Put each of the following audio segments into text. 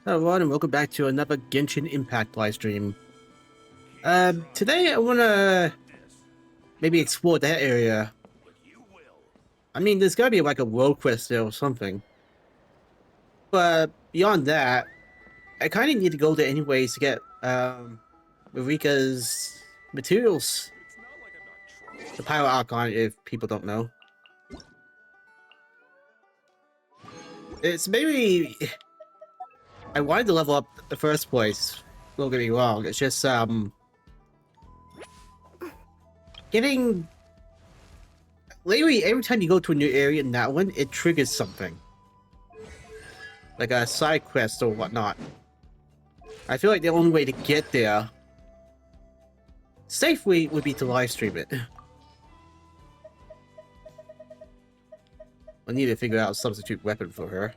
Hello everyone, and welcome back to another Genshin Impact livestream. Today I wanna maybe explore that area. I mean, there's gotta be like a world quest there or something. But beyond that, I kind of need to go there anyways to get Marika's materials. The Pyro Archon, if people don't know. It's maybe I wanted to level up the first place. Don't get me wrong. It's just getting lately, every time you go to a new area in that one, it triggers something. Like a side quest or whatnot. I feel like the only way to get there safely would be to live stream it. I need to figure out a substitute weapon for her.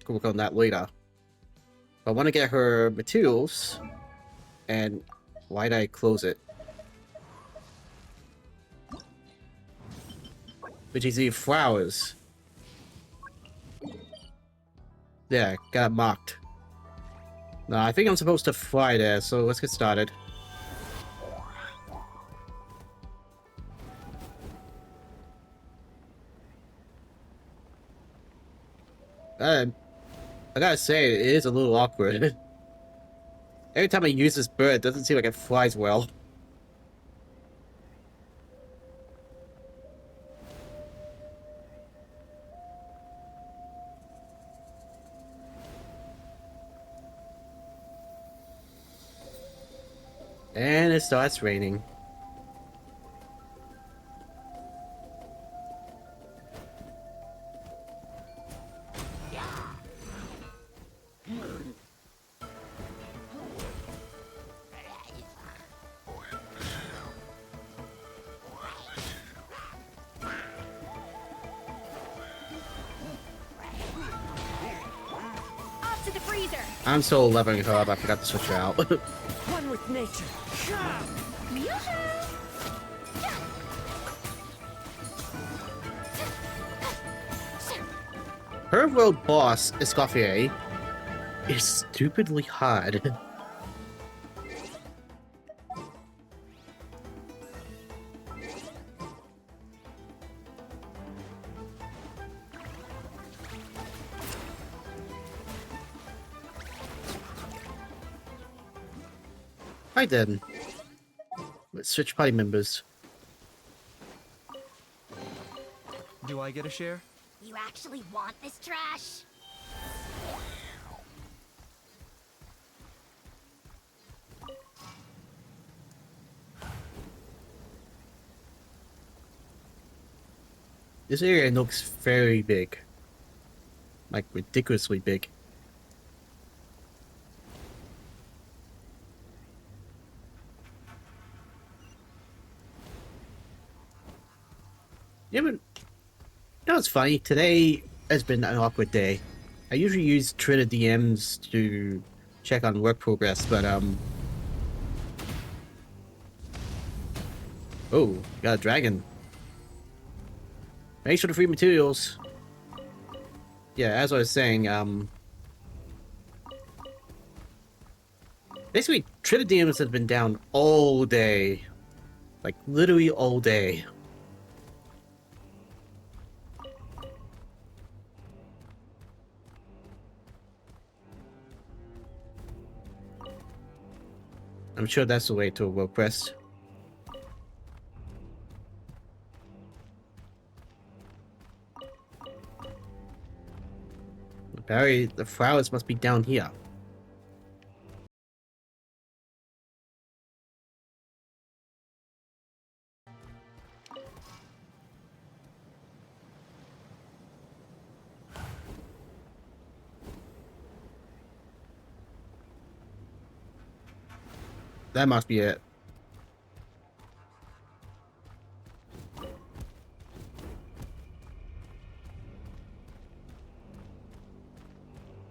We'll work on that later. I want to get her materials. And why did I close it? Which is the flowers. Yeah, got marked. No, I think I'm supposed to fly there, so let's get started. I gotta say, it is a little awkward. Every time I use this bird, it doesn't seem like it flies well. And it starts raining. I'm so loving her up, I forgot to switch her out. One with nature. Her world boss, Escoffier, is stupidly hard. Right then. Let's switch party members. Do I get a share? You actually want this trash? This area looks very big. Like, ridiculously big. Yeah, but... You know what's funny? Today has been an awkward day. I usually use Twitter DMs to check on work progress, but, Oh, got a dragon. Thanks for the free materials. Yeah, as I was saying, basically, Twitter DMs have been down all day. Like, literally all day. I'm sure that's the way to a world quest. Apparently, the flowers must be down here. That must be it.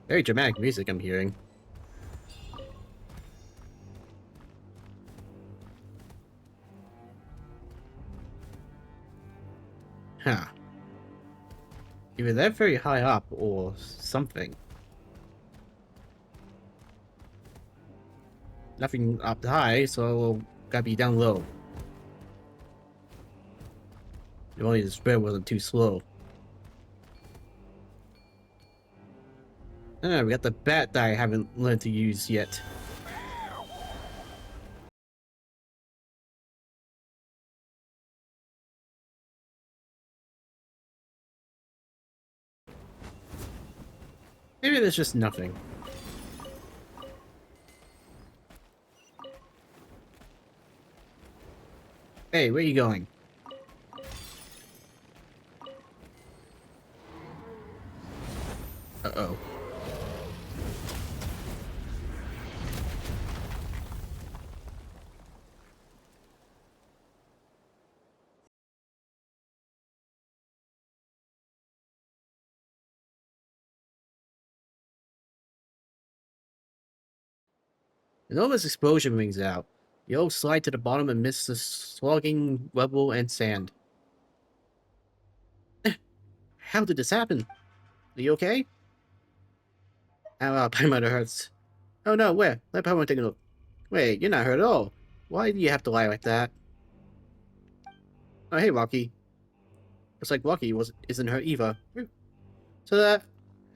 Very dramatic music I'm hearing. Huh. Either they're very high up or something. Nothing up high, so gotta be down low. If only the spread wasn't too slow. Ah, we got the bat that I haven't learned to use yet. Maybe there's just nothing. Hey, where are you going? Uh-oh. An enormous explosion rings out. The old slide to the bottom amidst the slogging rubble and sand. How did this happen? Are you okay? Ow, my mother hurts. Oh no, where? Let Paimon take a look. Wait, you're not hurt at all. Why do you have to lie like that? Oh, hey, Rocky. Looks like Rocky isn't hurt either. So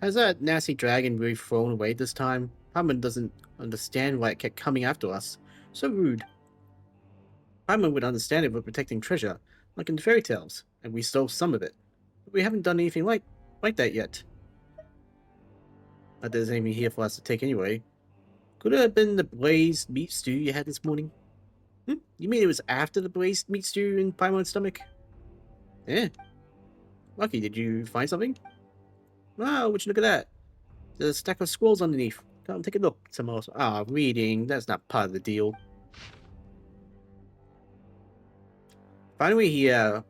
has that nasty dragon really thrown away this time? Paimon doesn't understand why it kept coming after us. So rude. Paimon would understand if we're protecting treasure, like in fairy tales, and we stole some of it. But we haven't done anything like that yet. Not that there's anything here for us to take anyway. Could it have been the blazed meat stew you had this morning? You mean it was after the blazed meat stew in Paimon's stomach? Yeah. Lucky, did you find something? Wow, would you look at that? There's a stack of scrolls underneath. Come take a look. Some more. Ah, reading. That's not part of the deal. Finally here,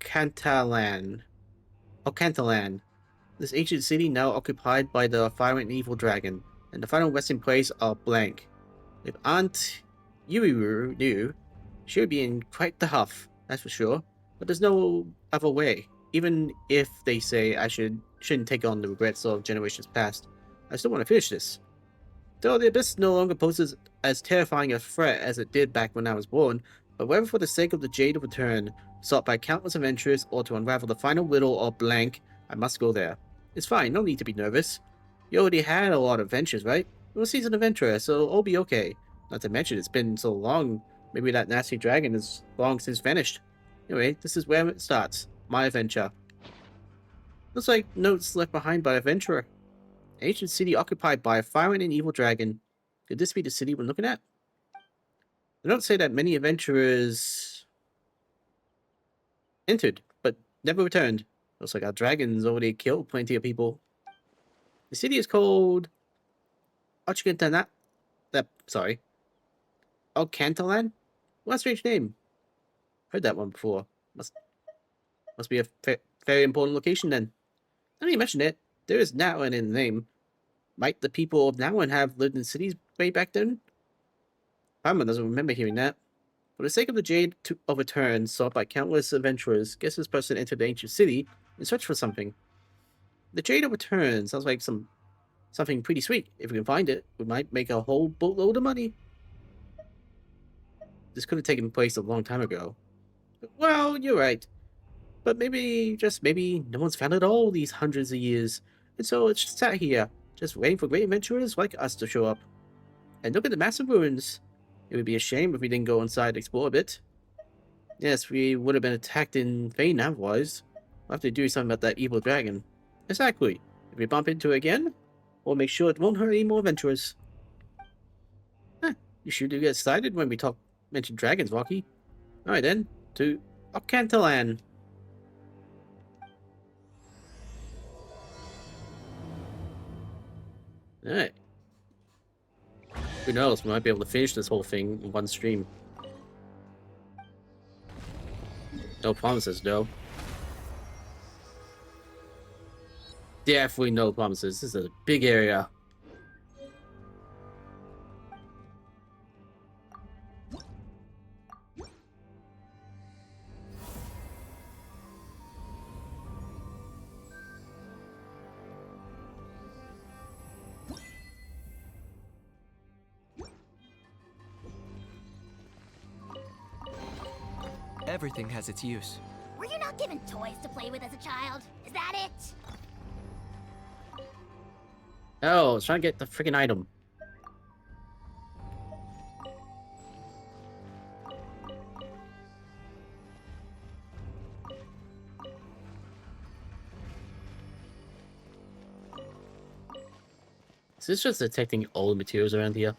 Cantalan. Cantalan. This ancient city now occupied by the fire and evil dragon, and the final resting place are blank. If Aunt Yuiru knew, she would be in quite the huff, that's for sure. But there's no other way. Even if they say I shouldn't take on the regrets of generations past, I still want to finish this. Though the Abyss no longer poses as terrifying a threat as it did back when I was born, but whether for the sake of the Jade of Return, sought by countless adventurers, or to unravel the final riddle or blank, I must go there. It's fine, no need to be nervous. You already had a lot of adventures, right? You're a seasoned adventurer, so all be okay. Not to mention, it's been so long, maybe that nasty dragon is long since vanished. Anyway, this is where it starts. My adventure. Looks like notes left behind by adventurer. Ancient city occupied by a fire and evil dragon. Could this be the city we're looking at? They don't say that many adventurers entered, but never returned. Looks like our dragons already killed plenty of people. The city is called Ochkantana. Sorry. Alcantalan? What a strange name. Heard that one before. Must be a very important location then. Now you mention it, there is Natlin in the name. Might the people of Natlin have lived in cities way back then? Paimon doesn't remember hearing that. For the sake of the Jade of Return sought by countless adventurers, guess this person entered the ancient city in search for something. The Jade of Return sounds like something pretty sweet. If we can find it, we might make a whole boatload of money. This could have taken place a long time ago. Well, you're right. But maybe, just maybe, no one's found it all these hundreds of years. And so it's just sat here, just waiting for great adventurers like us to show up. And look at the massive ruins. It would be a shame if we didn't go inside and explore a bit. Yes, we would have been attacked in vain otherwise. We'll have to do something about that evil dragon. Exactly. If we bump into it again, we'll make sure it won't hurt any more adventurers. You sure do get excited when we mention dragons, Rocky. Alright then, to Ocantalan. Alright. Who knows, we might be able to finish this whole thing in one stream. No promises, though. Definitely no promises. This is a big area. Everything has its use. Were you not given toys to play with as a child? Is that it? Oh, I was trying to get the freaking item. Is this just detecting old materials around here?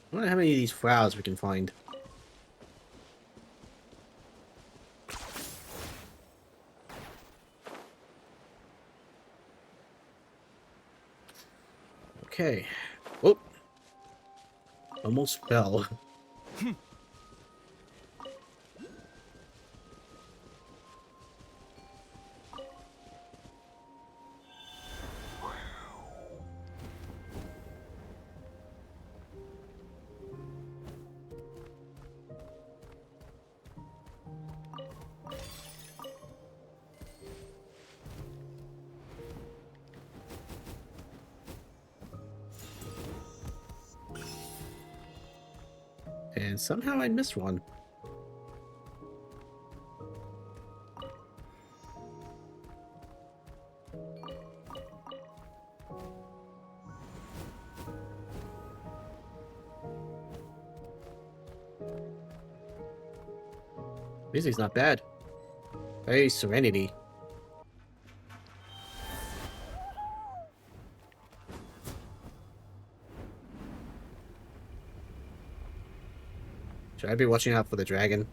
I wonder how many of these flowers we can find. Okay. Oh. Almost fell. And somehow I missed one. Music's not bad. Very serenity. Should I be watching out for the dragon?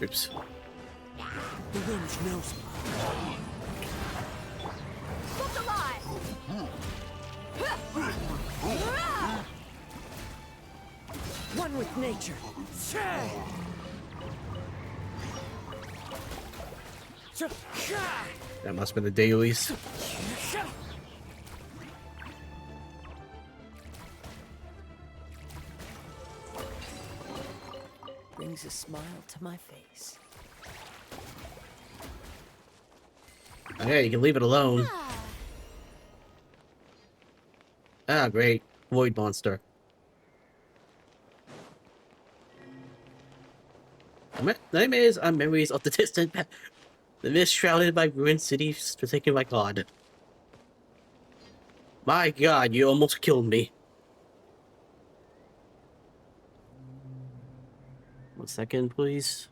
Oops. The wind knows me. Booked alive! One with nature. That must have been the dailies. Brings a smile to my face. Okay, you can leave it alone. Ah, great. Void monster. Nightmares are memories of the distant past. The mist shrouded by ruined cities forsaken by God. My God, you almost killed me. 1 second, please.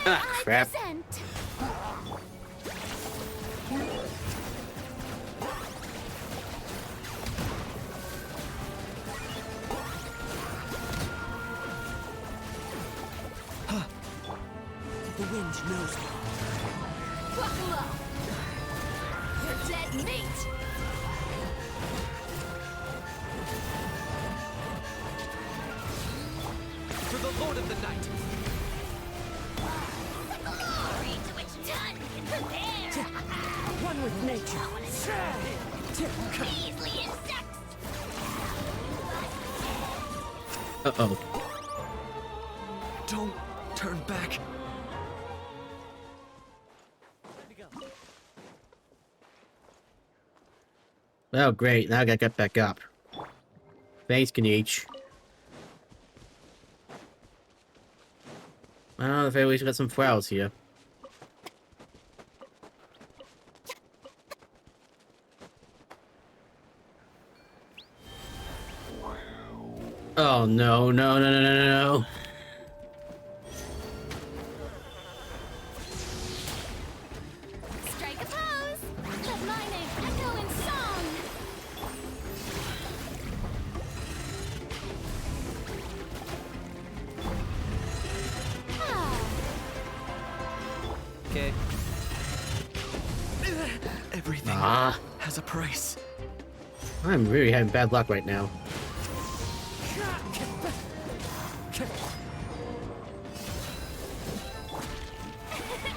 Ah, crap. 9%. The wind knows me. Buckle up! You're dead meat! To the Lord of the Night! The glory to which none can compare! One with nature. Measly insects! Uh-oh. Don't turn back. Oh, great. Now I gotta get back up. Thanks, Kanichi. Well, at least we got some flowers here. Oh, no, no, no, no, no, no, no. Strike a pose! Let my name echo in song! Everything Ah, has a price. I'm really having bad luck right now.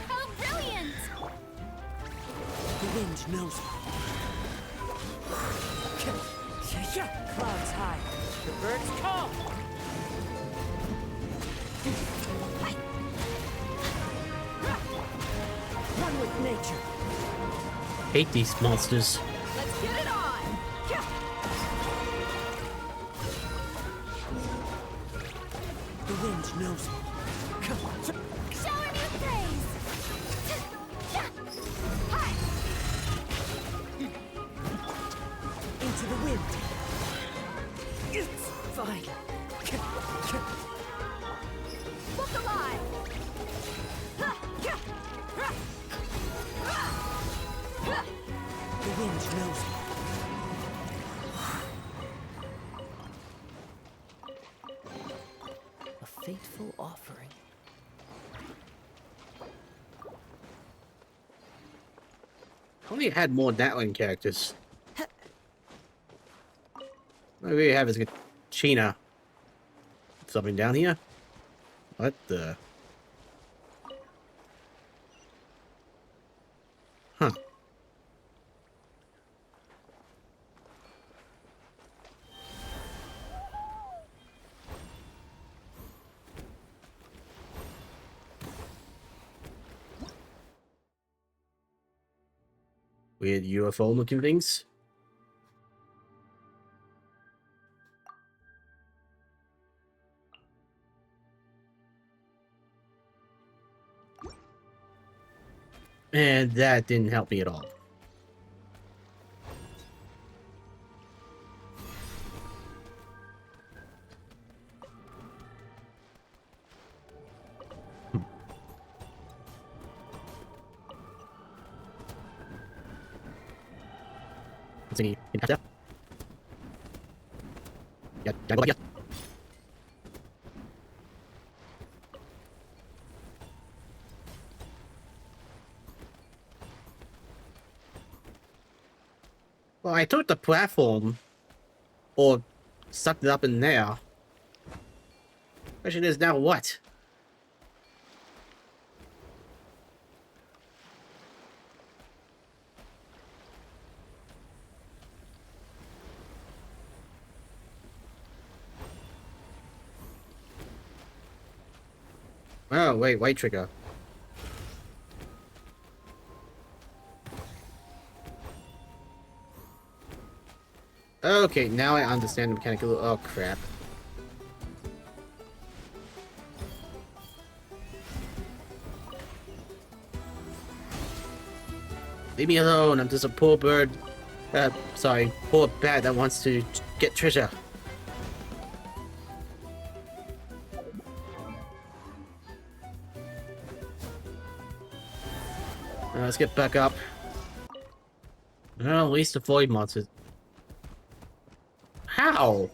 How brilliant! The wind knows me. Clouds high. The birds call. One with nature. Hate these monsters. Let's get it on! The wind knows me. Shower me with praise! Hi! Into the wind. It's fine. Look alive! The wind knows me. A fateful offering. I only had more Natlan characters. What we have is a China. Something down here? What the? Huh. Weird UFO looking things. And that didn't help me at all. Sige, pinakasya. Yan, yan, go back, yan. Well, I took the platform, or sucked it up in there. Question is now what? Oh, wait, white trigger. Okay, now I understand the mechanic. Oh, crap. Leave me alone, I'm just a poor bird. Sorry, poor bat that wants to get treasure. Let's get back up. Well, at least avoid monsters. How?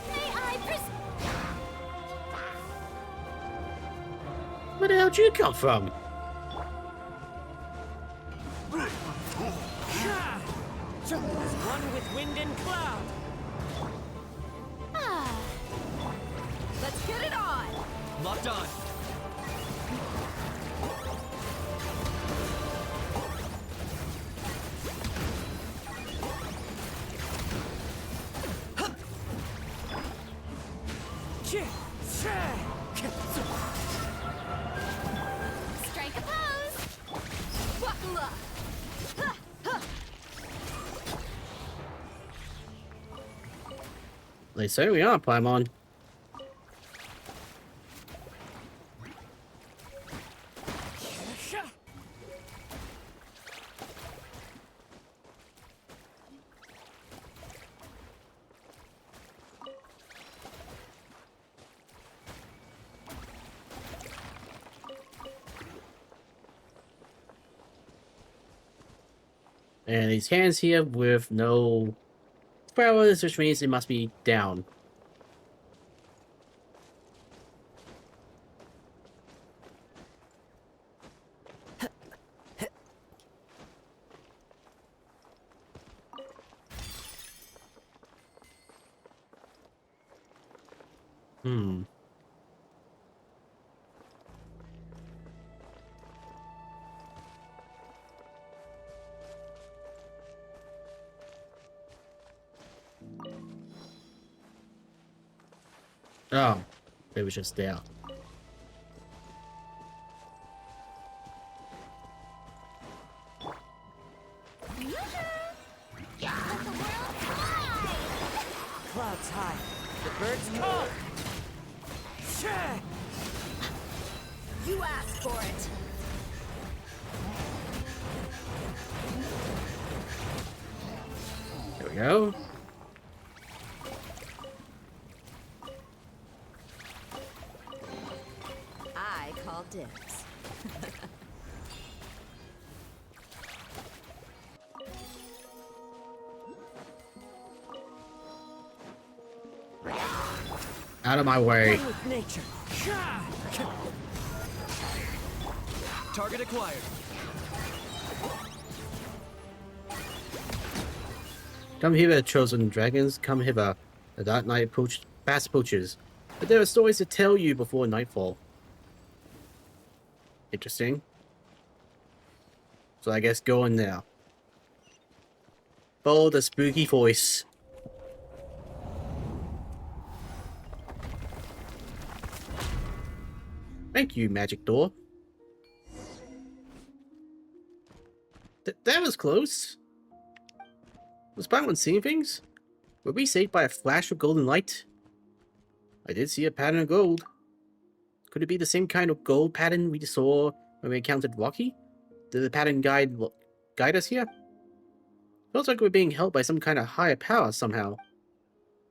May I Where the hell did you come from? As one with wind and cloud. Ah. Let's get it on! Locked on. Strike a pose! Wakala! They say we are, Paimon. And these hands here with no hours, which means it must be down. Hmm. Oh, it was just there. Clouds high. The birds call. Sure. You asked for it. There we go. I call dibs. Out of my way. One with nature. Target acquired. Come hither, chosen dragons. Come hither. The dark night fast approaches. But there are stories to tell you before nightfall. Interesting. So I guess go on now. Follow the spooky voice. Thank you, magic door. That was close. Was Byron seeing things? Were we saved by a flash of golden light? I did see a pattern of gold. Could it be the same kind of gold pattern we saw when we encountered Rocky? Did the pattern guide us here? Feels like we're being held by some kind of higher power somehow.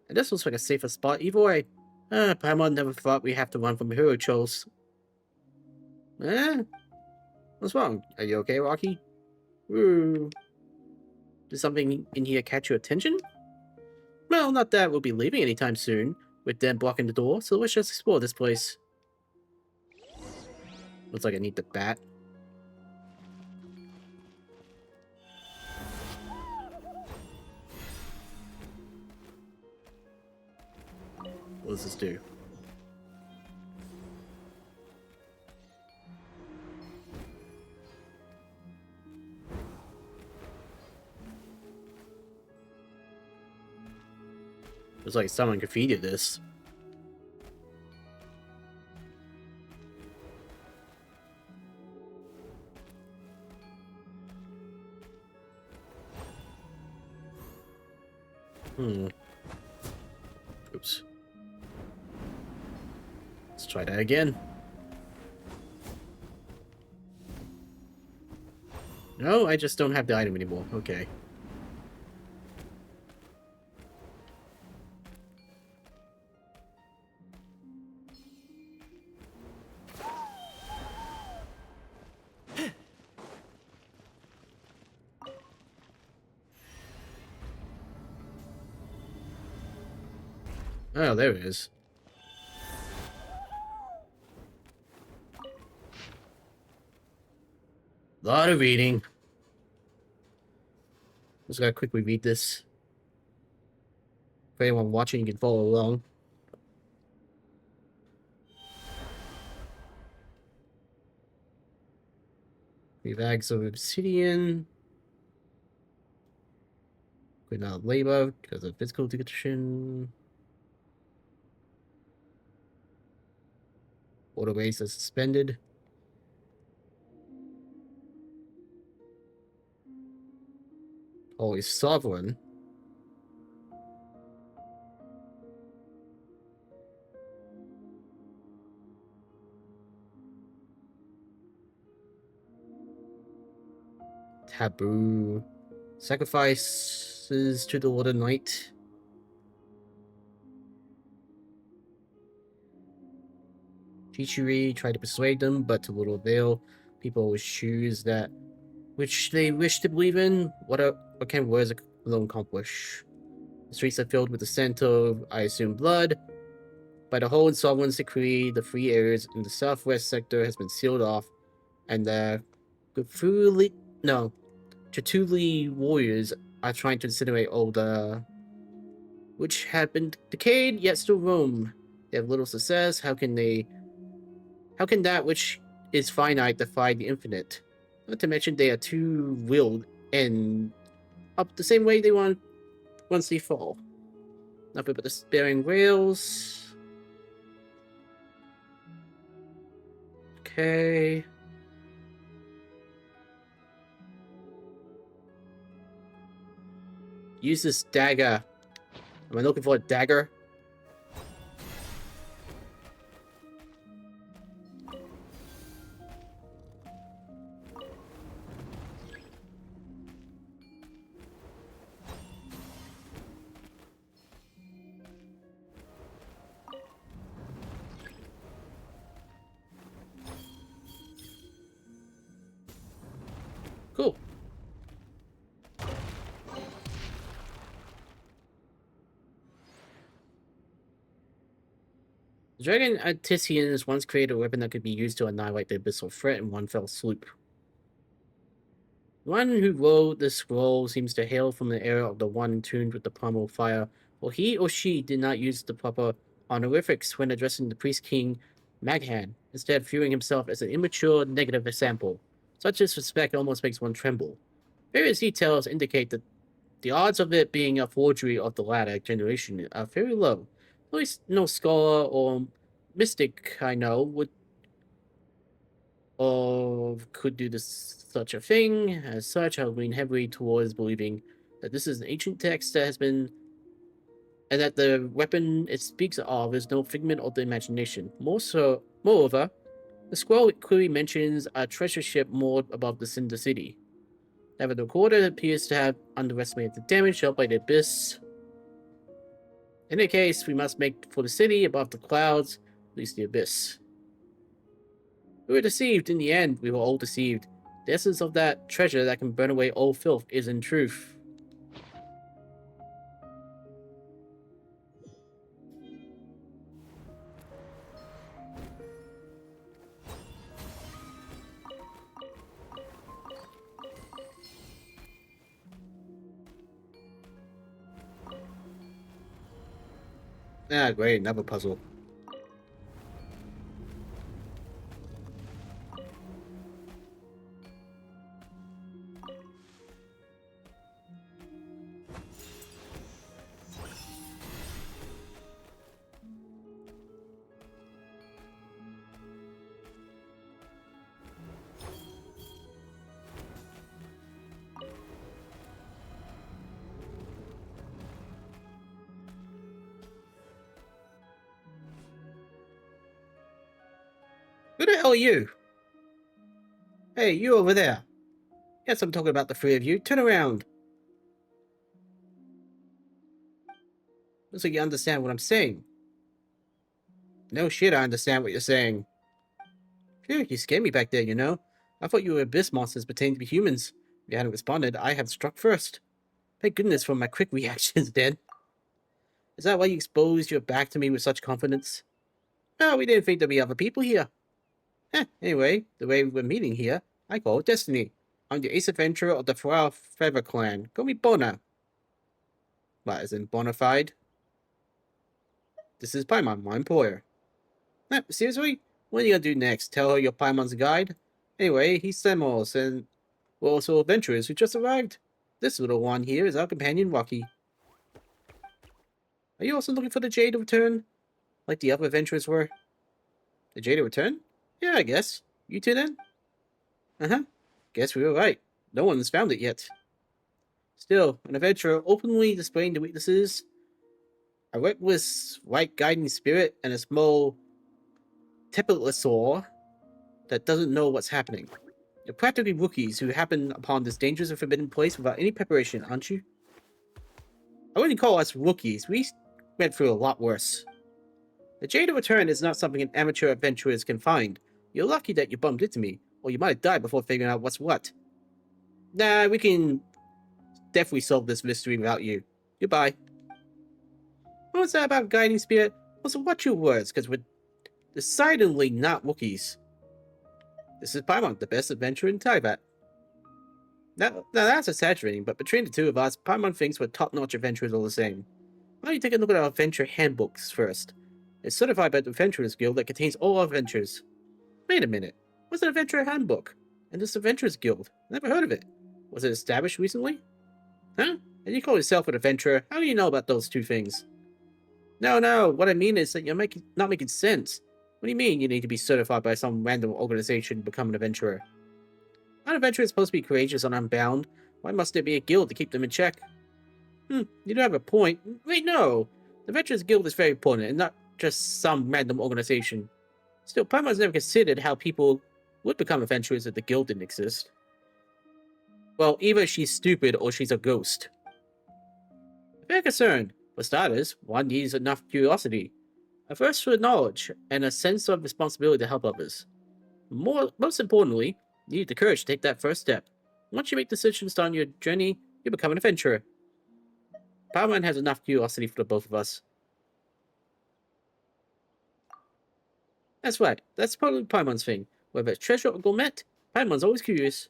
And this looks like a safer spot either way. Paimon never thought we'd have to run from hero trolls. What's wrong? Are you okay, Rocky? Ooh. Did something in here catch your attention? Well, not that we'll be leaving anytime soon, with them blocking the door, so let's just explore this place. Looks like I need the bat. What does this do? Looks like someone graffitied this. Oops. Let's try that again. No, I just don't have the item anymore. Okay. Oh, there it is. Lot of reading. Just gotta quickly read this. For anyone watching, you can follow along. Three bags of obsidian. Quit out labor because of physical condition. Waterways are suspended. Always sovereign. Taboo. Sacrifices to the Water Knight. Chichiri tried to persuade them, but to little avail. People always choose that which they wish to believe in. What can words alone accomplish? The streets are filled with the scent of, I assume, blood. By the whole Sovereign's decree, the free areas in the southwest sector has been sealed off, and the Cthulhu warriors are trying to incinerate all the which have been decayed yet still roam. They have little success. How can that which is finite defy the infinite? Not to mention they are too willed and up the same way they want once they fall. Nothing but the sparing rails. Okay. Use this dagger. Am I looking for a dagger? Cool. The Dragon Artisans once created a weapon that could be used to annihilate the abyssal threat in one fell swoop. The one who wrote the scroll seems to hail from the era of the one tuned with the primal fire, for he or she did not use the proper honorifics when addressing the priest king Maghan, instead viewing himself as an immature, negative example. Such disrespect almost makes one tremble. Various details indicate that the odds of it being a forgery of the latter generation are very low. At least no scholar or mystic I know would or could do such a thing. As such, I lean heavily towards believing that this is an ancient text that has been, and that the weapon it speaks of is no figment of the imagination. Moreover, the scroll clearly mentions a treasure ship moored above the Cinder City. However, the recorder appears to have underestimated the damage dealt by the abyss. In any case, we must make for the city above the clouds, at least the abyss. We were deceived in the end. We were all deceived. The essence of that treasure that can burn away all filth is in truth. Ah, great, another puzzle. Who the hell are you? Hey, you over there. Yes, I'm talking about the three of you. Turn around. Looks like you understand what I'm saying. No shit, I understand what you're saying. Phew, you scared me back there, you know. I thought you were abyss monsters pretending to be humans. If you hadn't responded, I have struck first. Thank goodness for my quick reactions, then. Is that why you exposed your back to me with such confidence? No, we didn't think there'd be other people here. Anyway, the way we're meeting here, I call it destiny. I'm the ace adventurer of the Flower Feather clan. Call me Bona. What, as in bona fide? This is Paimon, my employer. Seriously? What are you gonna do next? Tell her you're Paimon's guide? Anyway, he's Semos, and we're also adventurers who just arrived. This little one here is our companion, Rocky. Are you also looking for the Jade to return? Like the other adventurers were? The Jade to return? Yeah, I guess. You two then? Uh-huh. Guess we were right. No one's found it yet. Still, an adventurer openly displaying the weaknesses, a reckless white guiding spirit, and a small Tepilosaur that doesn't know what's happening. You're practically rookies who happen upon this dangerous and forbidden place without any preparation, aren't you? I wouldn't call us rookies. We went through a lot worse. The Jade of Return is not something an amateur adventurers can find. You're lucky that you bumped into me, or you might have died before figuring out what's what. Nah, we can definitely solve this mystery without you. Goodbye. What was that about guiding spirit? Also, watch your words, because we're decidedly not Wookiees. This is Paimon, the best adventurer in Taibat. Now that's exaggerating, but between the two of us, Paimon thinks we're top-notch adventurers all the same. Why don't you take a look at our adventure handbooks first? It's certified by the Adventurers Guild that contains all our adventures. Wait a minute. What's an adventurer handbook? And this Adventurers Guild? Never heard of it. Was it established recently? Huh? And you call yourself an adventurer? How do you know about those two things? No. What I mean is that you're not making sense. What do you mean you need to be certified by some random organization to become an adventurer? An adventurer is supposed to be courageous and unbound. Why must there be a guild to keep them in check? You do have a point. Wait, no. The Adventurers Guild is very important and not just some random organization. Still, Paimon's never considered how people would become adventurers if the guild didn't exist. Well, either she's stupid or she's a ghost. Fair concern. For starters, one needs enough curiosity, a thirst for knowledge, and a sense of responsibility to help others. Most importantly, you need the courage to take that first step. Once you make decisions on your journey, you become an adventurer. Paimon has enough curiosity for the both of us. That's right, that's probably Paimon's thing. Whether it's treasure or gourmet, Paimon's always curious.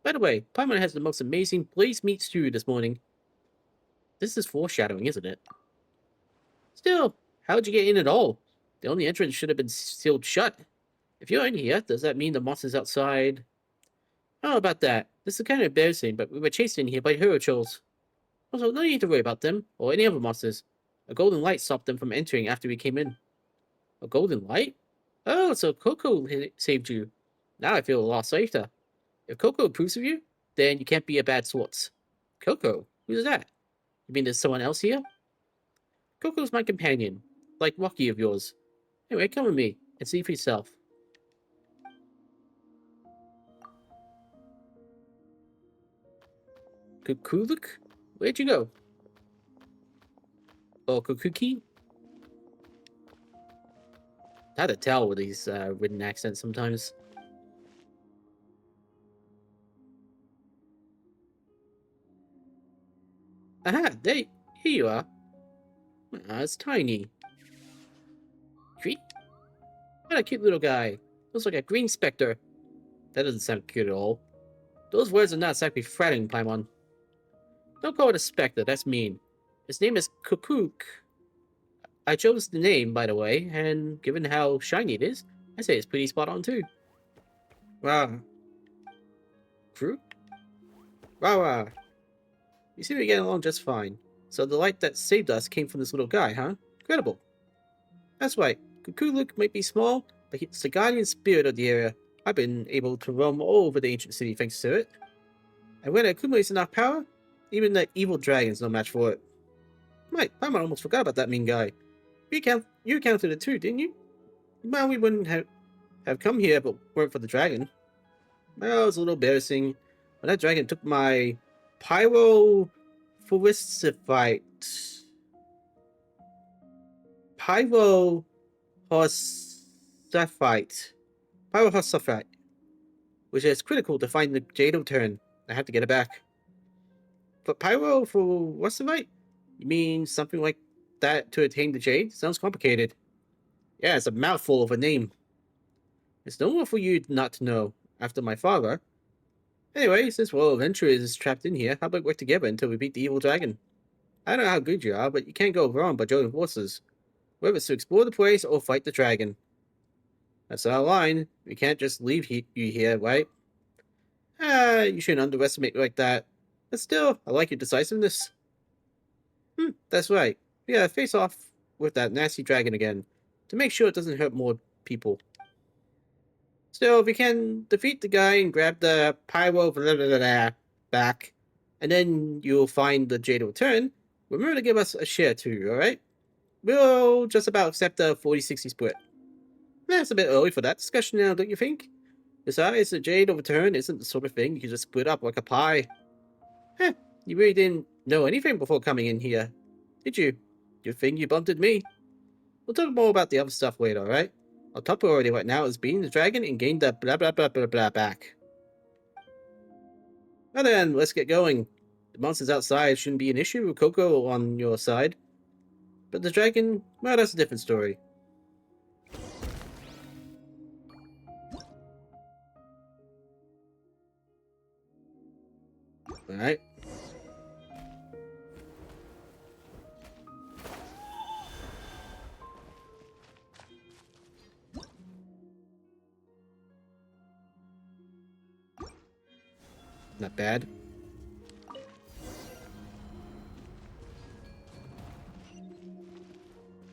By the way, Paimon has the most amazing blaze meat stew this morning. This is foreshadowing, isn't it? Still, how'd you get in at all? The only entrance should have been sealed shut. If you're in here, does that mean the monsters outside? How about that? This is kind of embarrassing, but we were chased in here by hero trolls. Also, no need to worry about them, or any other monsters. A golden light stopped them from entering after we came in. A golden light? Oh, so Coco saved you. Now I feel a lot safer. If Coco approves of you, then you can't be a bad sort. Coco? Who's that? You mean there's someone else here? Coco's my companion. Like Rocky of yours. Anyway, come with me, and see for yourself. Cocouik? Where'd you go? Oh, Cocouik? Hard to tell with these written accents sometimes. Aha! Here you are. Ah, it's tiny. Treat? What a cute little guy. Looks like a green specter. That doesn't sound cute at all. Those words are not exactly flattering, Paimon. Don't call it a specter, that's mean. His name is Cocouik. I chose the name, by the way, and given how shiny it is, I say it's pretty spot on too. Wow. True? Wow. You seem to be getting along just fine. So the light that saved us came from this little guy, huh? Incredible. That's right. Cocouik might be small, but he's the guardian spirit of the area. I've been able to roam all over the ancient city thanks to it. And when it accumulates enough power, even the evil dragon's no match for it. Right, I almost forgot about that mean guy. You counted it too, didn't you? Well, we wouldn't have come here if it weren't for the dragon. Well, it's a little embarrassing. When that dragon took my pyrophosphite, which is critical to find the Jade Turn. I have to get it back. But pyrophosphite? You mean something like that to attain the Jade? Sounds complicated. Yeah, it's a mouthful of a name. It's normal for you not to know, after my father. Anyway, since Royal Adventure is trapped in here, how about we work together until we beat the evil dragon? I don't know how good you are, but you can't go wrong by joining forces. Whether it's to explore the place or fight the dragon. That's our line. We can't just leave you here, right? You shouldn't underestimate me like that. But still, I like your decisiveness. That's right. We gotta face off with that nasty dragon again, to make sure it doesn't hurt more people. Still, if we can defeat the guy and grab the pyro back, and then you'll find the Jade Return, remember to give us a share too, alright? We'll just about accept the 40-60 split. That's a bit early for that discussion now, don't you think? Besides, the Jade Return isn't the sort of thing you can just split up like a pie. You really didn't know anything before coming in here, did you? Good thing you bumped into me. We'll talk more about the other stuff later, alright? Our top priority right now is beating the dragon and getting the blah blah blah blah blah back. Now then, let's get going. The monsters outside shouldn't be an issue with Coco on your side. But the dragon, well, that's a different story. Alright. Not bad.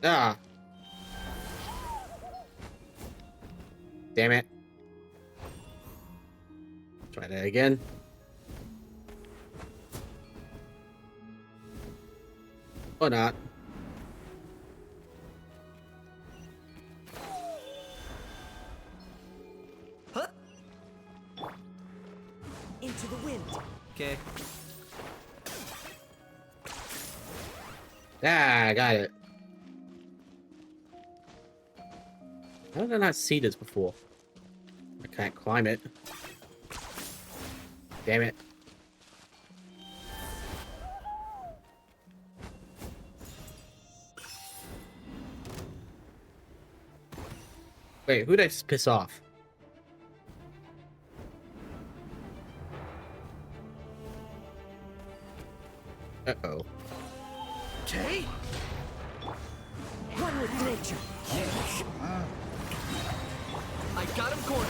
Ah! Damn it. Try that again. Or not. Huh? Into the wind. Okay. Ah, I got it. How did I not see this before? I can't climb it. Damn it. Wait, who'd I just piss off? Uh-oh. Okay. One with nature. I got him cornered.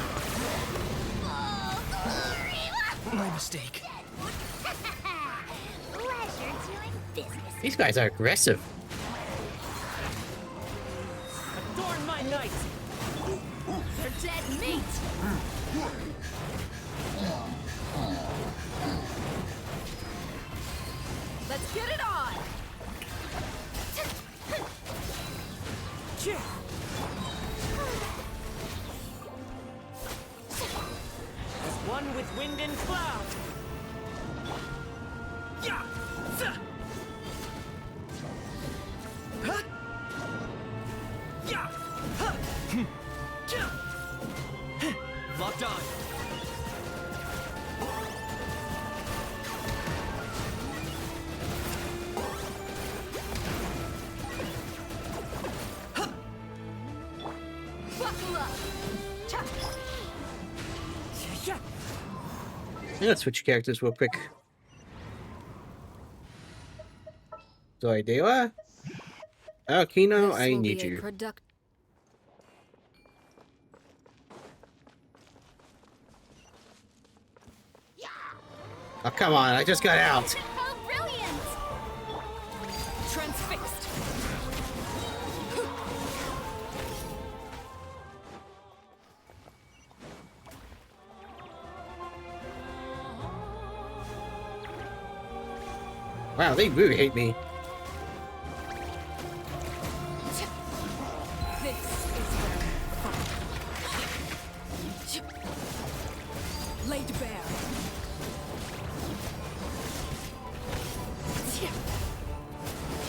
My mistake. Pleasure doing business. These guys are aggressive. Adorn my night. They're dead meat. Let's get it on. Cheer. As one with wind and cloud. Yeah. Huh? Yeah. Huh. Locked on. Buckle up. Cha. Yeah. Let's switch characters real quick. Zoidea? Alkino, I need you. Oh, come on, I just got out. How brilliant. Transfixed. Wow, they really hate me. This is where laid bare.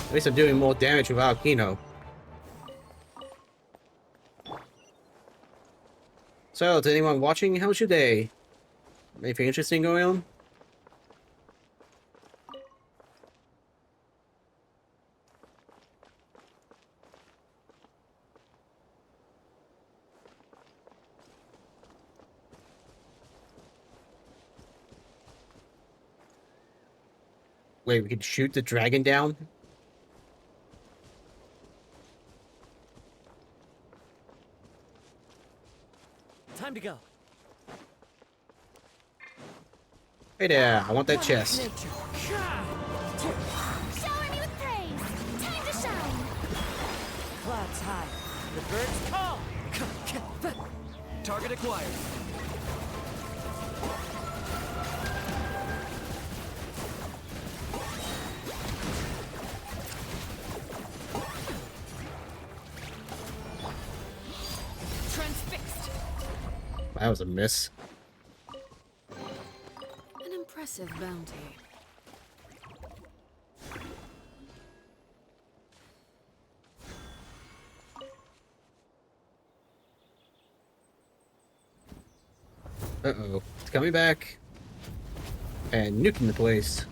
At least I'm doing more damage with Alkino. So, to anyone watching, how's your day? Anything interesting going on? Wait, we can shoot the dragon down? Time to go. Hey there, I want that chest. Nature. Shower me with praise. Time to shine. Clouds high. The birds call. Target acquired. Transfixed. That was a miss. An impressive bounty. Uh-oh. It's coming back. And nuking the place.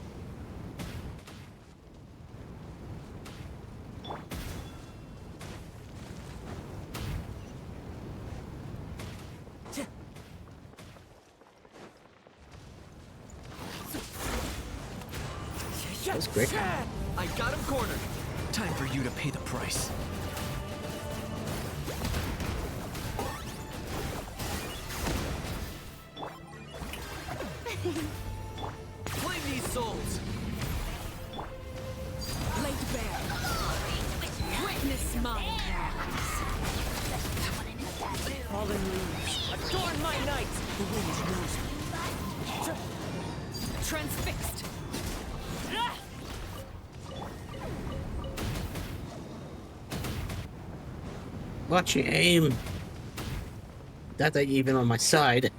was quick. I got him cornered. Time for you to pay the price. Flame these souls. Laid bare. Witness my hands. Fallen leaves, adorn my night! The wind knows me. Transfixed. Watch your aim. Not that you're even on my side.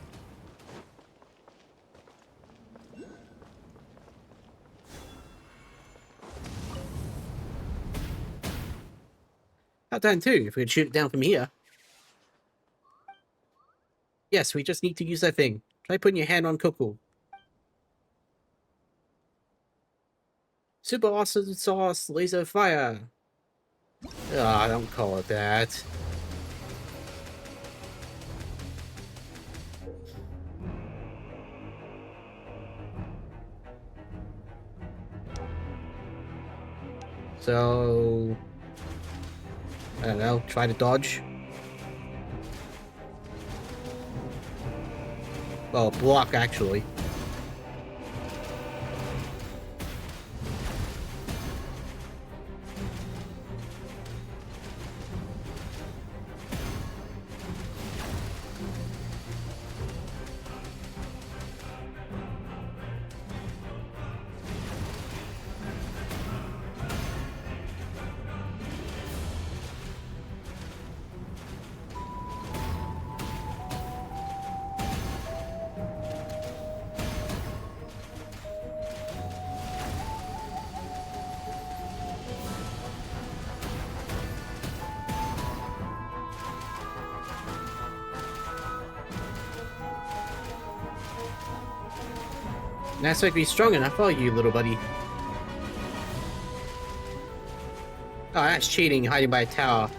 Not done too, if we could shoot it down from here. Yes, we just need to use that thing. Try putting your hand on Cocouik. Super awesome sauce laser fire. Ah, don't call it that. So, I don't know, try to dodge. Well, block actually. That's like be strong enough, are you, little buddy? Oh, that's cheating, hiding by a tower.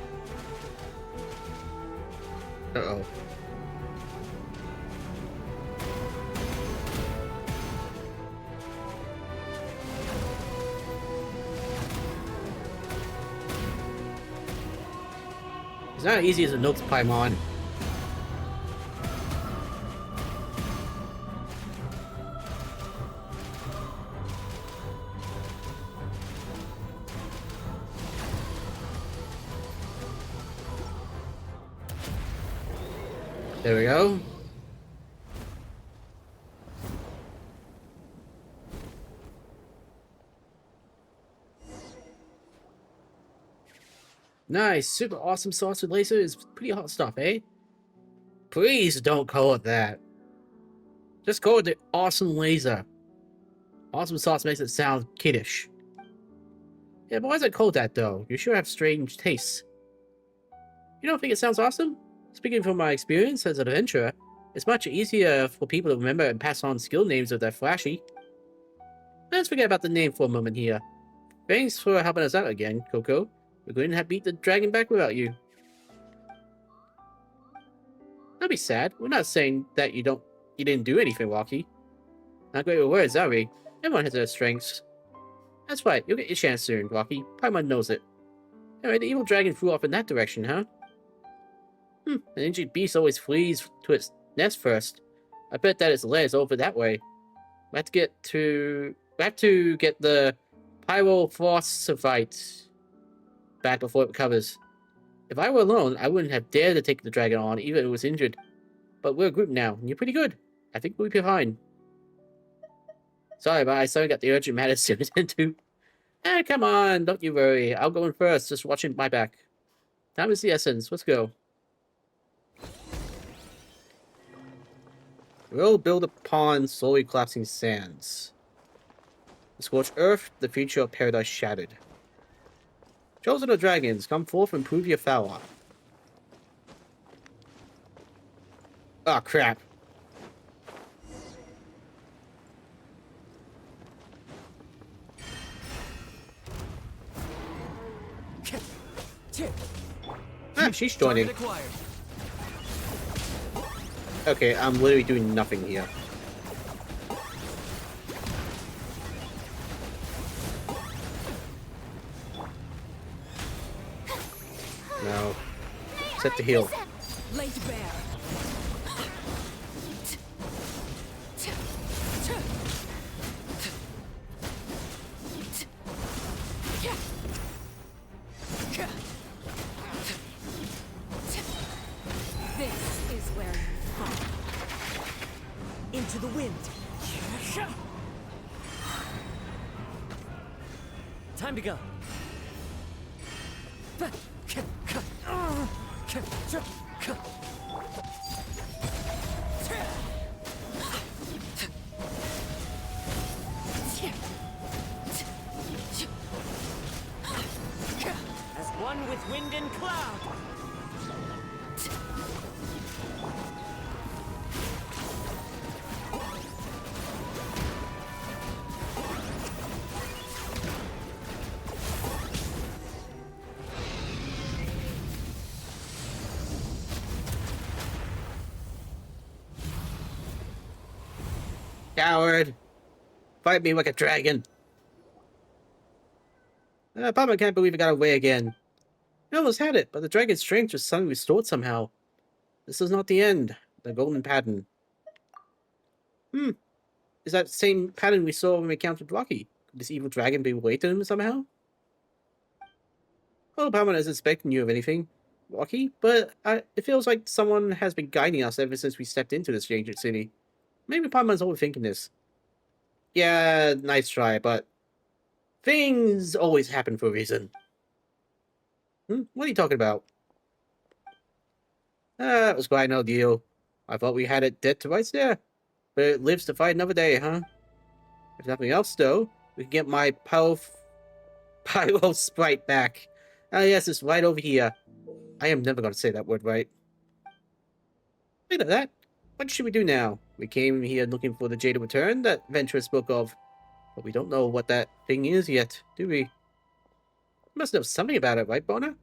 Uh-oh. It's not as easy as it looks, Paimon. There we go. Nice, super awesome sauce with laser is pretty hot stuff, eh? Please don't call it that. Just call it the awesome laser. Awesome sauce makes it sound kiddish. Yeah, but why is it called that though? You sure have strange tastes. You don't think it sounds awesome? Speaking from my experience as an adventurer, it's much easier for people to remember and pass on skill names if they're flashy. Let's forget about the name for a moment here. Thanks for helping us out again, Coco. We're going to have beat the dragon back without you. Don't be sad. We're not saying that you didn't do anything, Rocky. Not great with words, are we? Everyone has their strengths. That's right, you'll get your chance soon, Rocky. Paimon knows it. Anyway, the evil dragon flew off in that direction, huh? An injured beast always flees to its nest first. I bet that its lair is over that way. We have to get the Pyrophosphite back before it recovers. If I were alone, I wouldn't have dared to take the dragon on, even if it was injured. But we're a group now, and you're pretty good. I think we'll be fine. Sorry, but I suddenly got the urgent matters to attend to. Come on, don't you worry. I'll go in first, just watching my back. Time is the essence. Let's go. We'll build upon slowly collapsing sands. The scorched earth, the future of paradise shattered. Chosen of dragons, come forth and prove your power. Oh crap. Ah, she's joining. Okay, I'm literally doing nothing here. No. Set the heal. Laid bare. This is where you fall. Into the wind. Time to go. As one with wind and cloud. Coward! Fight me like a dragon! Papa can't believe it got away again. We almost had it, but the dragon's strength was suddenly restored somehow. This is not the end. The golden pattern. Is that the same pattern we saw when we encountered Rocky? Could this evil dragon be related to him somehow? Oh, Paimon isn't expecting you of anything, Rocky, but it feels like someone has been guiding us ever since we stepped into this ancient city. Maybe Paimon's overthinking this. Yeah, nice try, but things always happen for a reason. What are you talking about? It was quite no deal. I thought we had it dead to rights there, but it lives to fight another day, huh? If nothing else, though, we can get my pyro sprite back. Ah, yes, it's right over here. I am never going to say that word right. Look at that. What should we do now? We came here looking for the Jade of Return that Ventura spoke of, but we don't know what that thing is yet, do we? You must know something about it, right, Bona?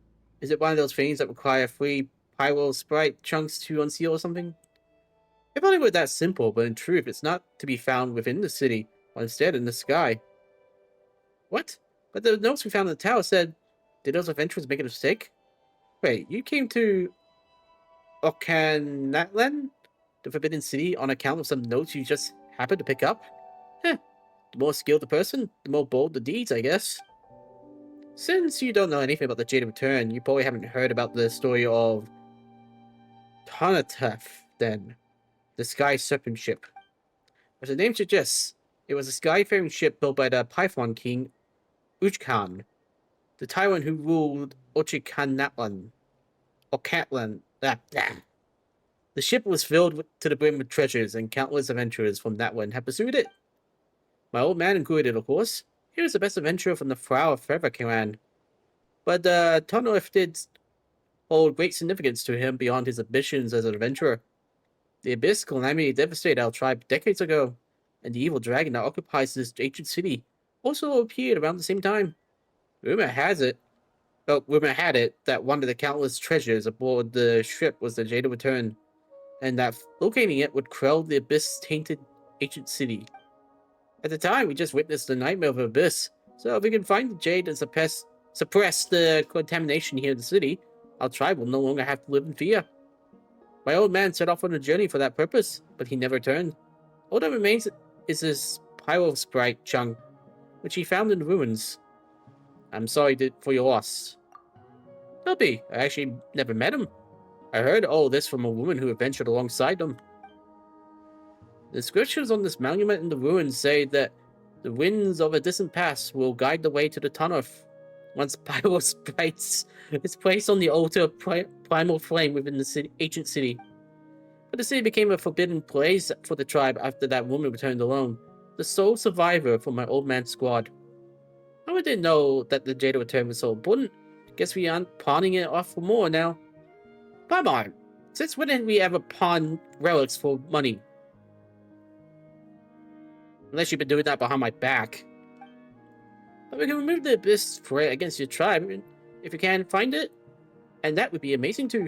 Is it one of those things that require 3 pyro sprite chunks to unseal or something? If only it were that simple, but in truth, it's not to be found within the city, but instead in the sky. What? But the notes we found in the tower said, did those adventurers make a mistake? Wait, you came to Okanatlan, the Forbidden City, on account of some notes you just happened to pick up? Heh. The more skilled the person, the more bold the deeds, I guess. Since you don't know anything about the Jade of Return, you probably haven't heard about the story of Tonatef, then. The Sky Serpent Ship. As the name suggests, it was a sky-faring ship built by the Python King, Uchkan, the tyrant who ruled Ochikanatlan. Or Catlan. The ship was filled to the brim with treasures, and countless adventurers from that one had pursued it. My old man included, of course. He was the best adventurer from the Flower of Feather clan. But Tonolith did hold great significance to him beyond his ambitions as an adventurer. The Abyss calamity devastated our tribe decades ago, and the evil dragon that occupies this ancient city also appeared around the same time. Rumor had it that one of the countless treasures aboard the ship was the Jade of Return, and that locating it would quell the Abyss-tainted ancient city. At the time, we just witnessed the nightmare of Abyss, so if we can find the Jade and suppress the contamination here in the city, our tribe will no longer have to live in fear. My old man set off on a journey for that purpose, but he never returned. All that remains is this pyro sprite chunk, which he found in the ruins. I'm sorry for your loss. Don't be. I actually never met him. I heard all this from a woman who adventured alongside him. The inscriptions on this monument in the ruins say that the winds of a distant past will guide the way to the tunnel. Once pyro sprites is placed on the altar of primal flame within the ancient city. But the city became a forbidden place for the tribe after that woman returned alone, the sole survivor from my old man's squad. I didn't know that the Jade of Return was so important. Guess we aren't pawning it off for more now. Paimon, since when did we ever pawn relics for money? Unless you've been doing that behind my back. But we can remove the Abyss threat against your tribe if you can find it. And that would be amazing too.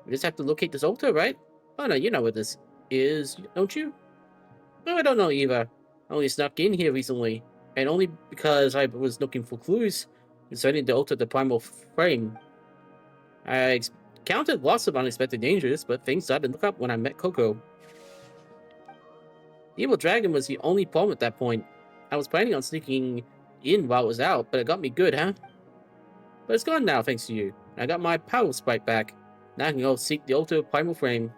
We just have to locate this altar, right? Oh no, you know what this is, don't you? No, I don't know either. I only snuck in here recently. And only because I was looking for clues concerning the altar of the primal flame. I encountered lots of unexpected dangers, but things started to look up when I met Coco. The evil dragon was the only problem at that point. I was planning on sneaking in while it was out, but it got me good, huh? But it's gone now, thanks to you. I got my power sprite back. Now I can go seek the altar of Primal Frame.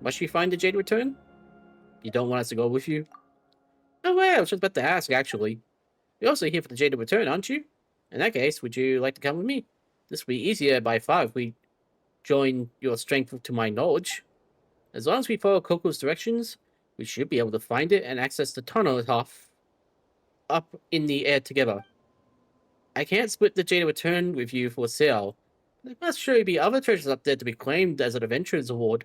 Must you find the Jade Return? You don't want us to go with you? No way, I was just about to ask, actually. You're also here for the Jade Return, aren't you? In that case, would you like to come with me? This would be easier by far if we join your strength to my knowledge. As long as we follow Coco's directions, we should be able to find it and access the tunnel up in the air together. I can't split the Jade Return with you for sale. There must surely be other treasures up there to be claimed as an adventurer's award.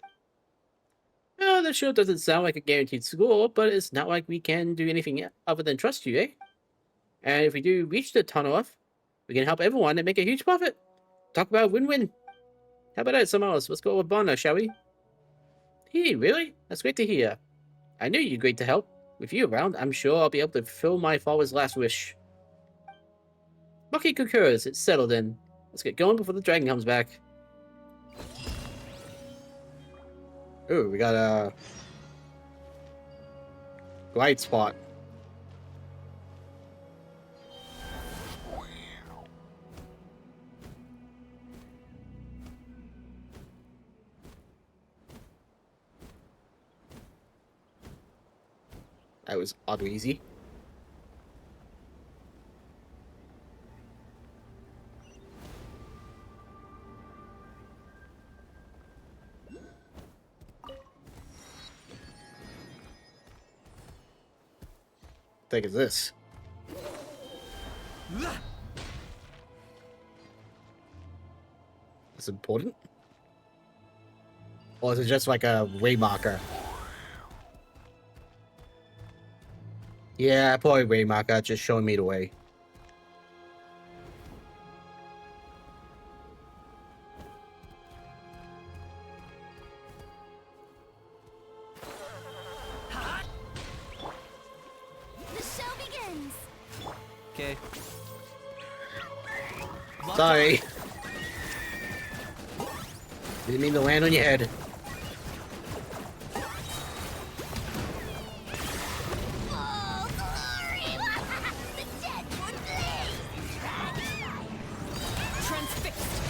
Well, that sure doesn't sound like a guaranteed score, but it's not like we can do anything other than trust you, eh? And if we do reach the tunnel off, we can help everyone and make a huge profit. Talk about win-win. How about that, someone else? Let's go with Bonner, shall we? Hey, really? That's great to hear. I knew you'd great to help. With you around, I'm sure I'll be able to fulfill my father's last wish. Bucky concurs. It's settled in. Let's get going before the dragon comes back. Ooh, we got a glide spot. That was oddly easy. What the heck is this? That's important? Or is it just like a way marker? Yeah, probably way marker, just showing me the way. The show begins. Okay. Sorry. Didn't mean to land on your head. Oh, glory! The dead would bleed. Transfixed.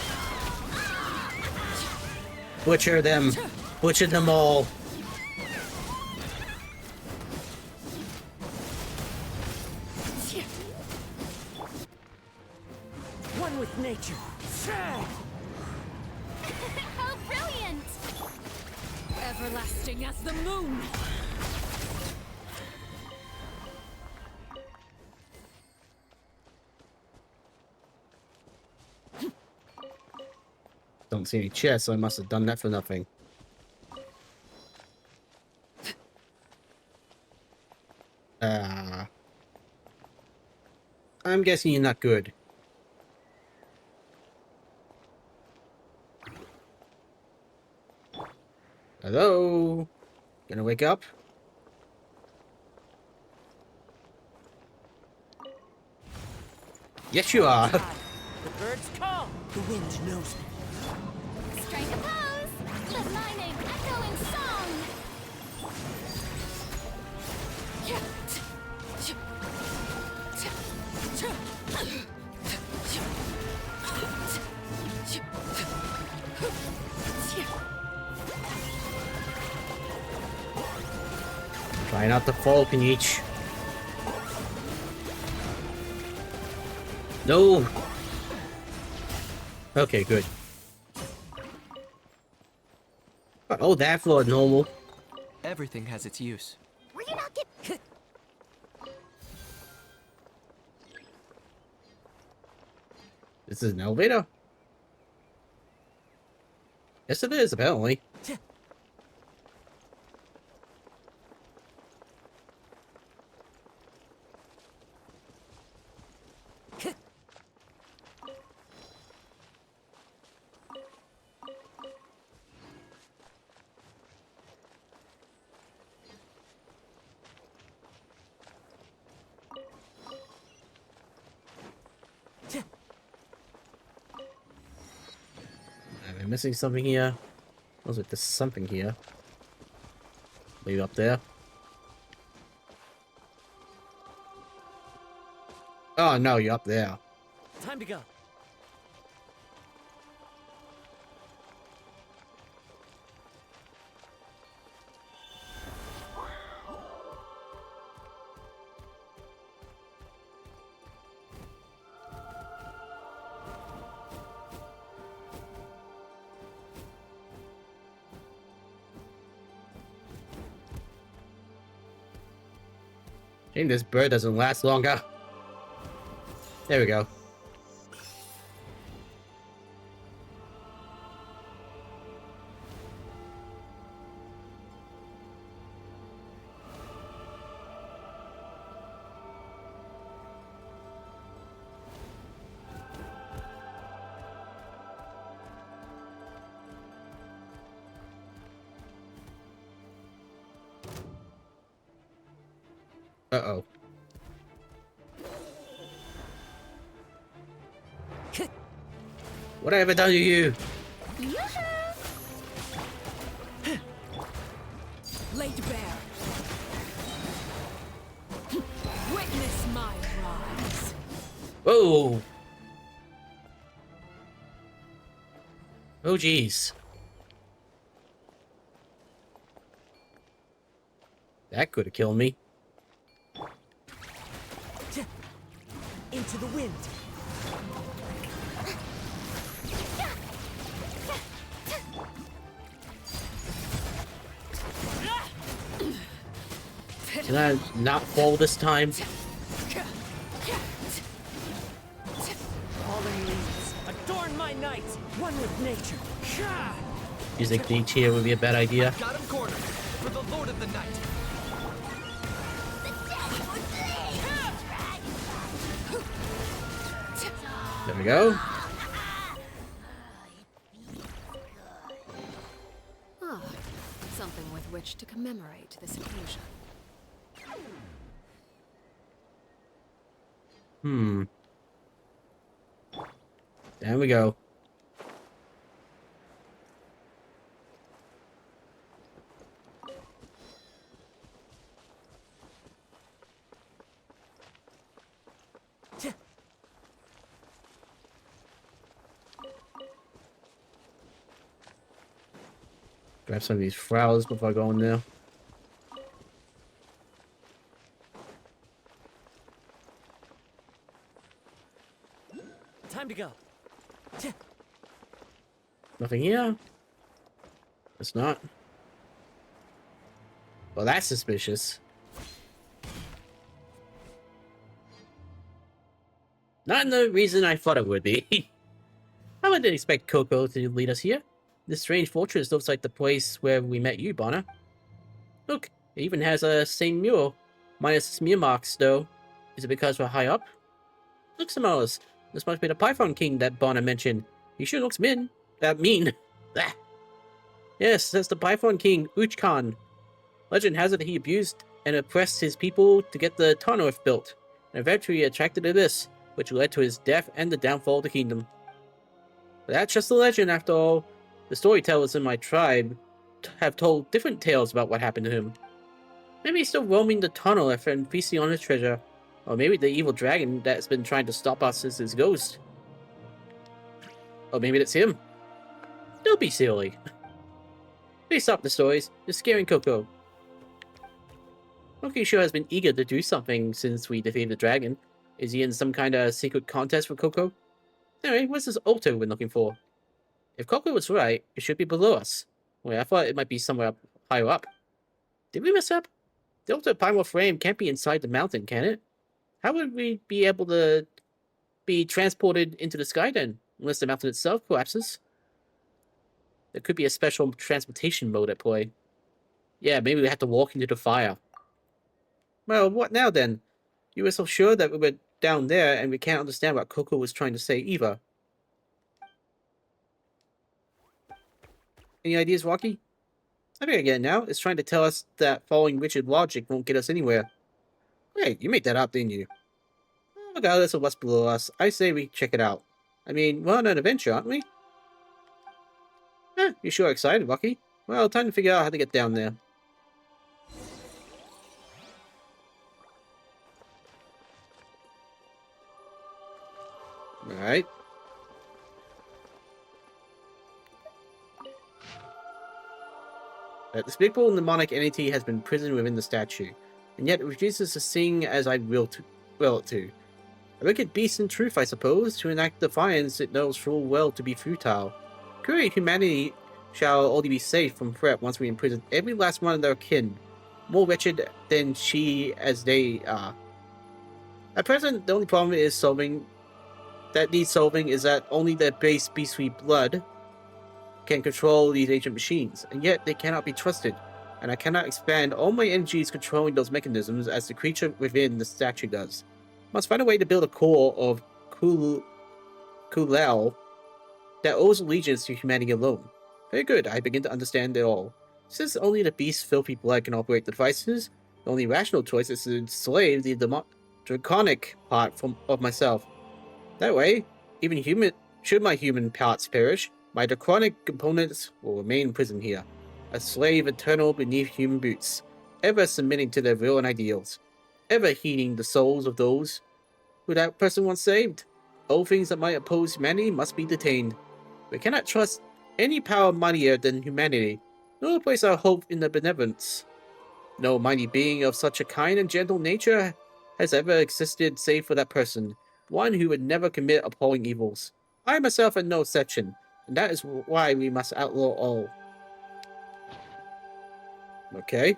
Butcher them. Butcher them all. One with nature. How brilliant! Everlasting as the moon. Don't see any chests, so I must have done that for nothing. I'm guessing you're not good. Hello? Gonna wake up? Yes, you are. The birds call. The wind knows me. Strike a pose! Let my name echo in song! Try not to fall, Peniche. No! Okay, good. Oh, that floor normal. Everything has its use. Will you not get... This is an elevator? Yes, it is, apparently. I'm missing something here. Looks like there's something here. Maybe up there. Oh no, you're up there. Time to go. Shame this bird doesn't last longer. There we go. Uh-oh. What have I done to you? Laid bare. Witness my rise. Whoa! Oh, jeez. That could have killed me. Into the wind. Can I not fall this time? Fallen leaves, adorn my night, one with nature. You think being here would be a bad idea? Got him cornered. For the Lord of the Night. There we go. Ah, something with which to commemorate this occasion. There we go. Grab some of these flowers before I go in there. Time to go. Nothing here. It's not. Well, that's suspicious. Not the reason I thought it would be. I wouldn't expect Coco to lead us here. This strange fortress looks like the place where we met you, Bonner. Look, it even has a same mural, minus smear marks, though. Is it because we're high up? Look, Simoas. This must be the Python King that Bonner mentioned. He sure looks mean. Blah. Yes, that's the Python King, Uchkan. Legend has it that he abused and oppressed his people to get the Tarnoth built, and eventually attracted Abyss, which led to his death and the downfall of the kingdom. But that's just a legend, after all. The storytellers in my tribe have told different tales about what happened to him. Maybe he's still roaming the Tarnoth and feasting on his treasure. Or maybe the evil dragon that's been trying to stop us is his ghost. Or maybe it's him. Don't be silly. Please stop the stories. You're scaring Coco. Loki sure has been eager to do something since we defeated the dragon. Is he in some kind of secret contest for Coco? Anyway, what's this altar we're looking for? If Coco was right, it should be below us. Wait, I thought it might be somewhere up, higher up. Did we mess up? The altar primal frame can't be inside the mountain, can it? How would we be able to be transported into the sky then? Unless the mountain itself collapses. There could be a special transportation mode at play. Yeah, maybe we have to walk into the fire. Well, what now then? You were so sure that we were down there and we can't understand what Coco was trying to say either. Any ideas, Rocky? I think I get it now. It's trying to tell us that following rigid logic won't get us anywhere. Hey, you made that up, didn't you? Regardless of what's below us, I say we check it out. I mean, we're on an adventure, aren't we? You sure excited, Rocky? Well, time to figure out how to get down there. Alright. This big bull mnemonic entity has been imprisoned within the statue, and yet it refuses to sing as I will it to. A wicked beast in truth, I suppose, to enact defiance it knows full well to be futile. Curious humanity shall only be safe from threat once we imprison every last one of their kin, more wretched than she as they are. At present, the only problem needs solving is that only their base beastly blood can control these ancient machines, and yet they cannot be trusted, and I cannot expand all my energies controlling those mechanisms as the creature within the statue does. Must find a way to build a core of Kulel that owes allegiance to humanity alone. Very good, I begin to understand it all. Since only the beast's filthy blood can operate the devices, the only rational choice is to enslave the draconic part of myself. That way, should my human parts perish, my draconic components will remain imprisoned here, a slave eternal beneath human boots, ever submitting to their will and ideals, ever heeding the souls of those who that person once saved. All things that might oppose humanity must be detained. We cannot trust any power mightier than humanity, nor place our hope in their benevolence. No mighty being of such a kind and gentle nature has ever existed save for that person, one who would never commit appalling evils. I myself am no exception, and that is why we must outlaw all. Okay.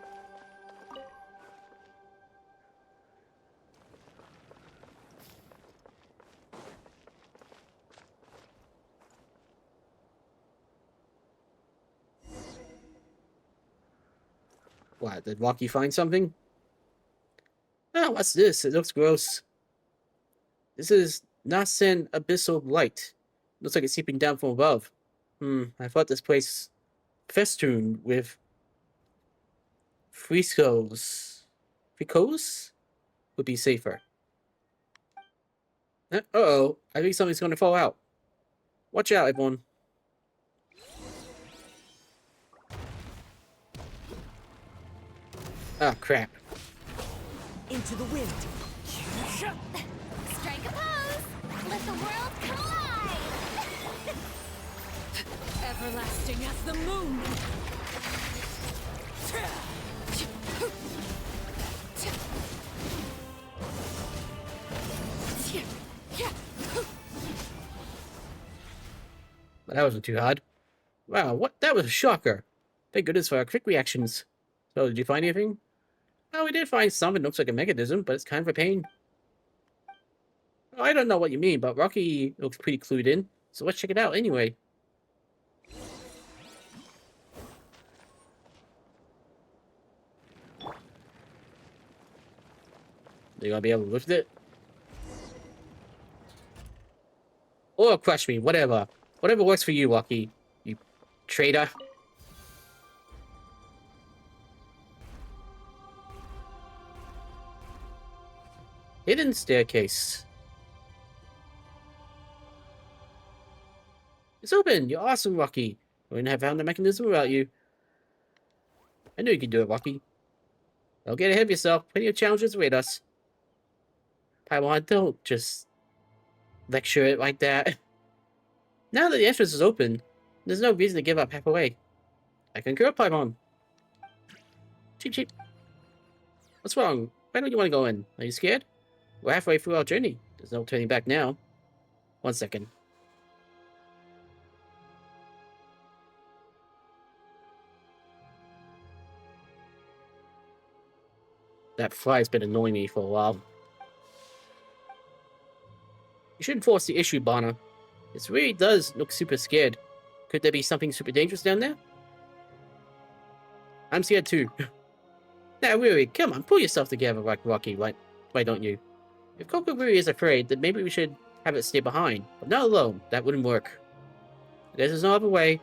What, did Rocky find something? Oh, what's this? It looks gross. This is nascent abyssal light. Looks like it's seeping down from above. I thought this place festooned with frescoes. Frescoes? Would be safer. Uh-oh, I think something's gonna fall out. Watch out, everyone. Ah, crap. Into the wind. Strike a pose! Let the world collide! Everlasting as the moon. That wasn't too hard. Wow, what? That was a shocker. Thank goodness for our quick reactions. So, did you find anything? Oh, we did find some. It looks like a mechanism, but it's kind of a pain. Oh, I don't know what you mean, but Rocky looks pretty clued in. So let's check it out anyway. You gonna be able to lift it? Or crush me, whatever. Whatever works for you, Rocky. You traitor. Hidden staircase. It's open! You're awesome, Rocky. I wouldn't have found the mechanism without you. I knew you could do it, Rocky. Don't get ahead of yourself. Plenty of challenges await us. Paimon, don't just lecture it like that. Now that the entrance is open, there's no reason to give up halfway. I concur, Paimon. Cheep cheep. What's wrong? Why don't you want to go in? Are you scared? We're halfway through our journey. There's no turning back now. 1 second. That fly's been annoying me for a while. You shouldn't force the issue, Bonner. This really does look super scared. Could there be something super dangerous down there? I'm scared too. Now, really, come on, pull yourself together, Rocky. Why don't you? If Cocouik really is afraid, then maybe we should have it stay behind. But not alone. That wouldn't work. There's no other way.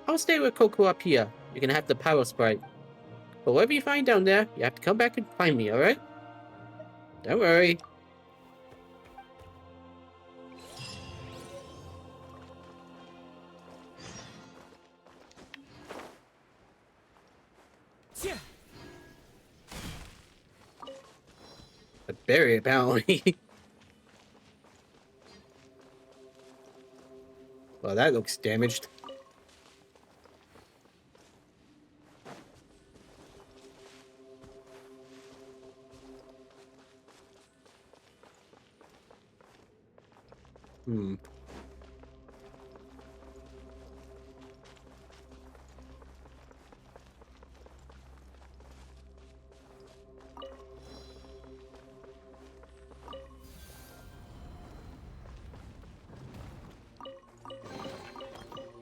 I'll stay with Cocouik up here. You're gonna have the power sprite. But whatever you find down there, you have to come back and find me, alright? Don't worry. A berry, apparently. Well, that looks damaged. Hmm.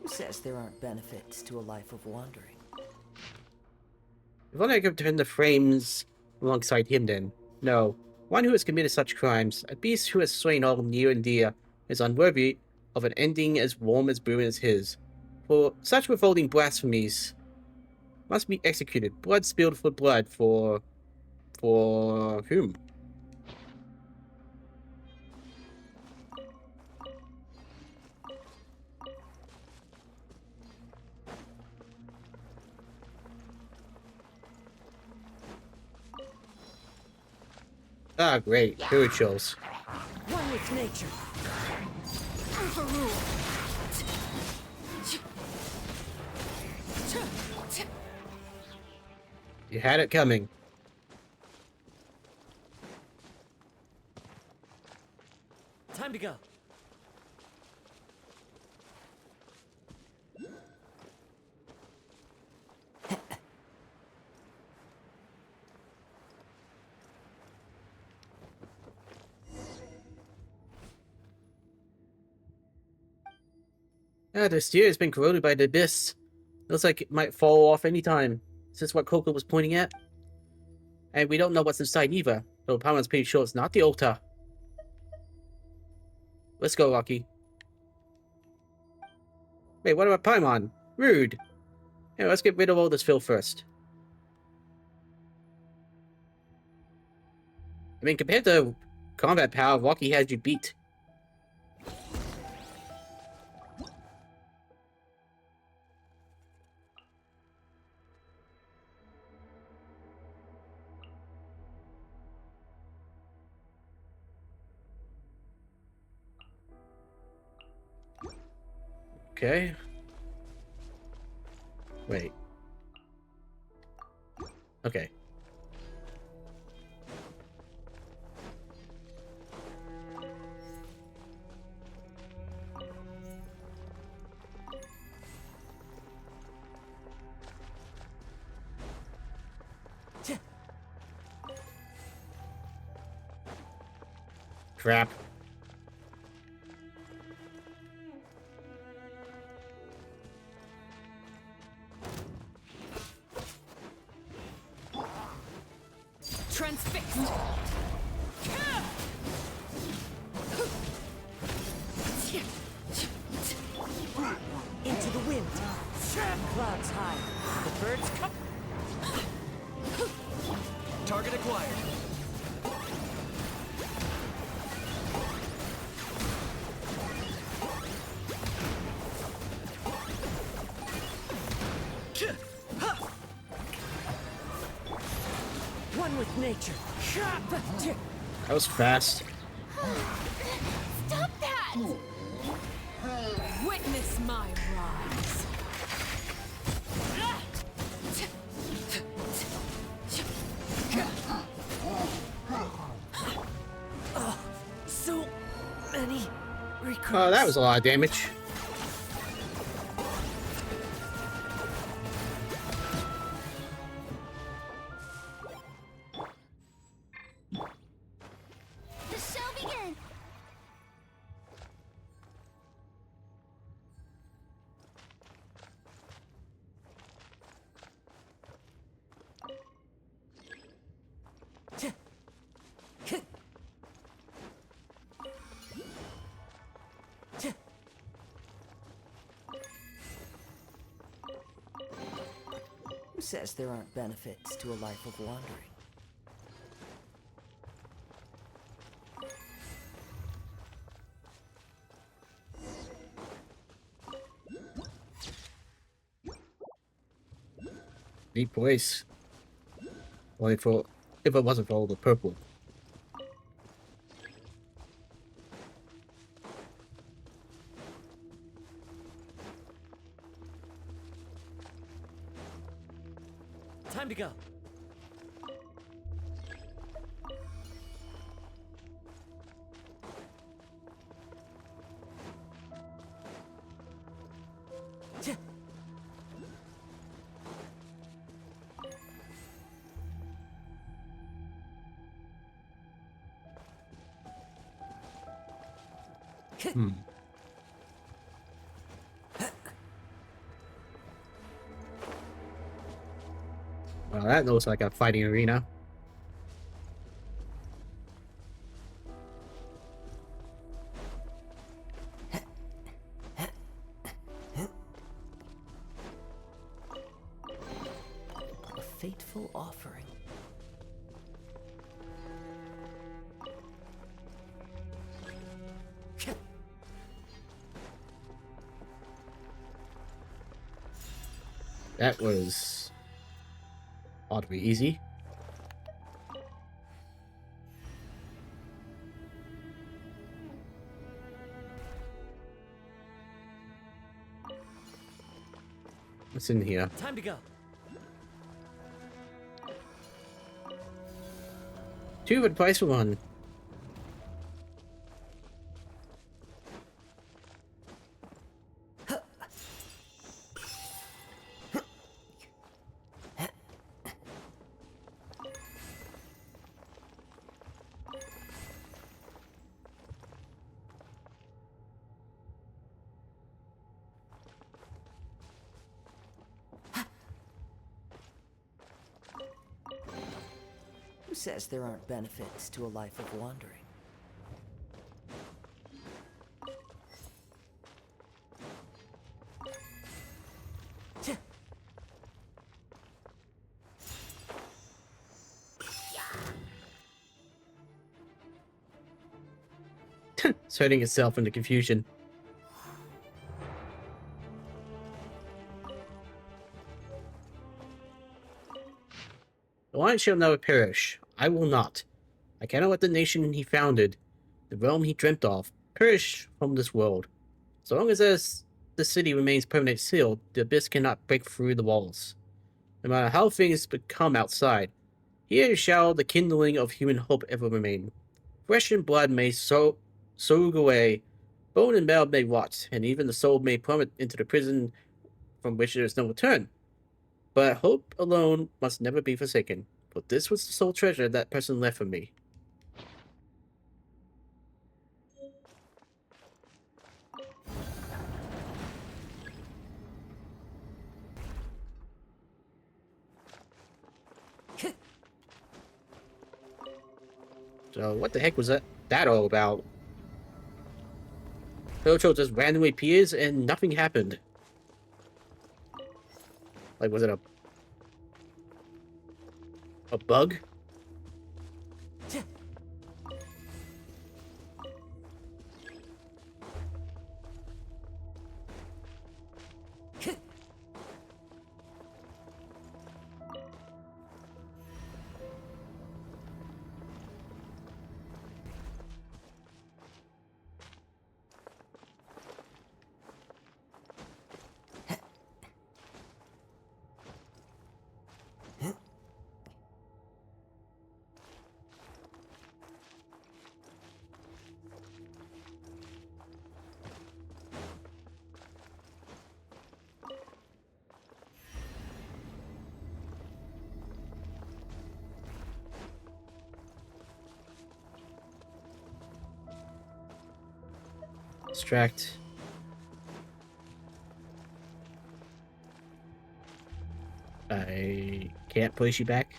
Who says there aren't benefits to a life of wandering? If only I could turn the frames alongside him then. No. One who has committed such crimes, a beast who has slain all near and dear, is unworthy of an ending as warm as boon as his. For such withholding blasphemies must be executed. Blood spilled for blood for whom? Ah, great. Here it shows. One with nature. You had it coming. Time to go. Ah, the steer has been corroded by the abyss. Looks like it might fall off any time. Is this what Coco was pointing at? And we don't know what's inside either, though Paimon's pretty sure it's not the altar. Let's go, Rocky. Wait, what about Paimon? Rude. Hey, let's get rid of all this filth first. I mean, compared to combat power, Rocky has you beat. Okay. Wait. Okay. Crap. Transfixed. Into the wind. Clouds high. The birds come. Target acquired. One with nature. That was fast. Stop that! Witness my rise. So many recruits. Oh, that was a lot of damage. The show begins! Who says there aren't benefits to a life of wandering? Neat place. Only for if it wasn't for all the purple. Time to go. Hmm. Well, that looks like a fighting arena. A fateful offering. That was oddly easy. What's in here? Time to go. 2 for the price of 1. Who says there aren't benefits to a life of wandering? Inserting itself into confusion. The lion shall never perish. I will not. I cannot let the nation he founded, the realm he dreamt of, perish from this world. So long as the city remains permanently sealed, the abyss cannot break through the walls. No matter how things become outside, here shall the kindling of human hope ever remain. Flesh and blood may soug away, bone and marrow may rot, and even the soul may plummet into the prison from which there is no return. But hope alone must never be forsaken, for this was the sole treasure that person left for me. So what the heck was that all about? Pivotal just randomly appears and nothing happened. Like, was it a bug? Distract. I can't place you back.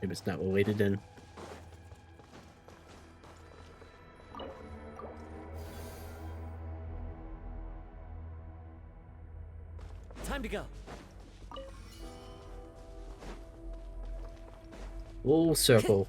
Maybe it's not related then. Time to go. Full circle.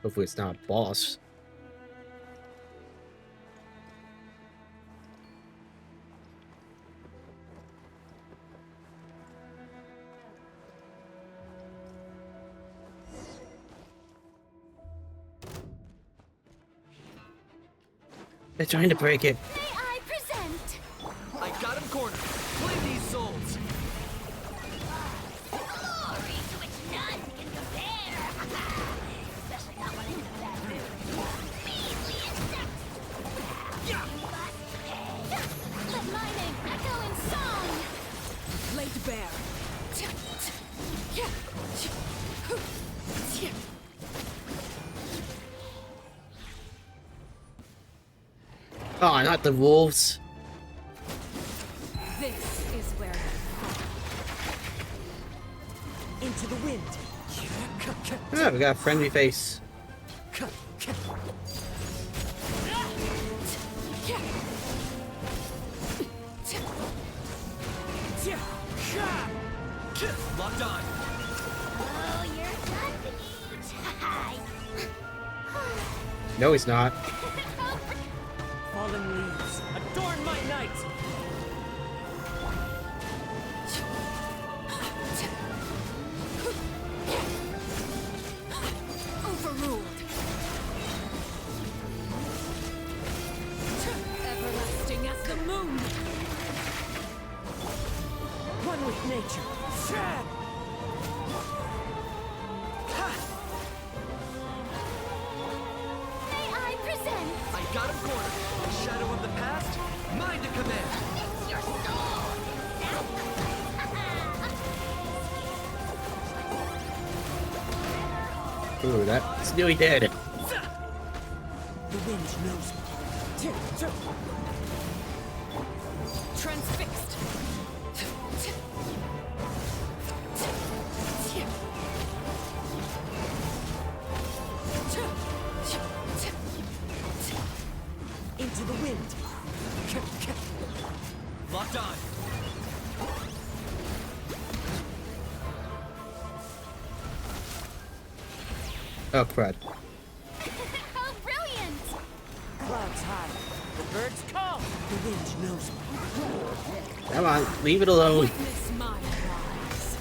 Hopefully it's not a boss. They're trying to break it. May I present? I got him cornered. Play these souls. Glory to which none can compare. Especially not when it's a bad mood. Measly insects. You must pay. Let my name echo in song. Laid bare. Oh, not the wolves. This is where you fall. Into the wind. Oh, we got a friendly face. Locked on. Oh, you're done, Pete. No, he's not. Fallen leaves, adorn my night! Overruled. Everlasting as the moon. One with nature. May I present? I got him cornered. Shadow of the past, mine to command. It's your soul. Ooh, that's nearly dead. The wind knows me. Transfixed. Into the wind. Locked on. Oh, crud. How brilliant! Clouds high. The birds call. The wind knows me. Come on, leave it alone. Witness my rise.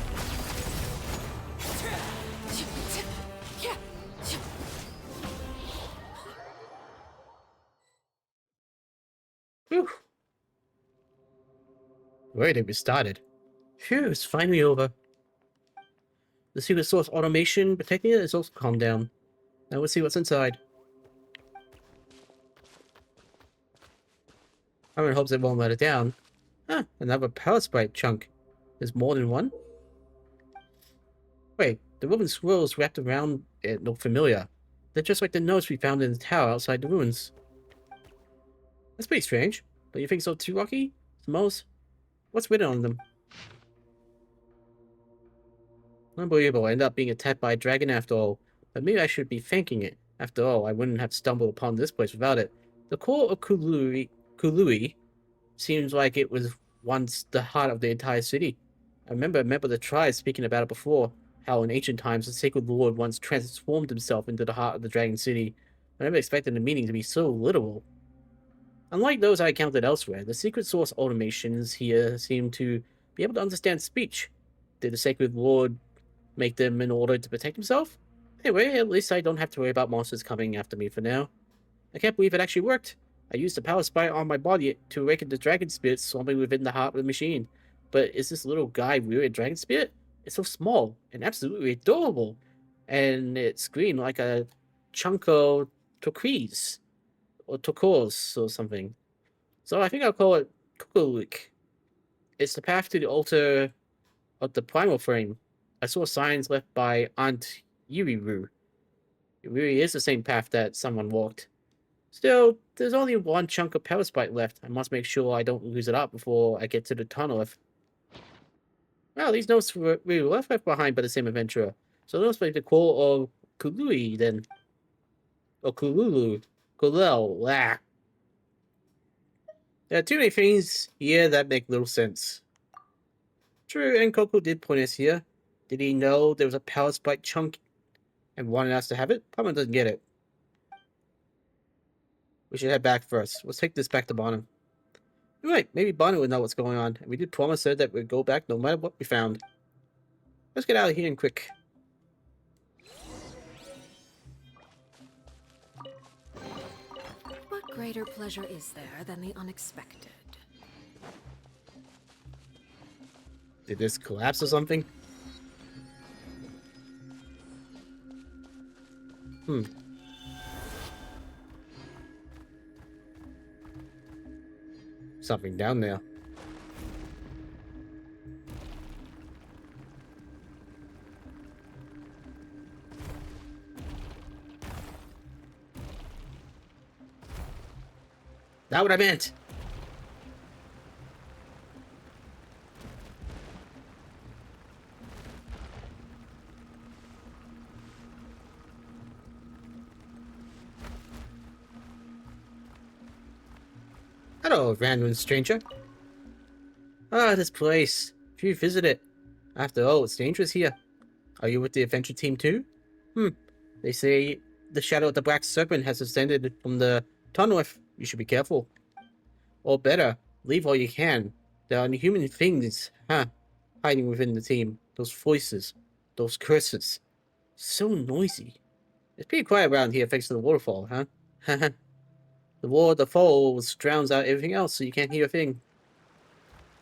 Whew. Where did we started? Phew, it's finally over. The secret source automation protecting it is also calmed down. Now let's see what's inside. Everyone hopes it won't let it down. Huh, another power sprite chunk. There's more than one? Wait, the woven swirls wrapped around it look familiar. They're just like the notes we found in the tower outside the ruins. That's pretty strange. But you think so too, Rocky? Smells? What's written on them? Unbelievable, I ended up being attacked by a dragon after all. But maybe I should be thanking it. After all, I wouldn't have stumbled upon this place without it. The core of Kului seems like it was once the heart of the entire city. I remember a member of the tribe speaking about it before, how in ancient times the sacred lord once transformed himself into the heart of the dragon city. I never expected the meaning to be so literal. Unlike those I encountered elsewhere, the secret source automations here seem to be able to understand speech. Did the sacred lord make them in order to protect himself? Anyway, at least I don't have to worry about monsters coming after me for now. I can't believe it actually worked. I used the power sprite on my body to awaken the dragon spirit swarming within the heart of the machine. But is this little guy really a dragon spirit? It's so small and absolutely adorable. And it's green like a chunk of turquoise. Or turquoise or something. So I think I'll call it Cocouik. It's the path to the altar of the primal frame. I saw signs left by Aunt Yuriru. It really is the same path that someone walked. Still, there's only one chunk of power sprite left. I must make sure I don't lose it up before I get to the tunnel. Well, these notes were really left behind by the same adventurer. So those like the core of Kului then. Or Kululu. Kulel. Ah. There are too many things here that make little sense. True, and Coco did point us here. Did he know there was a power sprite chunk and wanted us to have it. Paimon doesn't get it. We should head back first. Let's take this back to Bonham. You're right, maybe Bonham would know what's going on, and we did promise her that we'd go back no matter what we found. Let's get out of here and quick. What greater pleasure is there than the unexpected? Did this collapse or something? Something down there. Not what I meant. Hello, random stranger. Ah, this place. If you visit it. After all, it's dangerous here. Are you with the adventure team too? They say the shadow of the Black Serpent has descended from the tunnel. You should be careful. Or better, leave all you can. There are inhuman things, hiding within the team. Those voices. Those curses. So noisy. It's pretty quiet around here thanks to the waterfall, huh? The falls drowns out everything else, so you can't hear a thing.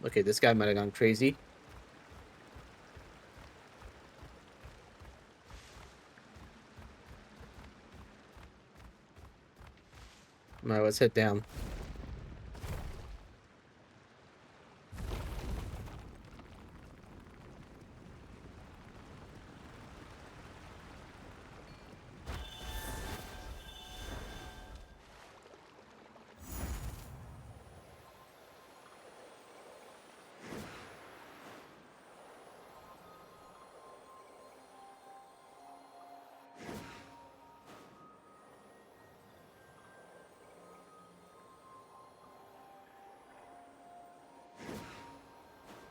Okay, this guy might have gone crazy. Alright, let's head down.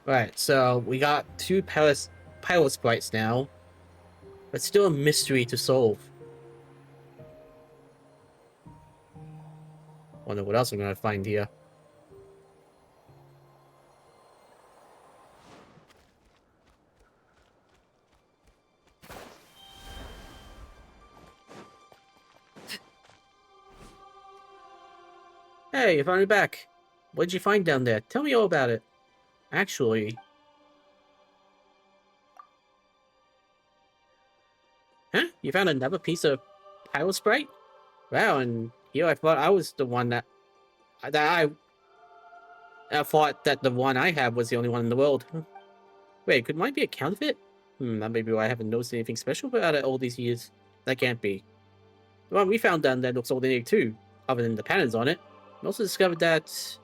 Right, so we got two pilot sprites now, but still a mystery to solve. Wonder what else I'm gonna find here. Hey, you're finally back. What did you find down there? Tell me all about it. Actually... Huh? You found another piece of pilot sprite? Wow, and here I thought I was the one that I thought that the one I had was the only one in the world. Wait, could mine be a counterfeit? That may be why I haven't noticed anything special about it all these years. That can't be. The one we found down there looks ordinary too, other than the patterns on it. We also discovered that...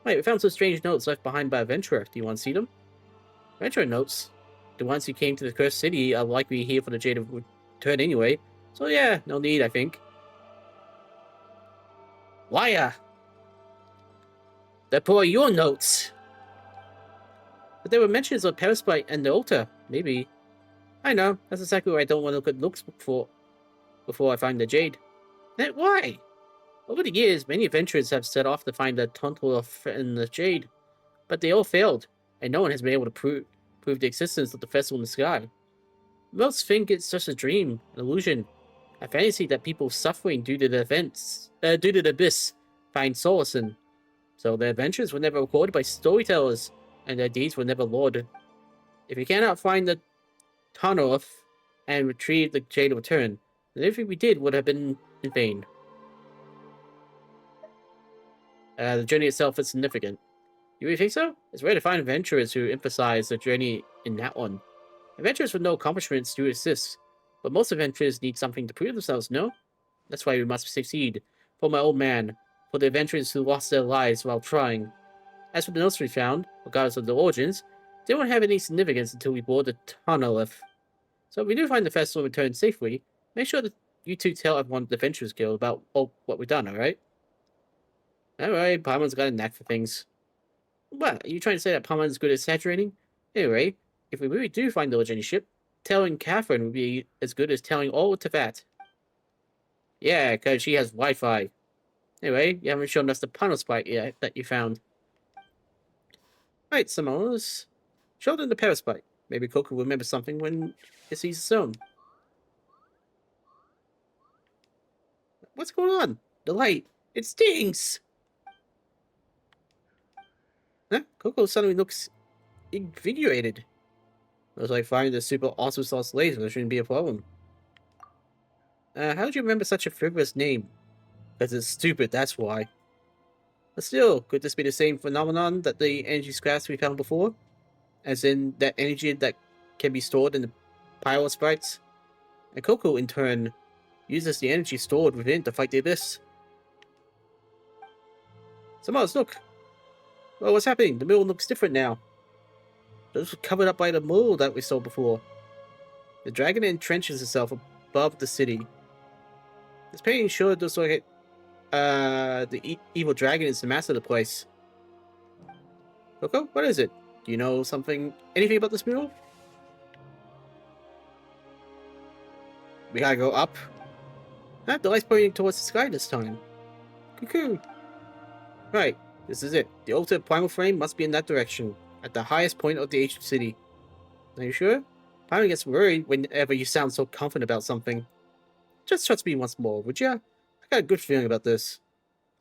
Wait, we found some strange notes left behind by a adventurer. Do you want to see them? Adventurer notes? The ones who came to the Cursed City are likely here for the Jade of Return anyway. So yeah, no need, I think. Liar! They're probably your notes! But there were mentions of Perisprite and the altar. Maybe. I know, that's exactly where I don't want to look at looks before I find the Jade. Then why? Over the years, many adventurers have set off to find the Tunnel and the Jade, but they all failed, and no one has been able to prove the existence of the festival in the sky. Most think it's just a dream, an illusion, a fantasy that people suffering due to the abyss find solace in. So their adventures were never recorded by storytellers, and their deeds were never lauded. If we cannot find the tunnel and retrieve the Jade of Return, then everything we did would have been in vain. The journey itself is significant. You really think so? It's rare to find adventurers who emphasize the journey in that one. Adventurers with no accomplishments do exist, but most adventurers need something to prove themselves, no? That's why we must succeed. For my old man, for the adventurers who lost their lives while trying. As for the notes we found, regardless of their origins, they won't have any significance until we board the tunnel. So if we do find the festival and return safely, make sure that you two tell everyone at the Adventurers Guild about what we've done, alright? Alright, Paimon's got a knack for things. What, are you trying to say that Paimon's good at exaggerating? Anyway, if we really do find the Legend ship, telling Catherine would be as good as telling all to that. Yeah, because she has Wi-Fi. Anyway, you haven't shown us the puddle spike yet that you found. Right, Simone's. Show them the paraspike. Maybe Coco will remember something when it sees its own. What's going on? The light. It stings! Huh? Coco suddenly looks invigorated. Looks like finding the super awesome sauce laser shouldn't be a problem. How did you remember such a frivolous name? Because it's stupid, that's why. But still, could this be the same phenomenon that the energy scraps we found before? As in, that energy that can be stored in the pile of sprites? And Coco, in turn, uses the energy stored within to fight the abyss. Samos, look! Well, what's happening? The mill looks different now. It was covered up by the mold that we saw before. The dragon entrenches itself above the city. This painting sure looks like the evil dragon is the master of the place. Coco, what is it? Do you know anything about this mural? We gotta go up. Ah, the light's pointing towards the sky this time. Cuckoo! Right, this is it. The ultimate primal frame must be in that direction, at the highest point of the ancient city. Are you sure? Primal gets worried whenever you sound so confident about something. Just trust me once more, would ya? I got a good feeling about this.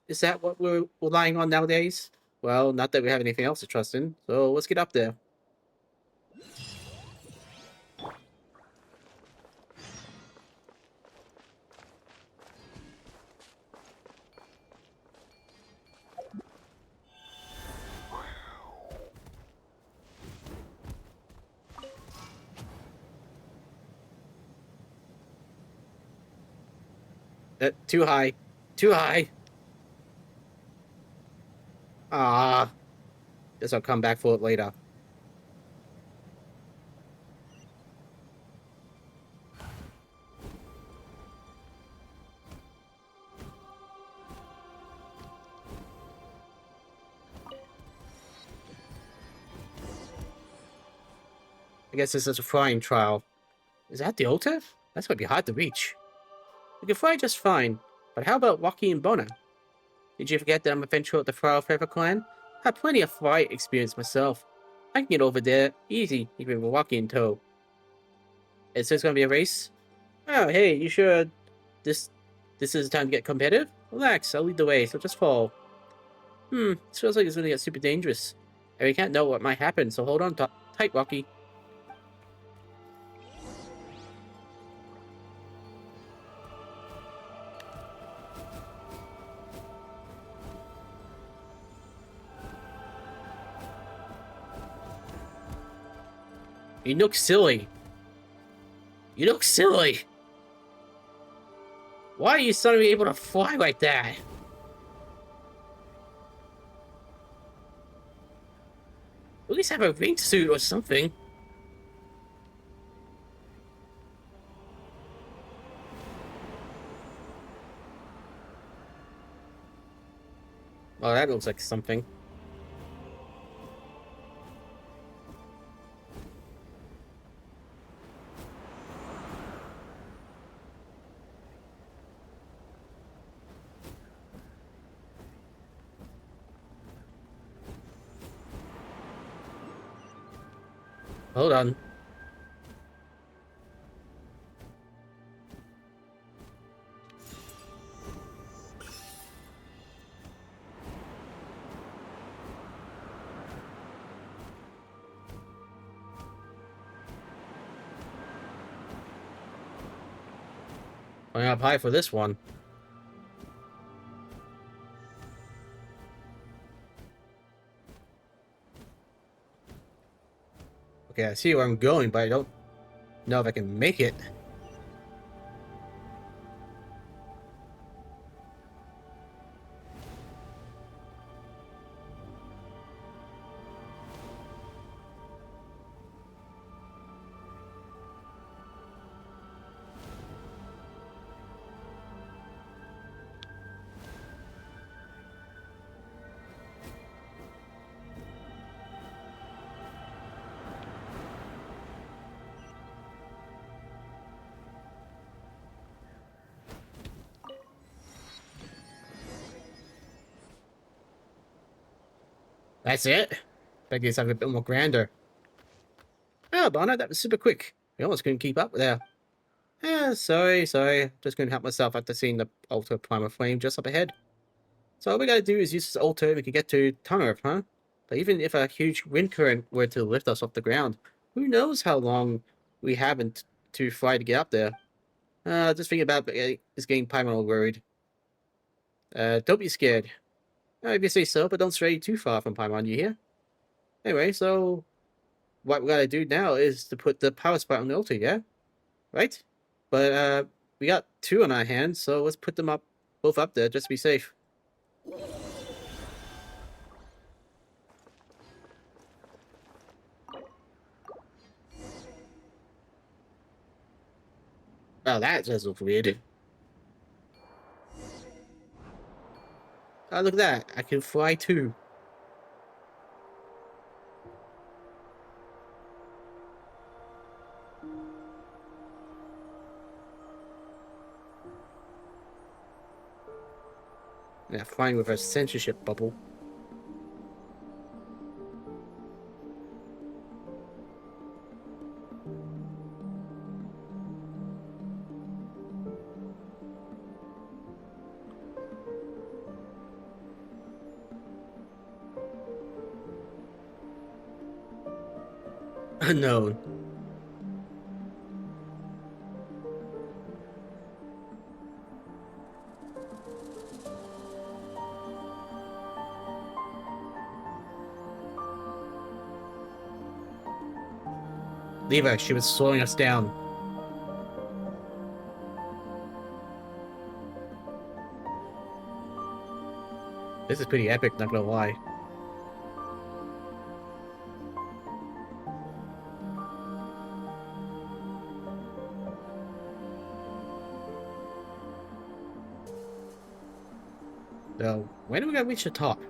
Is that what we're relying on nowadays? Well, not that we have anything else to trust in, so let's get up there. Too high. Too high! Ah. Guess I'll come back for it later. I guess this is a flying trial. Is that the altar? That's gonna be hard to reach. We can fly just fine, but how about Rocky and Bona? Did you forget that I'm a venturer of the Flower Feather clan? I have plenty of flight experience myself. I can get over there easy, even with Rocky in tow. Is this gonna be a race? Oh, hey, you sure this is the time to get competitive? Relax, I'll lead the way, so just fall. This feels like it's gonna get super dangerous. And we can't know what might happen, so hold on tight, Rocky. You look silly. You look silly. Why are you suddenly able to fly like that? At least have a wingsuit or something. Well, that looks like something. Hold on. Going up high for this one. Okay, I see where I'm going, but I don't know if I can make it. That's it? Bet you something a bit more grander. Oh, Bonner, that was super quick. We almost couldn't keep up there. Yeah, sorry. Just couldn't help myself after seeing the altar primer flame just up ahead. So all we gotta do is use this altar and we can get to Tunnerup, huh? But even if a huge wind current were to lift us off the ground, who knows how long we haven't to fly to get up there. Just thinking about is getting Paimon all worried. Don't be scared. If you say so, but don't stray too far from Paimon, you hear? Anyway, so what we gotta do now is to put the power sprite on the altar, yeah? Right? But we got two on our hands, so let's put them up both up there just to be safe. Oh, that just looks weird. Oh, look at that. I can fly too. Yeah, flying with a censorship bubble. Unknown. Leave her. She was slowing us down. This is pretty epic, not gonna lie. So, when are we gonna reach the top?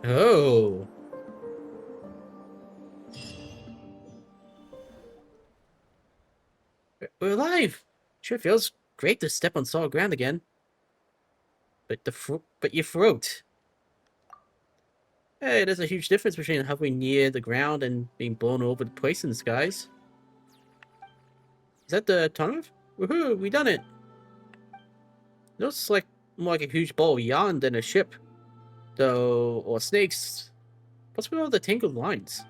Oh. We're alive! Sure feels great to step on solid ground again. But your throat. Hey, there's a huge difference between hovering near the ground and being blown over the place in the skies. Is that the tunnel? Woohoo, we done it! Looks like more like a huge ball of yarn than a ship. Though, or snakes. What's with all the tangled lines?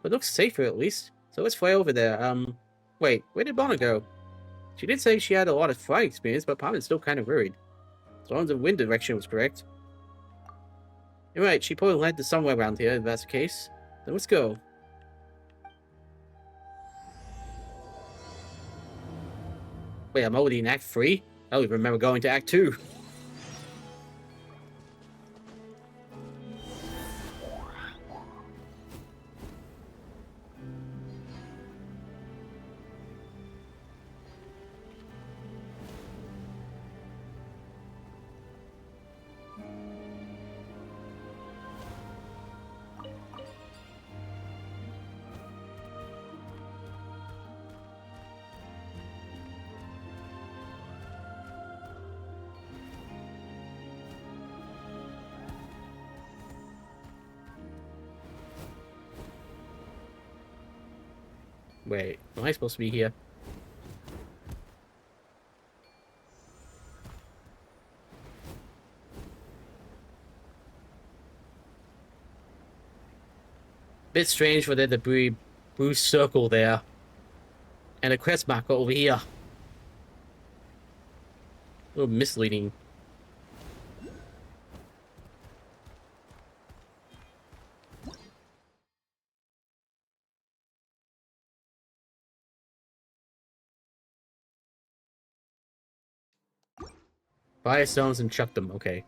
But it looks safer at least. So let's fly over there. Wait, where did Bonner go? She did say she had a lot of flying experience, but Palmer's still kind of worried. As long as the wind direction was correct. You're right, she probably landed somewhere around here if that's the case. Then let's go. Wait, I'm already in Act 3? I don't even remember going to Act 2. Wait, am I supposed to be here? Bit strange for there to be blue circle there. And a quest marker over here. A little misleading. Fire stones and chuck them, okay.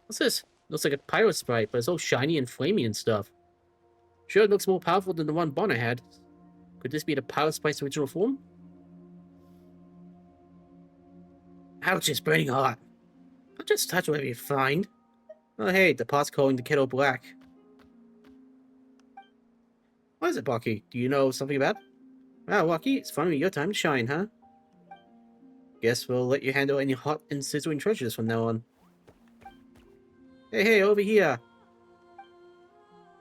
What's this? Looks like a pirate sprite, but it's all shiny and flamey and stuff. Sure, it looks more powerful than the one Bonner had. Could this be the pirate sprite's original form? Ouch, it's burning hot. I'll just touch whatever you find. Oh hey, the pot's calling the kettle black. What is it, Bucky? Do you know something about it? Wow, Waki, it's finally your time to shine, huh? Guess we'll let you handle any hot and sizzling treasures from now on. Hey, hey, over here!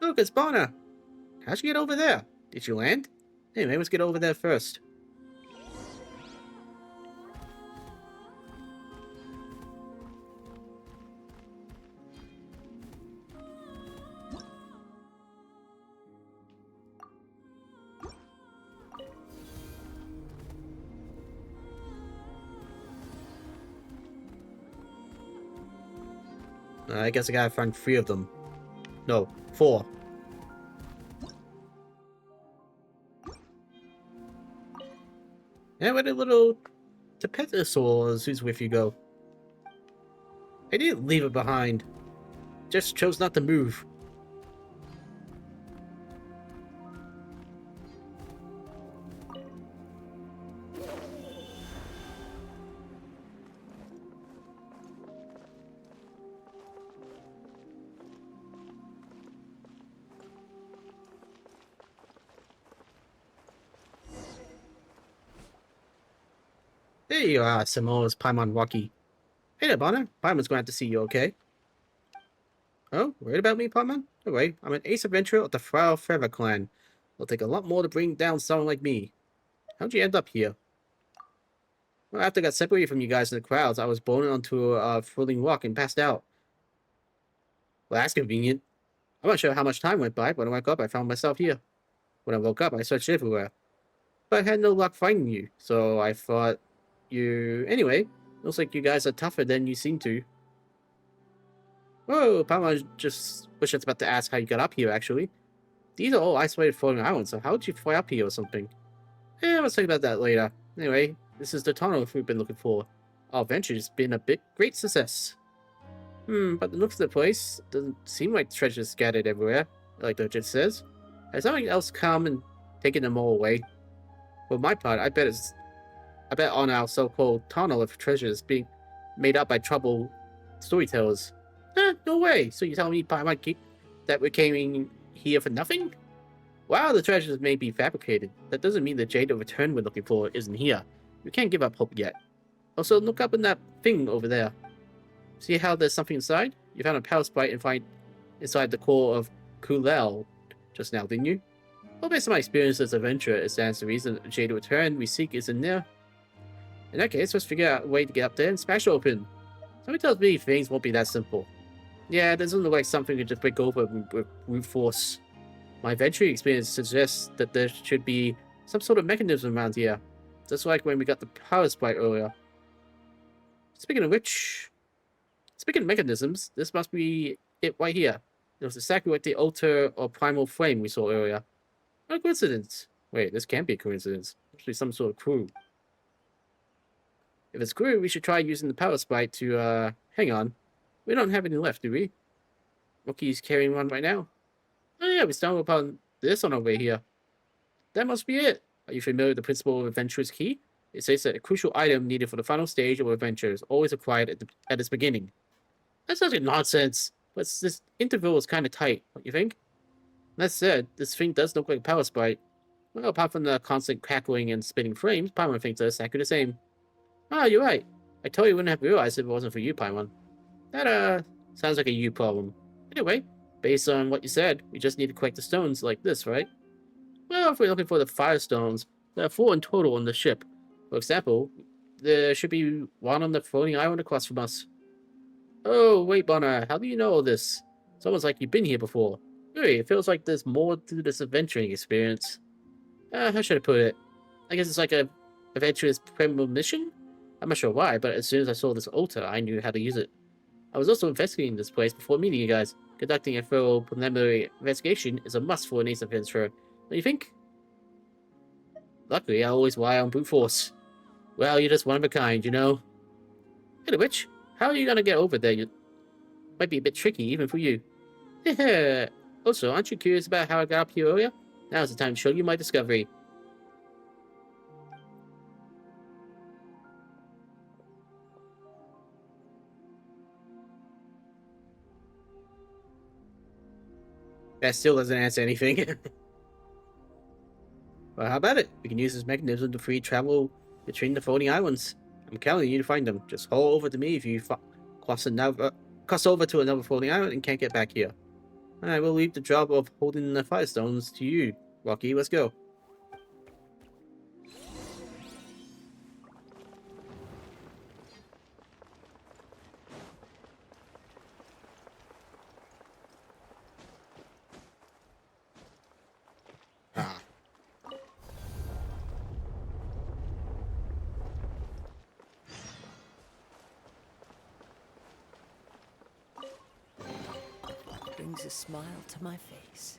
Look, it's Bonner! How'd you get over there? Did you land? Hey, maybe let's get over there first. I guess I gotta find 3 of them. No, 4. And where the little Tapetosaurs who's with you go? I didn't leave it behind. Just chose not to move. There you are, Samoa's Paimon Waki. Hey there, Bonner. Paimon's glad to see you, okay? Oh, worried about me, Paimon? No way, I'm an ace adventurer of the Frau Feather clan. It'll take a lot more to bring down someone like me. How'd you end up here? Well, after I got separated from you guys in the crowds, I was blown onto a floating rock and passed out. Well, that's convenient. I'm not sure how much time went by, but when I woke up, I found myself here. When I woke up, I searched everywhere. But I had no luck finding you, so I thought you... Anyway, looks like you guys are tougher than you seem to. Whoa, Paimon just was just about to ask how you got up here, actually. These are all isolated floating islands, so how did you fly up here or something? Let's talk about that later. Anyway, this is the tunnel we've been looking for. Our venture's been a great success. But the looks of the place doesn't seem like treasures scattered everywhere, like the just says. Has something else come and taken them all away? For my part, I bet on our so-called tunnel of treasures being made up by troubled storytellers. No way! So you telling me Paimon that we came here for nothing? Wow, the treasures may be fabricated. That doesn't mean the jade of return we're looking for isn't here. We can't give up hope yet. Also, look up in that thing over there. See how there's something inside? You found a power sprite and find inside the core of Kulel just now, didn't you? Well, based on my experience as an adventurer, it stands to reason that the jade of return we seek is in there. In that case, let's figure out a way to get up there and smash it open. Something tells me things won't be that simple. Yeah, it doesn't look like something you just break open with brute force. My adventuring experience suggests that there should be some sort of mechanism around here. Just like when we got the power sprite earlier. Speaking of mechanisms, this must be it right here. It was exactly like the altar or primal flame we saw earlier. What a coincidence. Wait, this can't be a coincidence. Must be some sort of clue. If it's clue, we should try using the power sprite to, hang on. We don't have any left, do we? Monkey's carrying one right now. Oh yeah, we stumbled upon this on our way here. That must be it. Are you familiar with the principle of Adventurer's Key? It says that a crucial item needed for the final stage of adventure is always acquired at its beginning. That's such a nonsense, but this interval is kind of tight, don't you think? That said, this thing does look like a power sprite. Well, apart from the constant crackling and spinning flames, Paimon thinks they're exactly the same. Ah, you're right. I totally wouldn't have realized if it wasn't for you, Paimon. That, sounds like a you problem. Anyway, based on what you said, we just need to collect the stones like this, right? Well, if we're looking for the firestones, there are 4 in total on the ship. For example, there should be one on the floating island across from us. Oh, wait, Bonner, how do you know all this? It's almost like you've been here before. Really, it feels like there's more to this adventuring experience. How should I put it? I guess it's like a adventurous premonition? I'm not sure why, but as soon as I saw this altar, I knew how to use it. I was also investigating this place before meeting you guys. Conducting a thorough preliminary investigation is a must for an ace adventurer. Don't you think? Luckily, I always rely on brute force. Well, you're just one of a kind, you know? Hey, which, how are you gonna get over there? Might be a bit tricky, even for you. Also, aren't you curious about how I got up here earlier? Now's the time to show you my discovery. That still doesn't answer anything. Well, how about it? We can use this mechanism to free travel between the floating islands. I'm counting on you to find them. Just haul over to me if you cross over to another floating island and can't get back here. I will leave the job of holding the firestones to you. Rocky, let's go. Ah. Brings a smile to my face.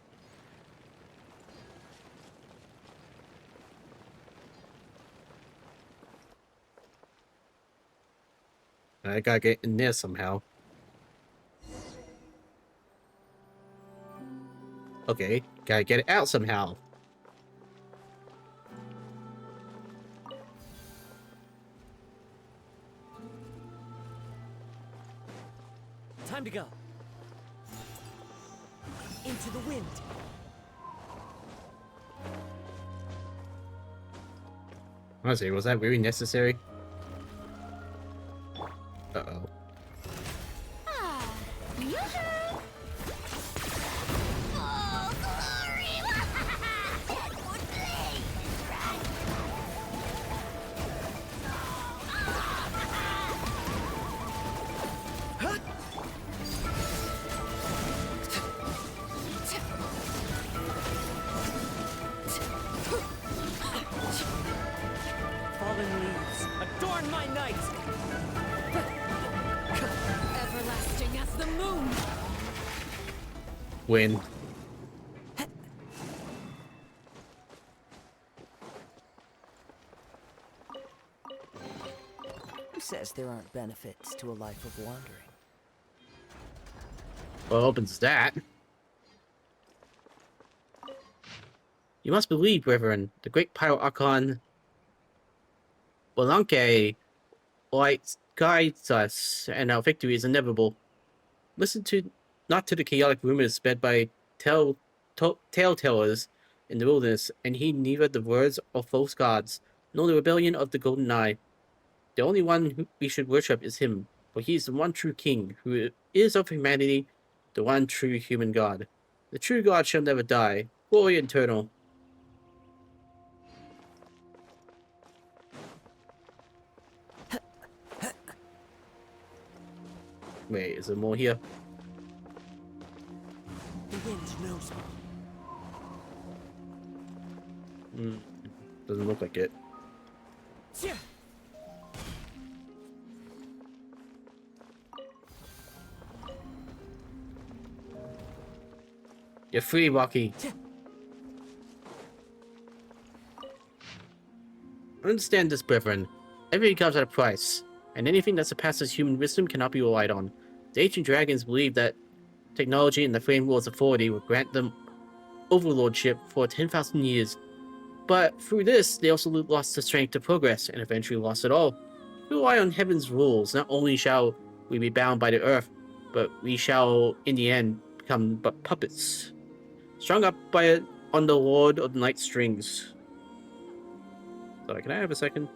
I gotta get in there somehow. Okay, gotta get it out somehow. Time to go. Into the wind. Honestly, was that really necessary? Uh-oh. Ah, yoo-hoo! Full glory! Would blaze, right? Fallen leaves, adorn my night! Everlasting as the moon. Win. Who says there aren't benefits to a life of wandering? Well, opens that. You must believe, brethren, the great Pyro Archon Bolanke light guides us, and our victory is inevitable. Listen to not to the chaotic rumors spread by tale-tellers in the wilderness, and heed neither the words of false gods, nor the rebellion of the Golden Eye. The only one who we should worship is him, for he is the one true king, who is of humanity, the one true human god. The true god shall never die, glory eternal. Wait, is there more here? The wind knows me. Doesn't look like it. Yeah. You're free, Rocky. Understand this, brethren. Everything comes at a price, and anything that surpasses human wisdom cannot be relied on. The ancient dragons believed that technology and the Flame Lord's authority would grant them overlordship for 10,000 years. But through this, they also lost the strength to progress, and eventually lost it all. We rely on heaven's rules. Not only shall we be bound by the earth, but we shall, in the end, become but puppets, strung up on the Lord of the Night strings. Sorry, can I have a second?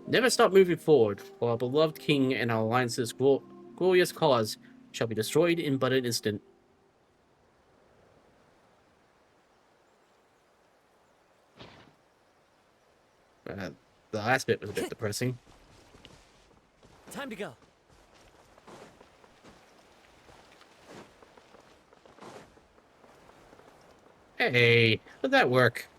Never stop moving forward, for our beloved king and our alliance's glorious cause shall be destroyed in but an instant. The last bit was a bit depressing. Time to go. Hey, how'd that work?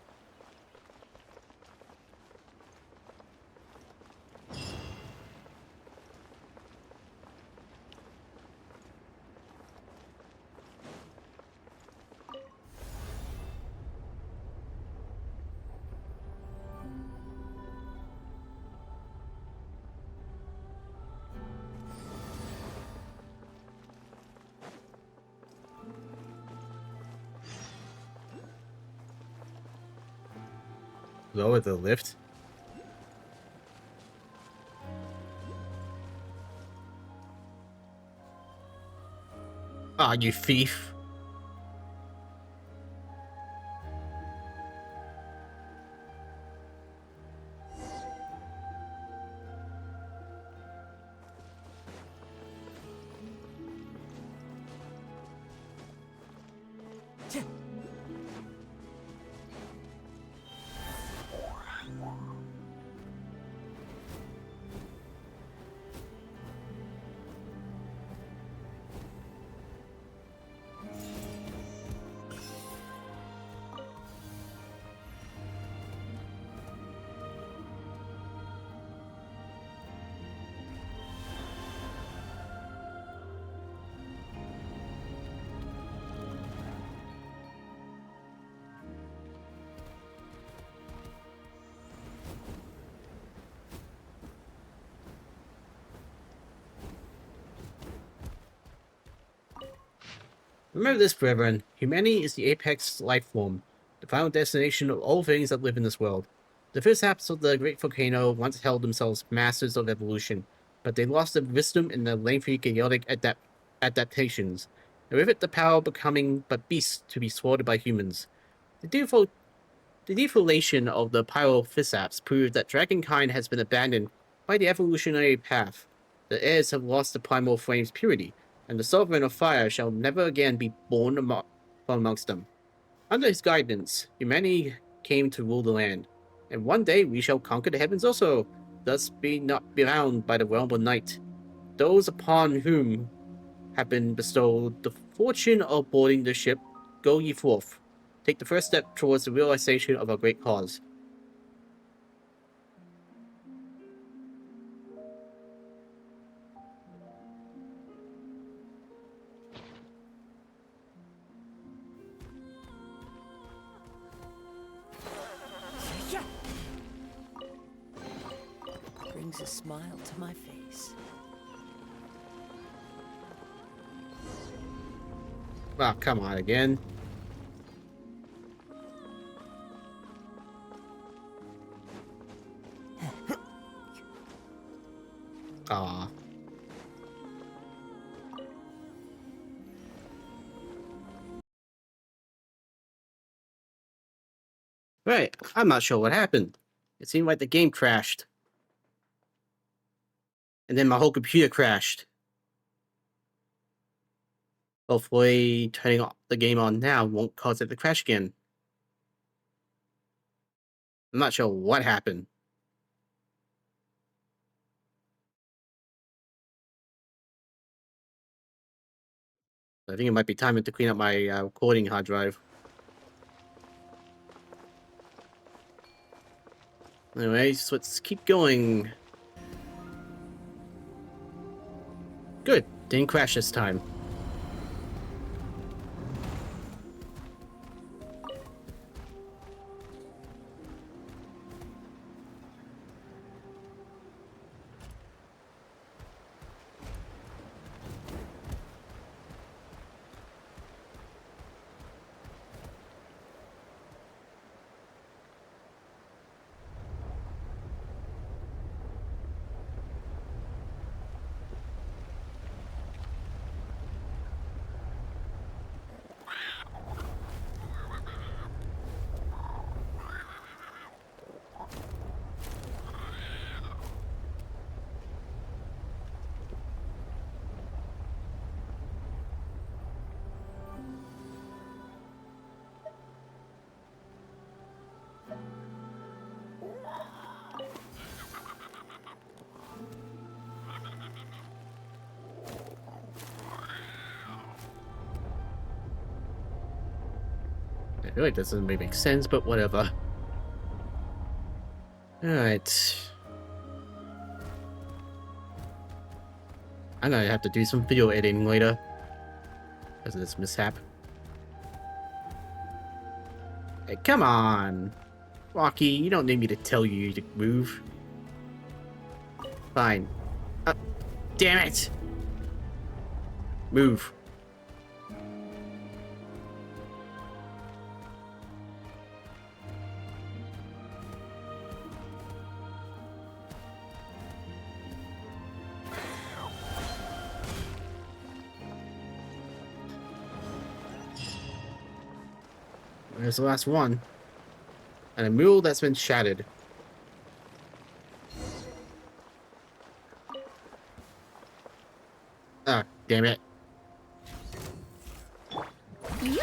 Lower the lift? Ah, you thief. Remember this, brethren. Humanity is the apex life form, the final destination of all things that live in this world. The first apes of the great volcano once held themselves masters of evolution, but they lost their wisdom in the lengthy chaotic adaptations, and with it the power of becoming but beasts to be slaughtered by humans. The defoliation of the Pyrophysaps proved that dragonkind has been abandoned by the evolutionary path. The heirs have lost the primal flame's purity, and the Sovereign of Fire shall never again be born from amongst them. Under his guidance, humanity came to rule the land, and one day we shall conquer the heavens also, thus be not bound by the realm of night. Those upon whom have been bestowed the fortune of boarding the ship, go ye forth. Take the first step towards the realization of our great cause. Brings a smile to my face. Ah, come on again. Ah. Right, I'm not sure what happened. It seemed like the game crashed. And then my whole computer crashed. Hopefully, turning the game on now won't cause it to crash again. I'm not sure what happened. I think it might be time to clean up my recording hard drive. Anyways, let's keep going. Good, didn't crash this time. I feel like this doesn't really make sense, but whatever. Alright. I'm gonna have to do some video editing later because of this mishap. Hey, come on! Rocky, you don't need me to tell you to move. Fine. Damn it! Move. There's the last one. And a mule that's been shattered. Ah, damn it. Yoo-hoo!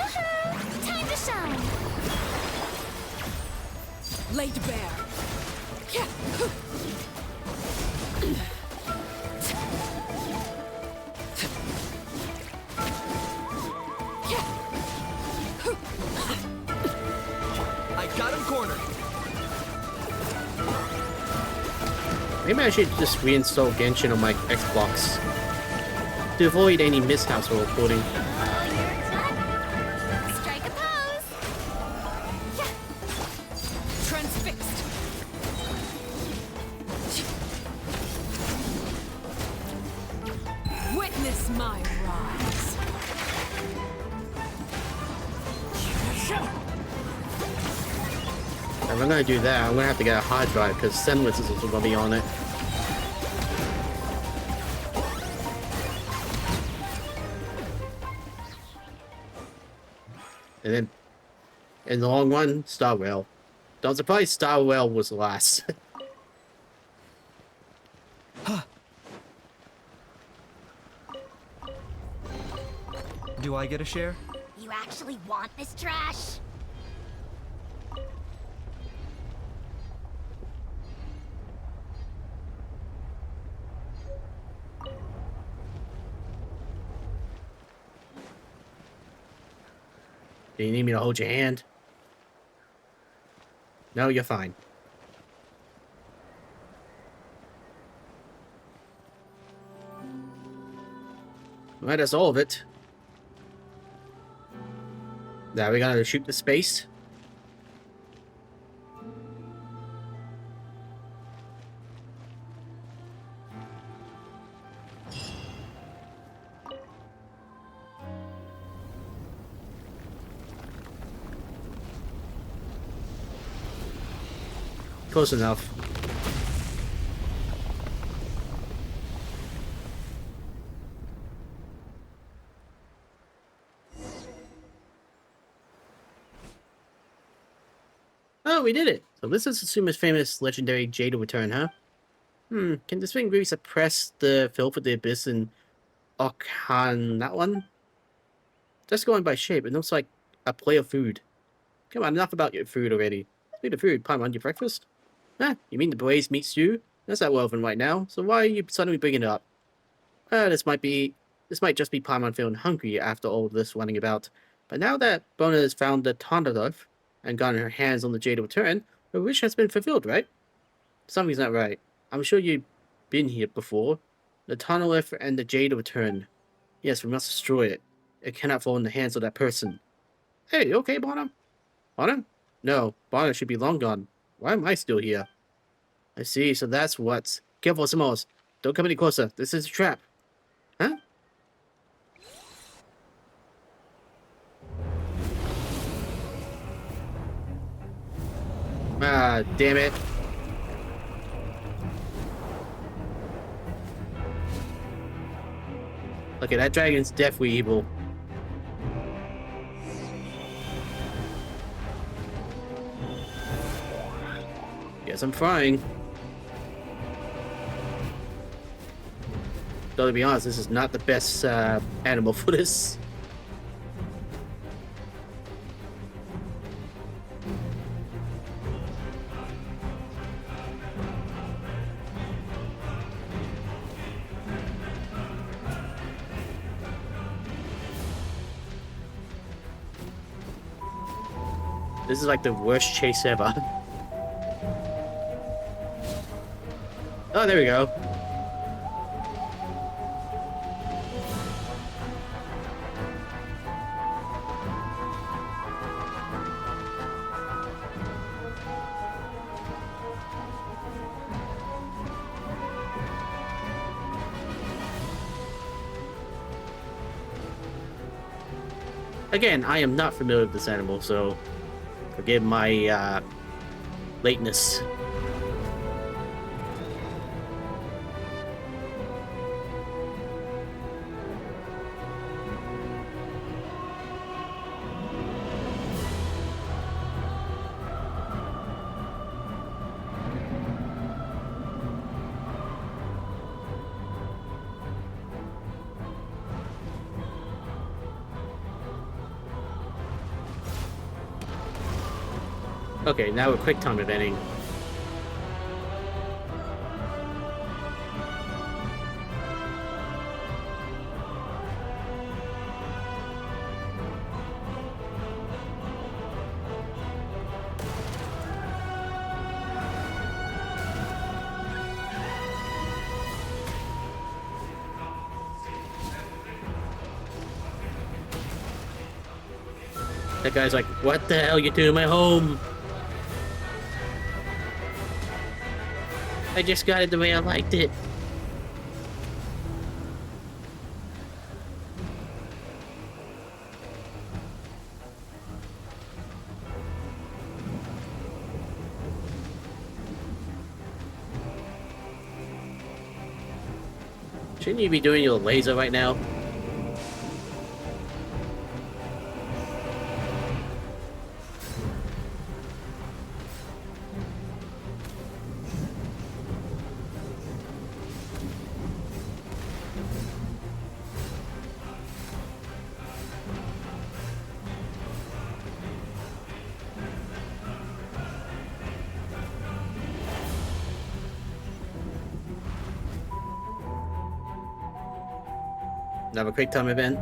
Time to shine! Laid bare. Yeah. I got him cornered. Maybe I should just reinstall Genshin on my Xbox to avoid any mishaps while recording. Oh, you're done! Strike a pose! Transfixed. Witness my rise. If I'm gonna do that, I'm gonna have to get a hard drive because Semblance is also gonna be on it. And then, in the long run, Star Rail. Don't surprise Star Rail was last. Do I get a share? You actually want this trash? Do you need me to hold your hand? No, you're fine. Right, that's all of it. Now we're gonna shoot the space. Close enough. Oh, we did it! So this is Tsuma's famous legendary Jade return, huh? Can this thing really suppress the filth of the abyss in Okhan, that one? Just going by shape, it looks like a plate of food. Come on, enough about your food already. Speaking of food, Paimon, your breakfast? Ah, you mean the braised meat stew? That's not relevant right now, so why are you suddenly bringing it up? This might just be Paimon feeling hungry after all this running about. But now that Bona has found the Tonderloaf and gotten her hands on the Jade return, her wish has been fulfilled, right? Something's not right. I'm sure you've been here before. The Tonderloaf and the Jade return. Yes, we must destroy it. It cannot fall in the hands of that person. Hey, you okay, Bona? Bona? No, Bona should be long gone. Why am I still here? I see, so that's what. Careful, Samos. Don't come any closer. This is a trap. Huh? Ah, damn it. Okay, that dragon's definitely evil. Guess I'm frying. Though to be honest, this is not the best animal for this. This is like the worst chase ever. Oh, there we go. Again, I am not familiar with this animal, so forgive my lateness. Okay, now we're quick time eventing. That guy's like, what the hell you doing in my home? I just got it the way I liked it. Shouldn't you be doing your laser right now? Have a quick time event.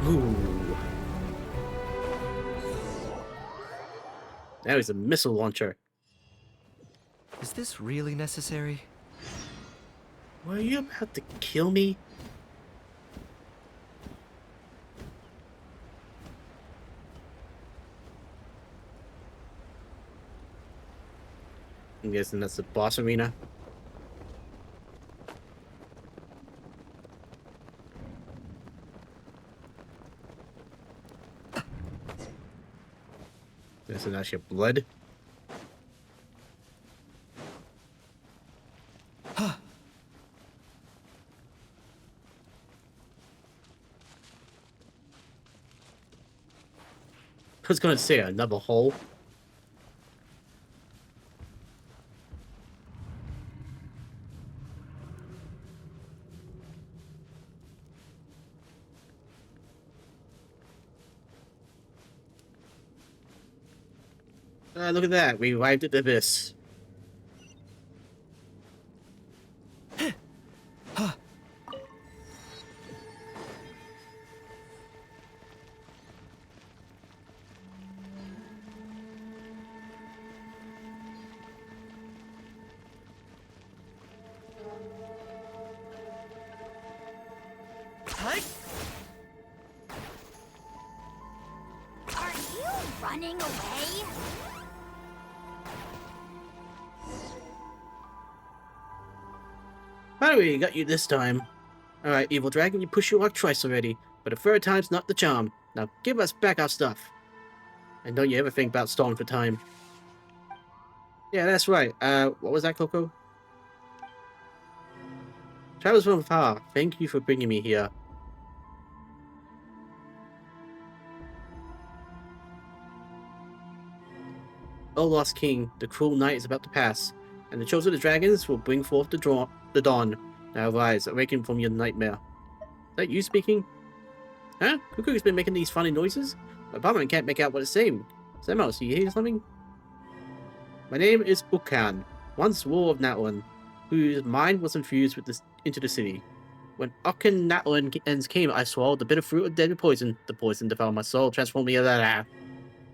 Ooh. That was a missile launcher. Is this really necessary? Were you about to kill me? I'm guessing that's the boss arena. Guessing that's your blood. I was gonna say another hole. Look at that. We arrived at the abyss. Are you running away? Finally, got you this time. Alright, evil dragon, you pushed your luck twice already, but a third time's not the charm. Now give us back our stuff. And don't you ever think about stalling for time. Yeah, that's right. What was that, Coco? Travels from far. Thank you for bringing me here. O lost king, the cruel night is about to pass, and the chosen of the dragons will bring forth the dawn. Now rise, awaken from your nightmare. Is that you speaking? Huh? Cuckoo's been making these funny noises? My partner can't make out what it's saying. Samos, you hear something? My name is Ukan, once ruler of Natlan, whose mind was infused with this into the city. When Ukan Natlan ends came, I swallowed the bitter fruit of deadly poison. The poison devoured my soul, transformed me.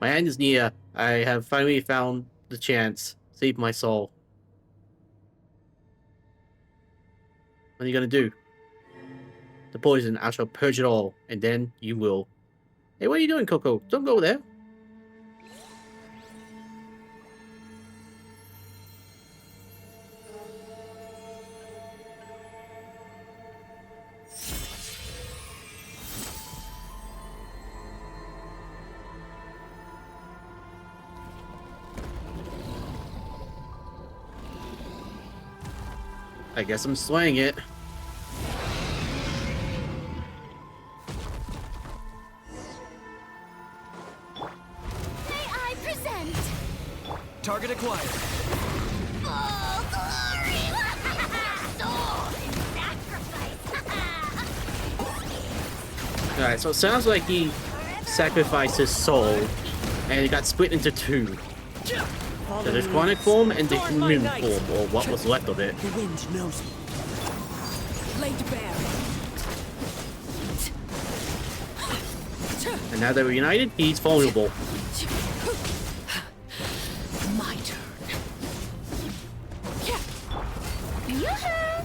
My end is near. I have finally found the chance. Save my soul. What are you gonna do? The poison, I shall purge it all, and then you will. Hey, what are you doing, Coco? Don't go there. I guess I'm slaying it. May I present Target acquired. full glory! Soul in sacrifice! Alright, so it sounds like he sacrificed his soul, and it got split into two. So there's chronic form and the human form, or what was left of it. The wind knows me. Laid bare. And now that we're united, he's vulnerable. My turn. Yoo-hoo!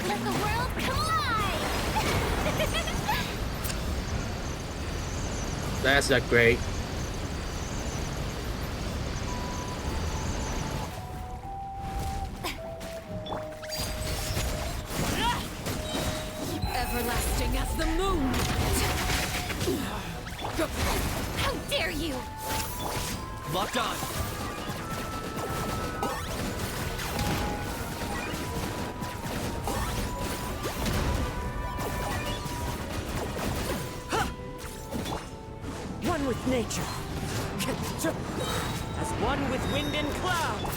Let the world collide! That's not great. Everlasting as the moon. How dare you! Locked on. One with nature. As one with wind and cloud.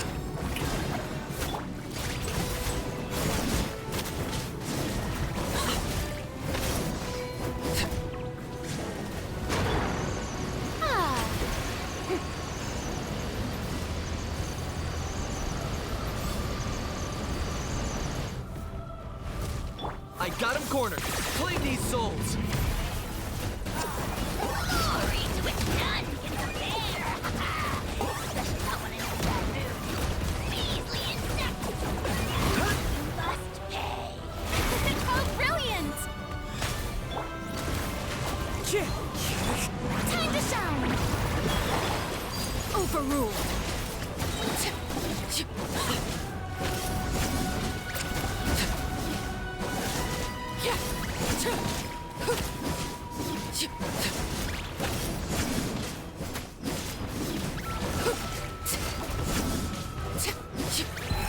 Ah, I got him cornered. Claim these souls. glory to which none can compare! Especially not when I'm in a bad mood. Measly insect! You must pay! How brilliant! Time to shine! Overruled.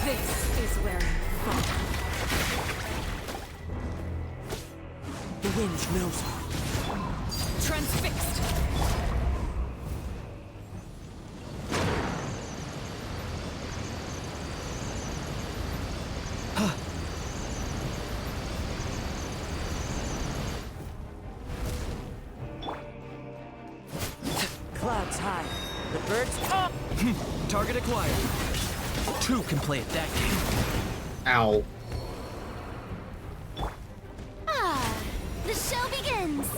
This is where you fall. The wind knows me. Transfixed. Clouds high. The birds come. Target acquired. Two can play at that game. Ow. Ah, the show begins!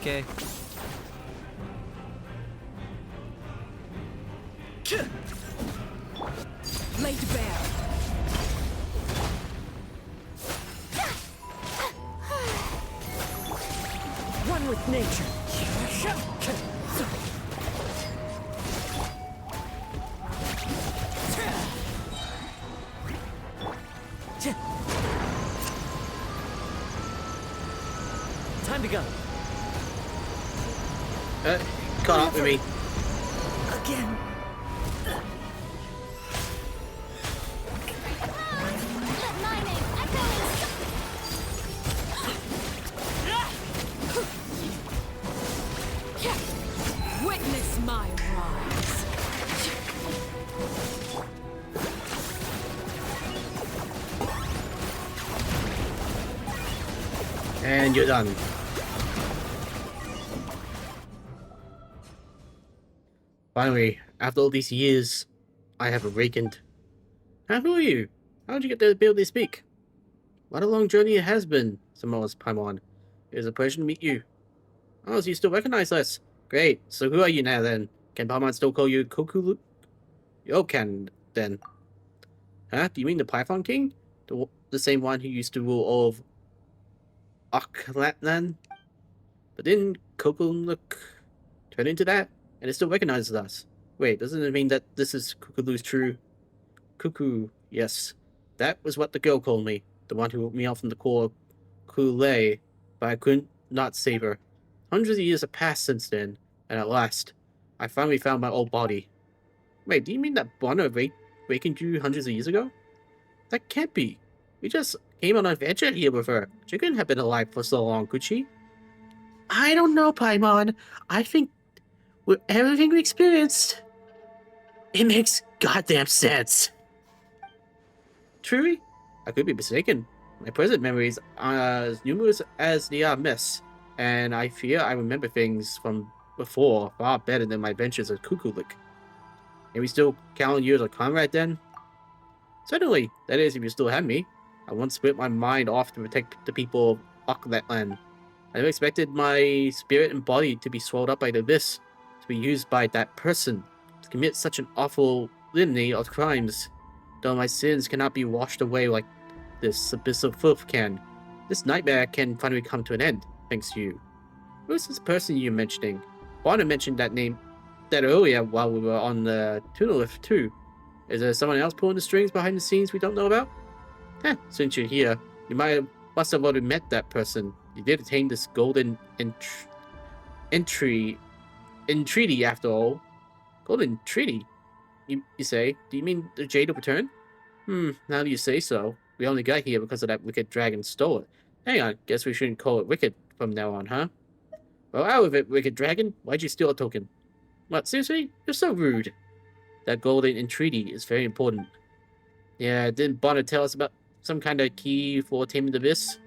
Okay. Laid bare. One with nature. Time to go. Caught up with me. Again. Let my name echo in Witness my rise. And you're done. Finally, after all these years, I have awakened. Who are you? How did you get the ability to speak? What a long journey it has been, Samoa's Paimon. It is a pleasure to meet you. Oh, so you still recognize us? Great. So who are you now then? Can Paimon still call you Cocouik? You can then. Huh? Do you mean the Python King? The same one who used to rule all of Akhlatnan? But didn't Cocouik turn into that? And it still recognizes us. Wait, doesn't it mean that this is Cuckoo's true? Cuckoo, yes. That was what the girl called me. The one who woke me up from the core Kool-Aid, but I couldn't not save her. Hundreds of years have passed since then, and at last, I finally found my old body. Wait, do you mean that Bonner awakened you hundreds of years ago? That can't be. We just came on an adventure here with her. She couldn't have been alive for so long, could she? I don't know, Paimon. I think with everything we experienced, it makes goddamn sense. Truly? I could be mistaken. My present memories are as numerous as the miss, and I fear I remember things from before far better than my adventures at Cocouik. Can we still count on you as a comrade then? Certainly, that is if you still have me. I once split my mind off to protect the people of Auckland. I never expected my spirit and body to be swallowed up by the abyss, to be used by that person, to commit such an awful litany of crimes. Though my sins cannot be washed away like this abyss of filth can. This nightmare can finally come to an end, thanks to you. Who's this person you're mentioning? Bonner mentioned that name earlier while we were on the tunnel lift too. Is there someone else pulling the strings behind the scenes we don't know about? Since you're here, you must have already met that person. You did attain this golden entreaty after all. Golden treaty? You say? Do you mean the Jade of Return? Now that you say so. We only got here because of that wicked dragon stole it. Hang on, guess we shouldn't call it wicked from now on, huh? Well, out of it, wicked dragon. Why'd you steal a token? What, seriously? You're so rude. That golden entreaty is very important. Yeah, didn't Bonner tell us about some kind of key for taming the abyss?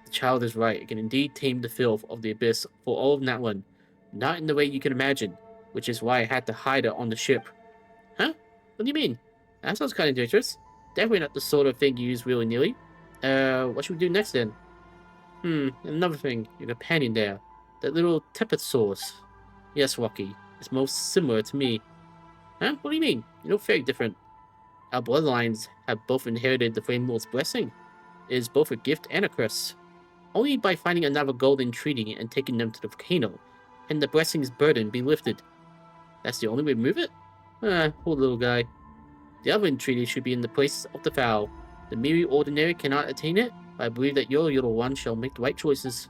The child is right. It can indeed tame the filth of the abyss for all of Natlan. Not in the way you can imagine, which is why I had to hide it on the ship. Huh? What do you mean? That sounds kind of dangerous. Definitely not the sort of thing you use willy-nilly. What should we do next then? Another thing. Your companion there. That little tepid source. Yes, Rocky. It's most similar to me. Huh? What do you mean? You look very different. Our bloodlines have both inherited the Flame Lord's blessing. It is both a gift and a curse. Only by finding another golden treaty and taking them to the volcano can the blessing's burden be lifted. That's the only way to move it? Poor little guy. The other entreaty should be in the place of the foul. The merely ordinary cannot attain it, but I believe that your little one shall make the right choices.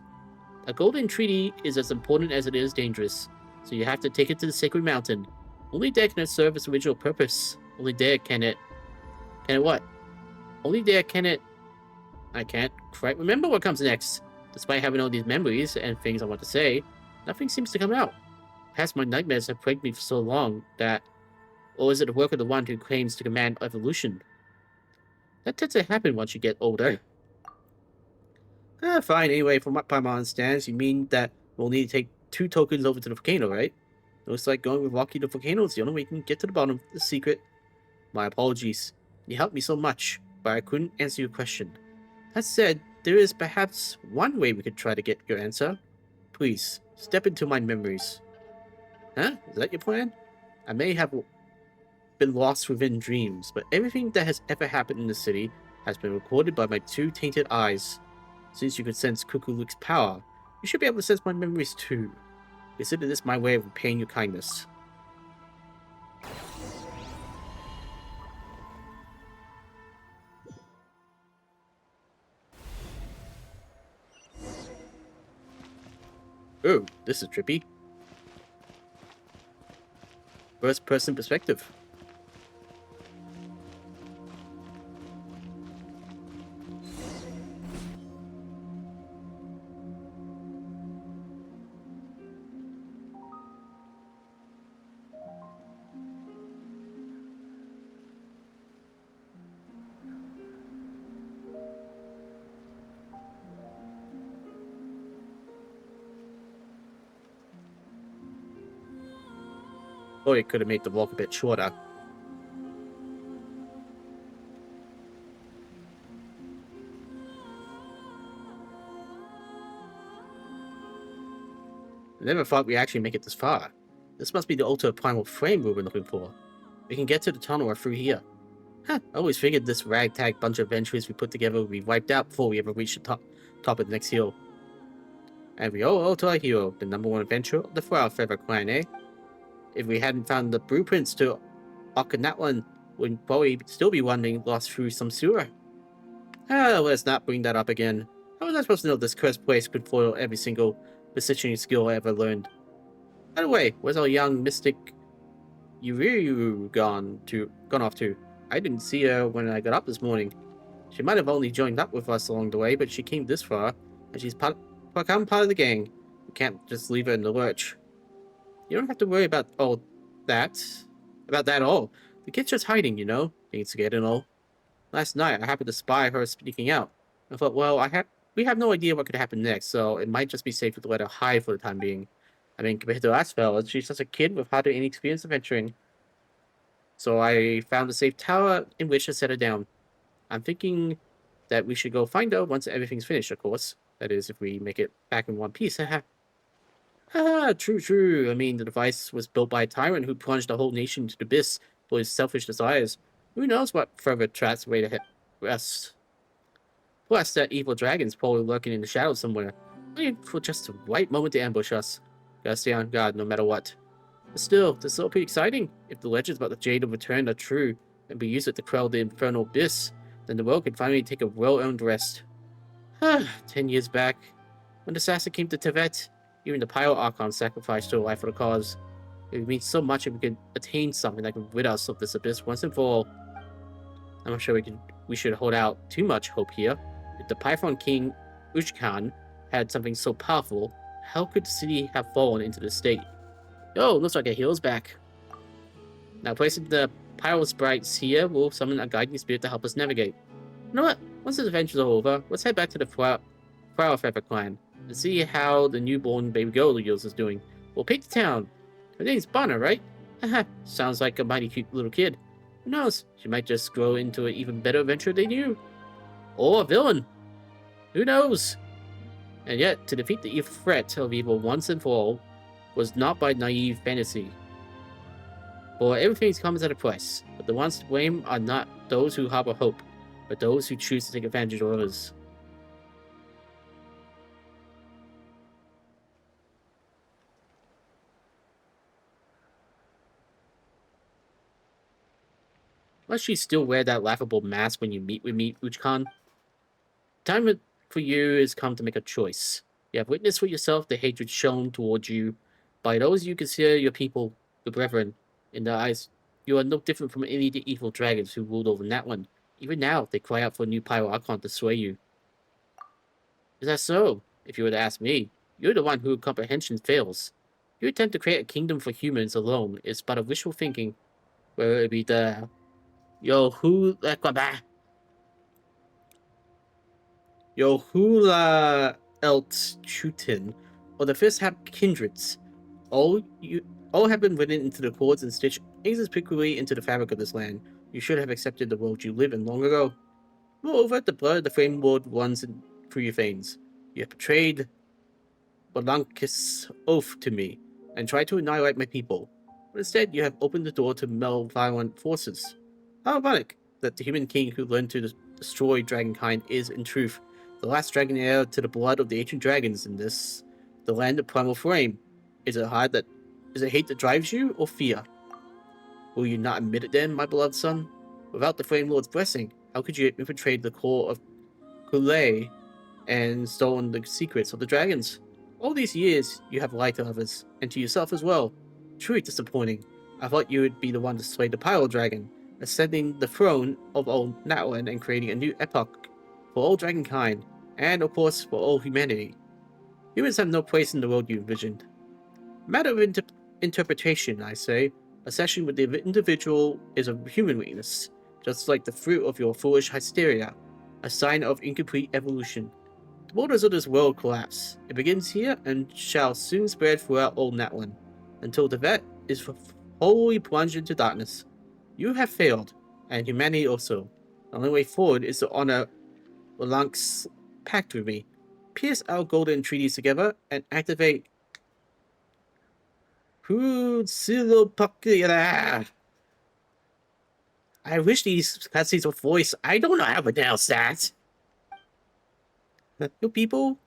A golden treaty is as important as it is dangerous, so you have to take it to the sacred mountain. Only there can it serve its original purpose. Only there can it... Can it what? Only there can it... I can't quite remember what comes next. Despite having all these memories and things I want to say, nothing seems to come out. Perhaps my nightmares have plagued me for so long that... Or is it the work of the one who claims to command evolution? That tends to happen once you get older. Fine. Anyway, from what Paimon understands, you mean that we'll need to take 2 tokens over to the volcano, right? Looks like going with Rocky to the volcano is the only way we can get to the bottom of the secret. My apologies. You helped me so much, but I couldn't answer your question. That said, there is perhaps one way we could try to get your answer. Please, step into my memories. Huh? Is that your plan? I may have been lost within dreams, but everything that has ever happened in the city has been recorded by my 2 tainted eyes. Since you could sense Cocouik's power, you should be able to sense my memories too. Consider this my way of repaying your kindness. Oh, this is trippy. First person perspective. Or it could have made the walk a bit shorter. I never thought we'd actually make it this far. This must be the ultra primal frame we were looking for. We can get to the tunnel or through here. I always figured this ragtag bunch of adventures we put together would be wiped out before we ever reach the top of the next hill. And we all owe to our hero, the #1 adventurer of the Flower Feather clan, eh? If we hadn't found the blueprints to Okinawan, we'd probably still be wandering lost through some sewer. Let's not bring that up again. How was I supposed to know this cursed place could foil every single positioning skill I ever learned? By the way, where's our young mystic Yuriru gone off to? I didn't see her when I got up this morning. She might have only joined up with us along the way, but she came this far, and she's become part of the gang. We can't just leave her in the lurch. You don't have to worry about that. About that at all. The kid's just hiding, you know, being scared and all. Last night, I happened to spy her speaking out. I thought, well, we have no idea what could happen next, so it might just be safer to let her hide for the time being. I mean, compared to us fellas, she's just a kid with hardly any experience of venturing. So I found a safe tower in which to set her down. I'm thinking that we should go find her once everything's finished, of course. That is, if we make it back in one piece. True, true. I mean, the device was built by a tyrant who plunged the whole nation into the abyss for his selfish desires. Who knows what further traps await ahead us? Plus, that evil dragon's probably lurking in the shadows somewhere, waiting for just the right moment to ambush us. Gotta stay on guard no matter what. But still, this is all pretty exciting. If the legends about the Jade of Return are true, and we use it to quell the infernal abyss, then the world can finally take a well-earned rest. 10 years back, when the assassin came to Tibet, even the Pyro Archon sacrificed her life for the cause. It would mean so much if we could attain something that could rid us of this abyss once and for all. I'm not sure we should hold out too much hope here. If the Python King Ushkan had something so powerful, how could the city have fallen into this state? Oh, looks like a heal's back. Now placing the Pyro Sprites here will summon a guiding spirit to help us navigate. You know what? Once this adventure's over, let's head back to the Flower Feather clan and see how the newborn baby girl of yours is doing. We'll pick the town. Her name's Bonner, right? Haha, sounds like a mighty cute little kid. Who knows? She might just grow into an even better adventurer than you. Or a villain. Who knows? And yet, to defeat the evil threat of evil once and for all was not by naive fantasy. For everything comes at a price, but the ones to blame are not those who harbor hope, but those who choose to take advantage of others. Must you still wear that laughable mask when you meet with me, Uchkan? Time for you has come to make a choice. You have witnessed for yourself the hatred shown towards you by those you consider your people, your brethren. In their eyes, you are no different from any of the evil dragons who ruled over Natlan. Even now, they cry out for a new Pyro Archon to sway you. Is that so? If you were to ask me, you're the one whose comprehension fails. Your attempt to create a kingdom for humans alone is but a wishful thinking, whether it be the Yohula Eltchutin, or the Fist Hap Kindreds. All have been written into the chords and stitched inexplicably into the fabric of this land. You should have accepted the world you live in long ago. Moreover, the blood of the Flame Lord runs through your veins. You have betrayed Balankis' oath to me, and tried to annihilate my people. But instead, you have opened the door to malevolent forces. How ironic that the human king who learned to destroy dragonkind is, in truth, the last dragon heir to the blood of the ancient dragons in this, the land of primal flame. Is it hate that drives you, or fear? Will you not admit it then, my beloved son? Without the Flame Lord's blessing, how could you have infiltrated the core of Kulei and stolen the secrets of the dragons? All these years, you have lied to others, and to yourself as well. Truly disappointing. I thought you would be the one to slay the Pyro Dragon, ascending the throne of old Natlan and creating a new epoch for all dragonkind, and of course for all humanity. Humans have no place in the world you envisioned. Matter of interpretation, I say. A session with the individual is a human weakness, just like the fruit of your foolish hysteria, a sign of incomplete evolution. The borders of this world collapse. It begins here and shall soon spread throughout old Natlan, until the vet is wholly plunged into darkness. You have failed, and humanity also. The only way forward is to honor Walank's pact with me, pierce our golden treaties together, and activate Huitzilopochtli. I wish these cutscenes were voiced. I don't know how to pronounce that. You people,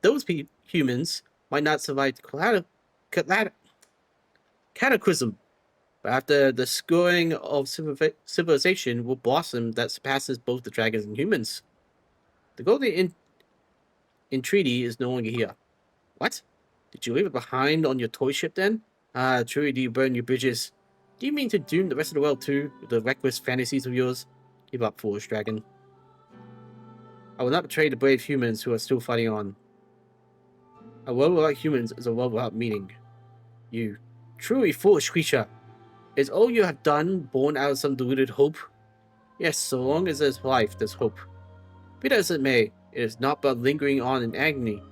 those humans, might not survive the cataclysm, but after the scoring of civilization will blossom that surpasses both the dragons and humans. The golden entreaty is no longer here. What? Did you leave it behind on your toy ship then? Ah, truly do you burn your bridges. Do you mean to doom the rest of the world too, with the reckless fantasies of yours? Give up, foolish dragon. I will not betray the brave humans who are still fighting on. A world without humans is a world without meaning. You, truly foolish creature, is all you have done born out of some deluded hope? Yes, so long as there's life, there's hope. Be that as it may, it is not but lingering on in agony.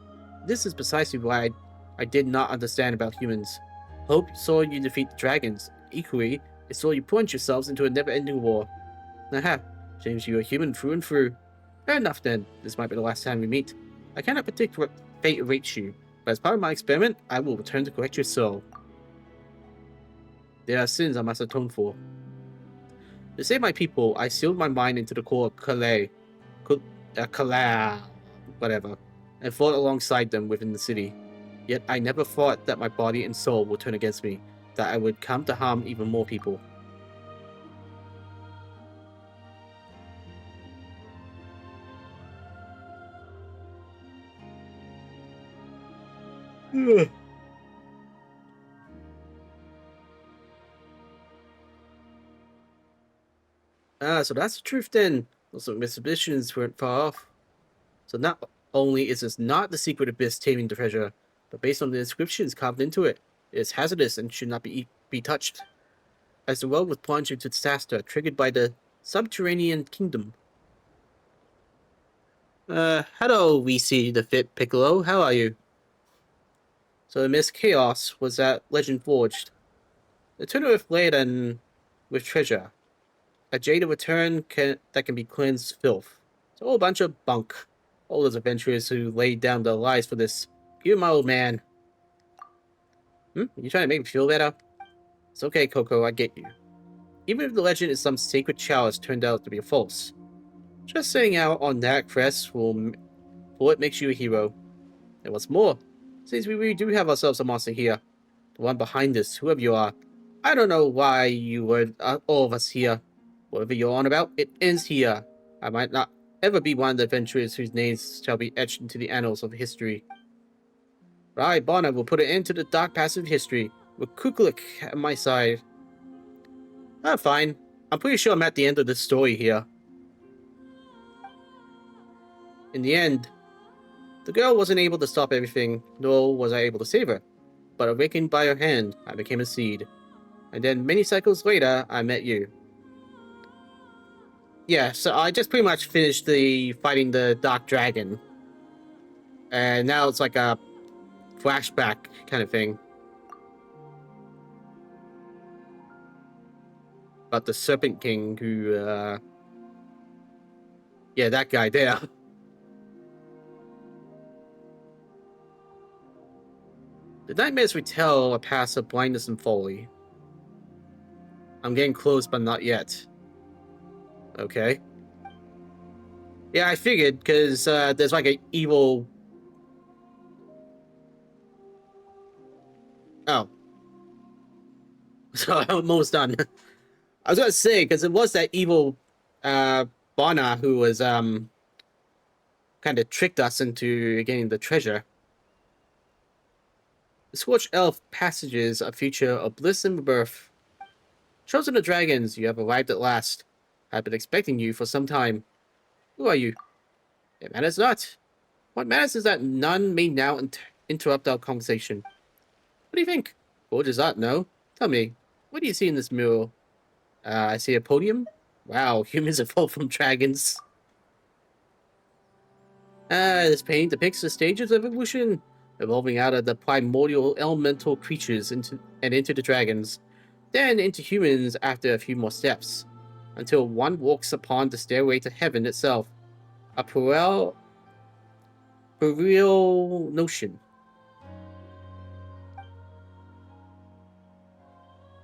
This is precisely why I did not understand about humans. Hope saw you defeat the dragons. Equally, it saw you plunge yourselves into a never-ending war. Aha, seems you are human through and through. Fair enough then, this might be the last time we meet. I cannot predict what fate awaits you, but as part of my experiment, I will return to correct your soul. There are sins I must atone for. To save my people, I sealed my mind into the core of Calais, whatever, and fought alongside them within the city. Yet I never thought that my body and soul would turn against me, that I would come to harm even more people. So that's the truth then. Those suspicions weren't far off. So not only is this not the secret abyss taming the treasure, but based on the inscriptions carved into it, it is hazardous and should not be touched. As the world was plunged into disaster triggered by the subterranean kingdom. Hello, we see the fit Piccolo. How are you? So amidst chaos was that legend forged. The Tuner with laden with treasure. A jade of return that can be cleansed filth. It's all a bunch of bunk. All those adventurers who laid down their lives for this. You, my old man. You trying to make me feel better? It's okay, Coco, I get you. Even if the legend is some sacred chalice turned out to be false. Just saying out on that crest will it makes you a hero. And what's more, since we really do have ourselves a monster here, the one behind this, whoever you are, I don't know why you were all of us here. Whatever you're on about, it ends here. I might not ever be one of the adventurers whose names shall be etched into the annals of history. But I, Bonner, will put an end to the dark past of history, with Cocouik at my side. Fine. I'm pretty sure I'm at the end of this story here. In the end, the girl wasn't able to stop everything, nor was I able to save her. But awakened by her hand, I became a seed. And then many cycles later, I met you. Yeah, so I just pretty much finished fighting the Dark Dragon. And now it's like a flashback kind of thing. About the Serpent King who, yeah, that guy there. The nightmares we tell are past of blindness and folly. I'm getting close, but not yet. Okay. Yeah, I figured, because there's like an evil... Oh. So I'm almost done. I was going to say, because it was that evil Bonner who was kind of tricked us into getting the treasure. The Scorched Elf passages a future of bliss and rebirth. Chosen of dragons, you have arrived at last. I've been expecting you for some time. Who are you? It matters not. What matters is that none may now interrupt our conversation. What do you think? Gorgeous art, no? Tell me, what do you see in this mural? I see a podium. Wow, humans evolved from dragons. This painting depicts the stages of evolution, evolving out of the primordial elemental creatures into the dragons, then into humans after a few more steps, until one walks upon the stairway to heaven itself. A perennial notion.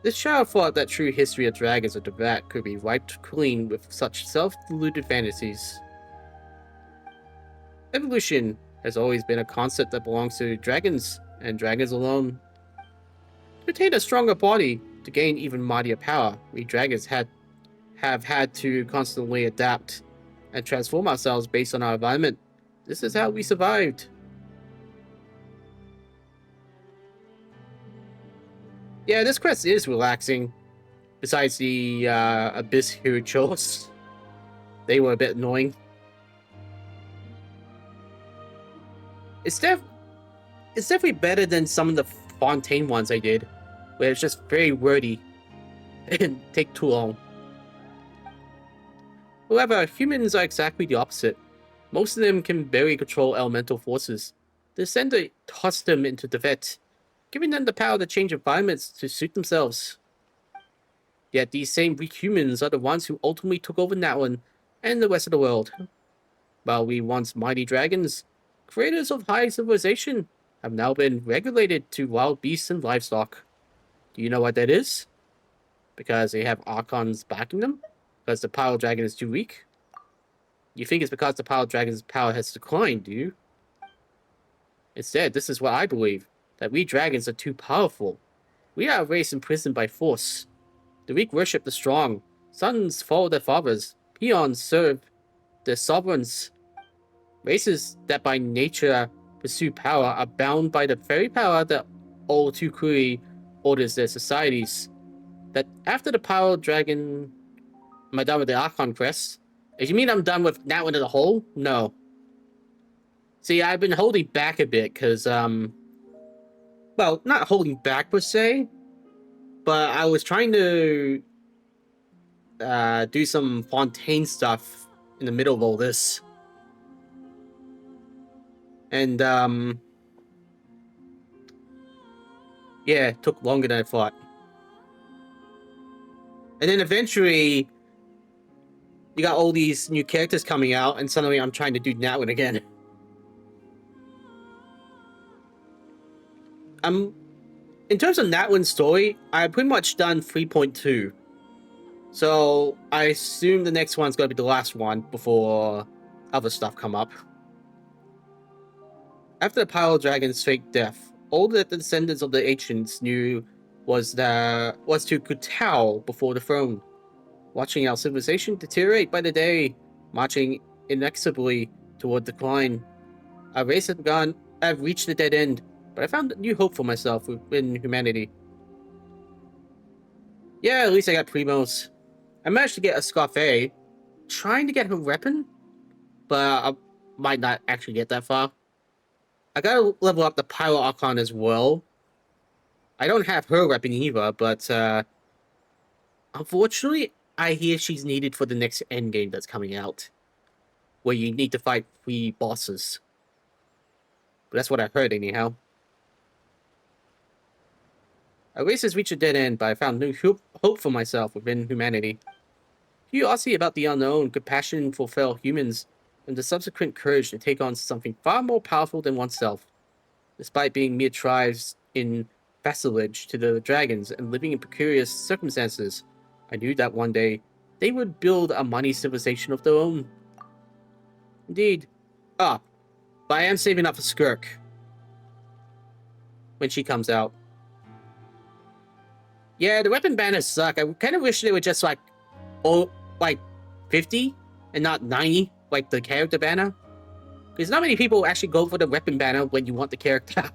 This child thought that true history of dragons of the vat could be wiped clean with such self-deluded fantasies. Evolution has always been a concept that belongs to dragons, and dragons alone. To attain a stronger body, to gain even mightier power, we dragons have had to constantly adapt and transform ourselves based on our environment. This is how we survived. Yeah, this quest is relaxing. Besides the Abyss Hero Chills. They were a bit annoying. It's definitely better than some of the Fontaine ones I did, where it's just very wordy and take too long. However, humans are exactly the opposite. Most of them can barely control elemental forces. The Ascender tossed them into the vet, giving them the power to change environments to suit themselves. Yet these same weak humans are the ones who ultimately took over Natlan and the rest of the world. While we once mighty dragons, creators of high civilization, have now been regulated to wild beasts and livestock. Do you know what that is? Because they have Archons backing them? Because the Pile Dragon is too weak? You think it's because the Pile Dragon's power has declined, do you? Instead, this is what I believe, that we dragons are too powerful. We are a race imprisoned by force. The weak worship the strong. Sons follow their fathers. Peons serve their sovereigns. Races that by nature pursue power are bound by the very power that all too clearly orders their societies. That after the Pile Dragon... Am I done with the Archon quest? If you mean I'm done with that one as a whole? No. See, I've been holding back a bit, because, well, not holding back per se, but I was trying to do some Fontaine stuff in the middle of all this. And, yeah, it took longer than I thought. And then eventually, you got all these new characters coming out, and suddenly I'm trying to do that one again. In terms of Natlan's story, I've pretty much done 3.2. So I assume the next one's gonna be the last one before other stuff come up. After the Pile Dragon's fake death, all that the descendants of the ancients knew was to kowtow before the throne, watching our civilization deteriorate by the day, marching inexorably toward decline. Our race had reached a dead end, but I found a new hope for myself within humanity. Yeah, at least I got Primos. I managed to get a Scarfe, trying to get her weapon, but I might not actually get that far. I gotta level up the Pyro Archon as well. I don't have her weapon either, but unfortunately, I hear she's needed for the next endgame that's coming out, where you need to fight 3 bosses. But that's what I heard anyhow. Our race has reached a dead end, but I found new hope for myself within humanity. Curiosity about the unknown, compassion for fellow humans, and the subsequent courage to take on something far more powerful than oneself. Despite being mere tribes in vassalage to the dragons and living in precarious circumstances, I knew that one day they would build a mighty civilization of their own. Indeed. But I am saving up for Skirk when she comes out. Yeah, the weapon banners suck. I kind of wish they were just like 50 and not 90, like the character banner. Because not many people actually go for the weapon banner when you want the character.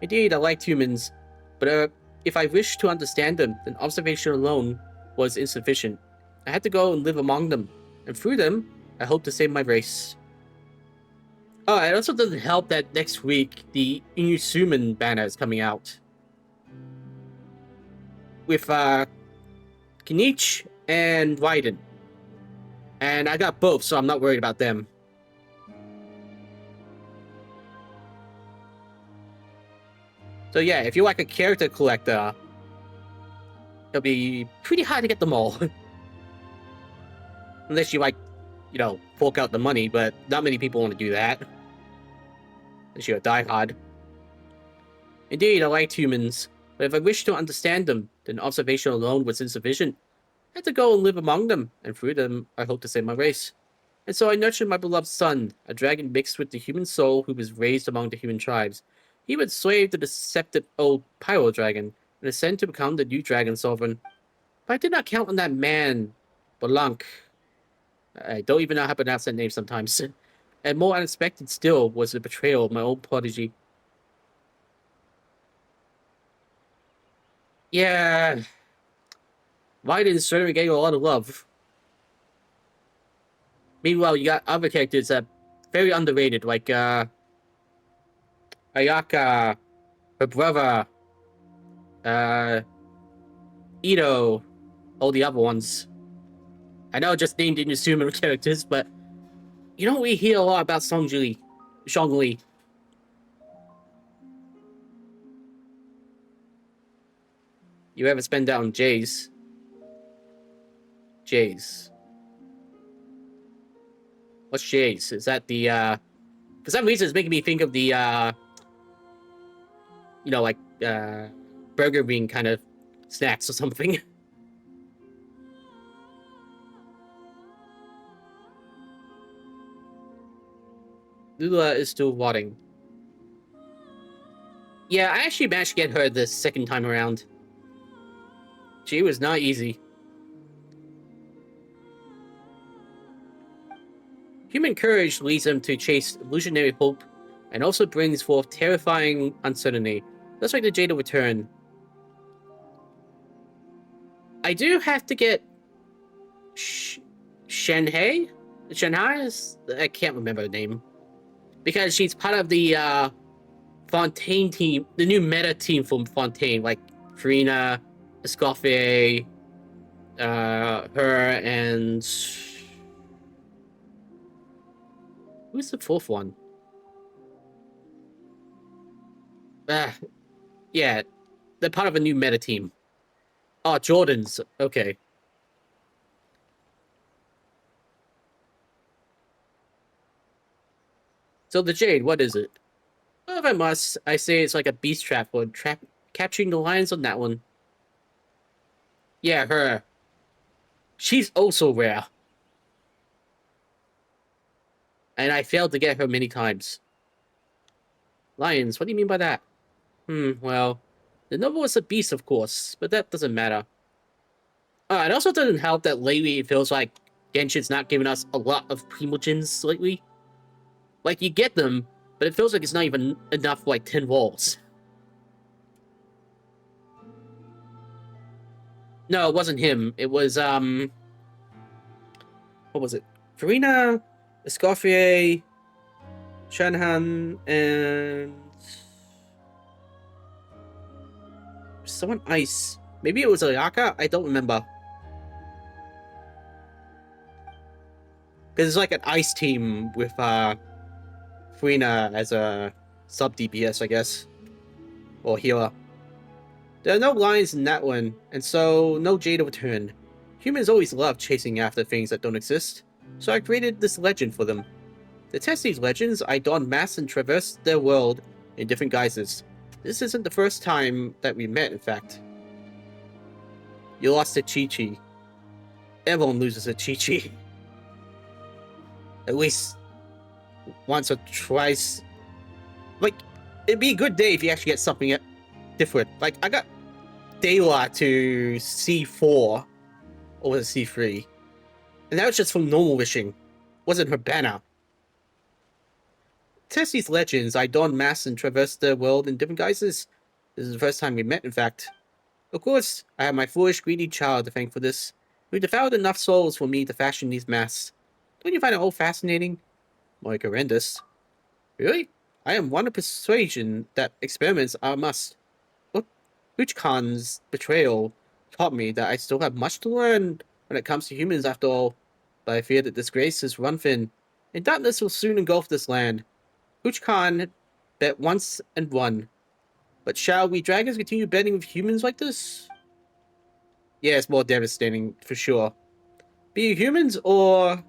Indeed, I liked humans, but if I wished to understand them, then observation alone was insufficient. I had to go and live among them, and through them, I hope to save my race. Oh, it also doesn't help that next week, the Inusuman banner is coming out. With Kinich and Raiden. And I got both, so I'm not worried about them. So yeah, if you're like a character collector, it'll be pretty hard to get them all. Unless you like, you know, fork out the money, but not many people want to do that. Unless you're a diehard. Indeed, I liked humans, but if I wished to understand them, then observation alone was insufficient. I had to go and live among them, and through them, I hope to save my race. And so I nurtured my beloved son, a dragon mixed with the human soul who was raised among the human tribes. He would slave the deceptive old Pyro Dragon, and ascend to become the new dragon sovereign. But I did not count on that man, Balank. I don't even know how to pronounce that name sometimes. And more unexpected still was the betrayal of my old prodigy. Yeah, Raiden's certainly getting a lot of love. Meanwhile, you got other characters that are very underrated, like Ayaka, her brother, uh, Ito, all the other ones. I know I just named Inazuma characters, but you don't really hear a lot about Zhongli. You ever spend that on Jays? Jays. What's Jays? Is that the, for some reason it's making me think of the, you know, like, burger ring kind of snacks or something. Lula is still rotting. Yeah, I actually managed to get her the second time around. She was not easy. Human courage leads them to chase illusionary hope and also brings forth terrifying uncertainty. Just like the Jada Return. I do have to get Shanghai? I can't remember the name. Because she's part of the Fontaine team, the new meta team from Fontaine, like Farina, Escoffier, her, and who's the fourth one? Yeah, they're part of a new meta team. Oh, Jordan's. Okay. So the Jade, what is it? Well, if I must, I say it's like a beast trap or capturing the lions on that one. Yeah, her. She's also rare. And I failed to get her many times. Lions, what do you mean by that? Well, the novel is a beast, of course, but that doesn't matter. It also doesn't help that lately it feels like Genshin's not giving us a lot of Primogens lately. Like, you get them, but it feels like it's not even enough for, like, 10 walls. No, it wasn't him. It was, what was it? Farina, Escoffier, Shanhan, and someone ice. Maybe it was Ayaka? I don't remember. Because it's like an ice team with, Farina as a sub-DPS, I guess. Or healer. There are no lions in that one, and so no Jada Return. Humans always love chasing after things that don't exist, so I created this legend for them. To test these legends, I donned masks and traversed their world in different guises. This isn't the first time that we met, in fact. You lost to Chi-Chi. Everyone loses to Chi-Chi. At least once or twice. Like, it'd be a good day if you actually get something different. Like, I got Dayla to C4, or was it C3? And that was just from normal wishing. Wasn't her banner. Test these legends, I donned masks and traversed the world in different guises. This is the first time we met, in fact. Of course, I have my foolish, greedy child to thank for this, who devoured enough souls for me to fashion these masks. Don't you find it all fascinating? More like horrendous. Really? I am one of persuasion that experiments are a must. What Uchkan's betrayal taught me that I still have much to learn when it comes to humans after all, but I fear that disgrace is run thin, and darkness will soon engulf this land. Uchkan bet once and won. But shall we dragons continue betting with humans like this? Yeah, it's more devastating, for sure. Be you humans or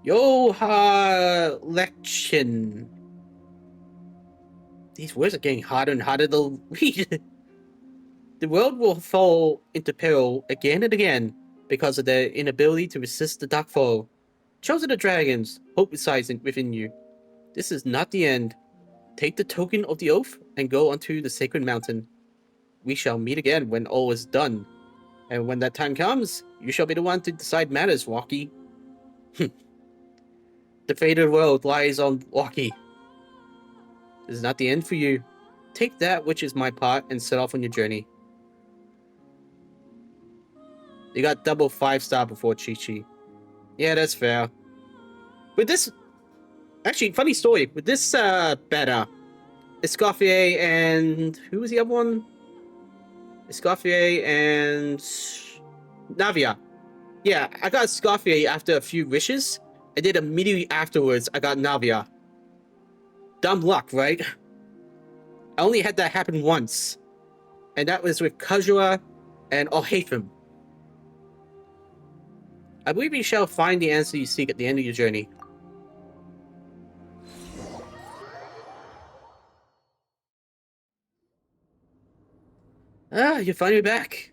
Yoha-lection. These words are getting harder and harder to read. The world will fall into peril again and again because of their inability to resist the dark foe. Chosen of dragons, hope resides within you. This is not the end. Take the token of the oath and go unto the sacred mountain. We shall meet again when all is done. And when that time comes, you shall be the one to decide matters, Walkie. The fate of the world lies on Walkie. This is not the end for you. Take that which is my part and set off on your journey. You got double 5-star before Chi-Chi. Yeah, that's fair. With this... Actually, funny story. With this beta, Escoffier and... Who was the other one? Escoffier and... Navia. Yeah, I got Escoffier after a few wishes. And then immediately afterwards, I got Navia. Dumb luck, right? I only had that happen once. And that was with Kazua and Ohatham. I believe you shall find the answer you seek at the end of your journey. Ah, you're finally back.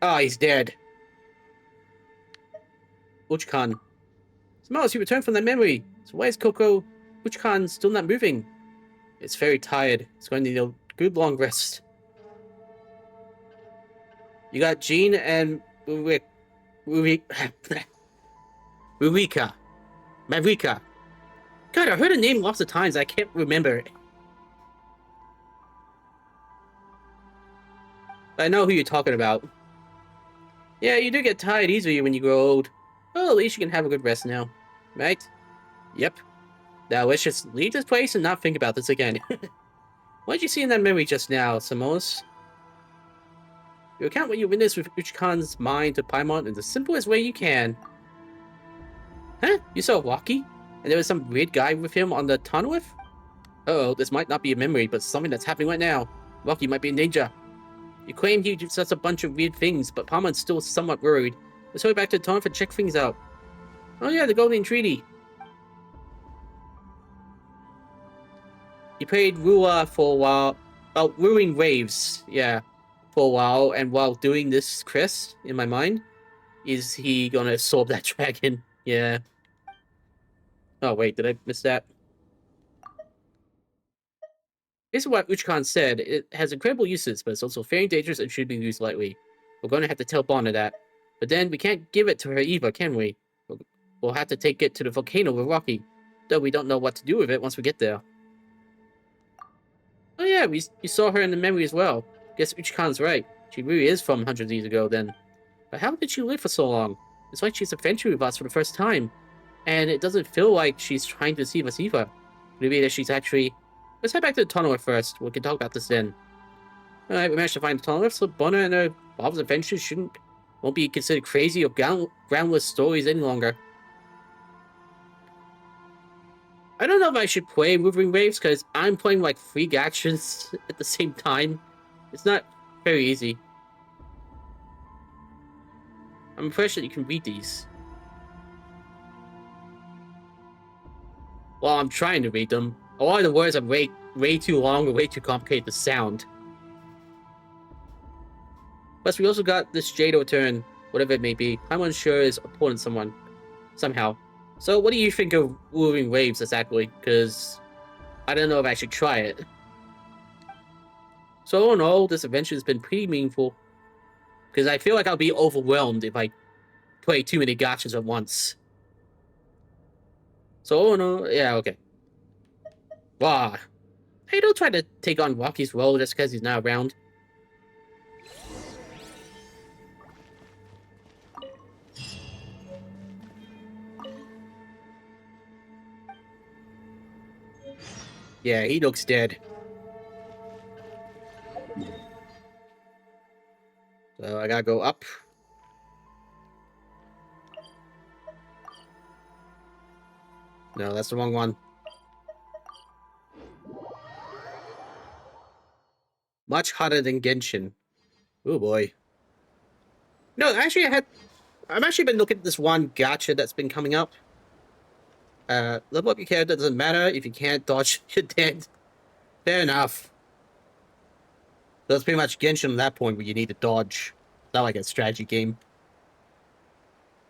Ah, he's dead. Uchkan. Smells, you returned from that memory. So why is Uchkan still not moving? It's very tired. It's going to need a good long rest. You got Jean and Rurika. Marika. God, I heard her name lots of times. I can't remember it. I know who you're talking about. Yeah, you do get tired easily when you grow old. Well, at least you can have a good rest now. Right? Yep. Now let's just leave this place and not think about this again. What did you see in that memory just now, Samos? You account what you witnessed with Uchkan's mind to Paimon in the simplest way you can. Huh? You saw Waki? And there was some weird guy with him on the Tonwith? Uh-oh, this might not be a memory, but something that's happening right now. Waki might be in danger. You claim he does a bunch of weird things, but Paimon's still somewhat worried. Let's hurry back to Tonwith and check things out. Oh yeah, the Golden Treaty. You played Rua for a while. Oh, Ruling Waves, yeah. For a while, and while doing this quest, in my mind, is he gonna absorb that dragon? Yeah. Oh wait, did I miss that? This is what Uchkan said. It has incredible uses, but it's also very dangerous and should be used lightly. We're gonna have to tell Bonner that. But then we can't give it to her either, can we? We'll have to take it to the volcano with Rocky. Though we don't know what to do with it once we get there. Oh yeah, we saw her in the memory as well. Guess Uchkan's right. She really is from hundreds of years ago then. But how did she live for so long? It's like she's adventuring with us for the first time. And it doesn't feel like she's trying to deceive us either. Could it be that she's actually... Let's head back to the tunnel first. We can talk about this then. Alright, we managed to find the tunnel, so Bonner and her Bob's adventures won't be considered crazy or groundless stories any longer. I don't know if I should play Moving Waves, because I'm playing like 3 actions at the same time. It's not very easy. I'm impressed that you can read these. Well, I'm trying to read them. A lot of the words are way too long or way too complicated to sound. Plus, we also got this Jado turn, whatever it may be. Paimon sure is opponent somehow. So, what do you think of Moving Waves exactly? Because I don't know if I should try it. So, all in all, this adventure has been pretty meaningful. Because I feel like I'll be overwhelmed if I play too many gachas at once. So, all in all, yeah, okay. Wow. Hey, don't try to take on Rocky's role just because he's not around. Yeah, he looks dead. So I gotta go up. No, that's the wrong one. Much hotter than Genshin. Oh boy. No, actually I've actually been looking at this one gacha that's been coming up. Level up your character doesn't matter. If you can't dodge, you're dead. Fair enough. That's pretty much Genshin at that point where you need to dodge. It's not like a strategy game.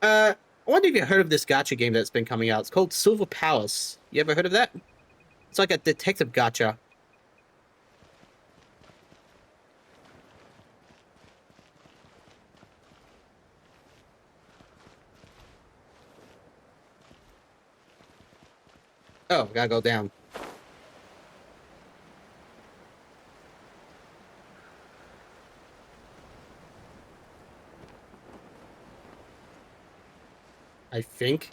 I wonder if you heard of this gacha game that's been coming out. It's called Silver Palace. You ever heard of that? It's like a detective gacha. Oh, gotta go down. I think.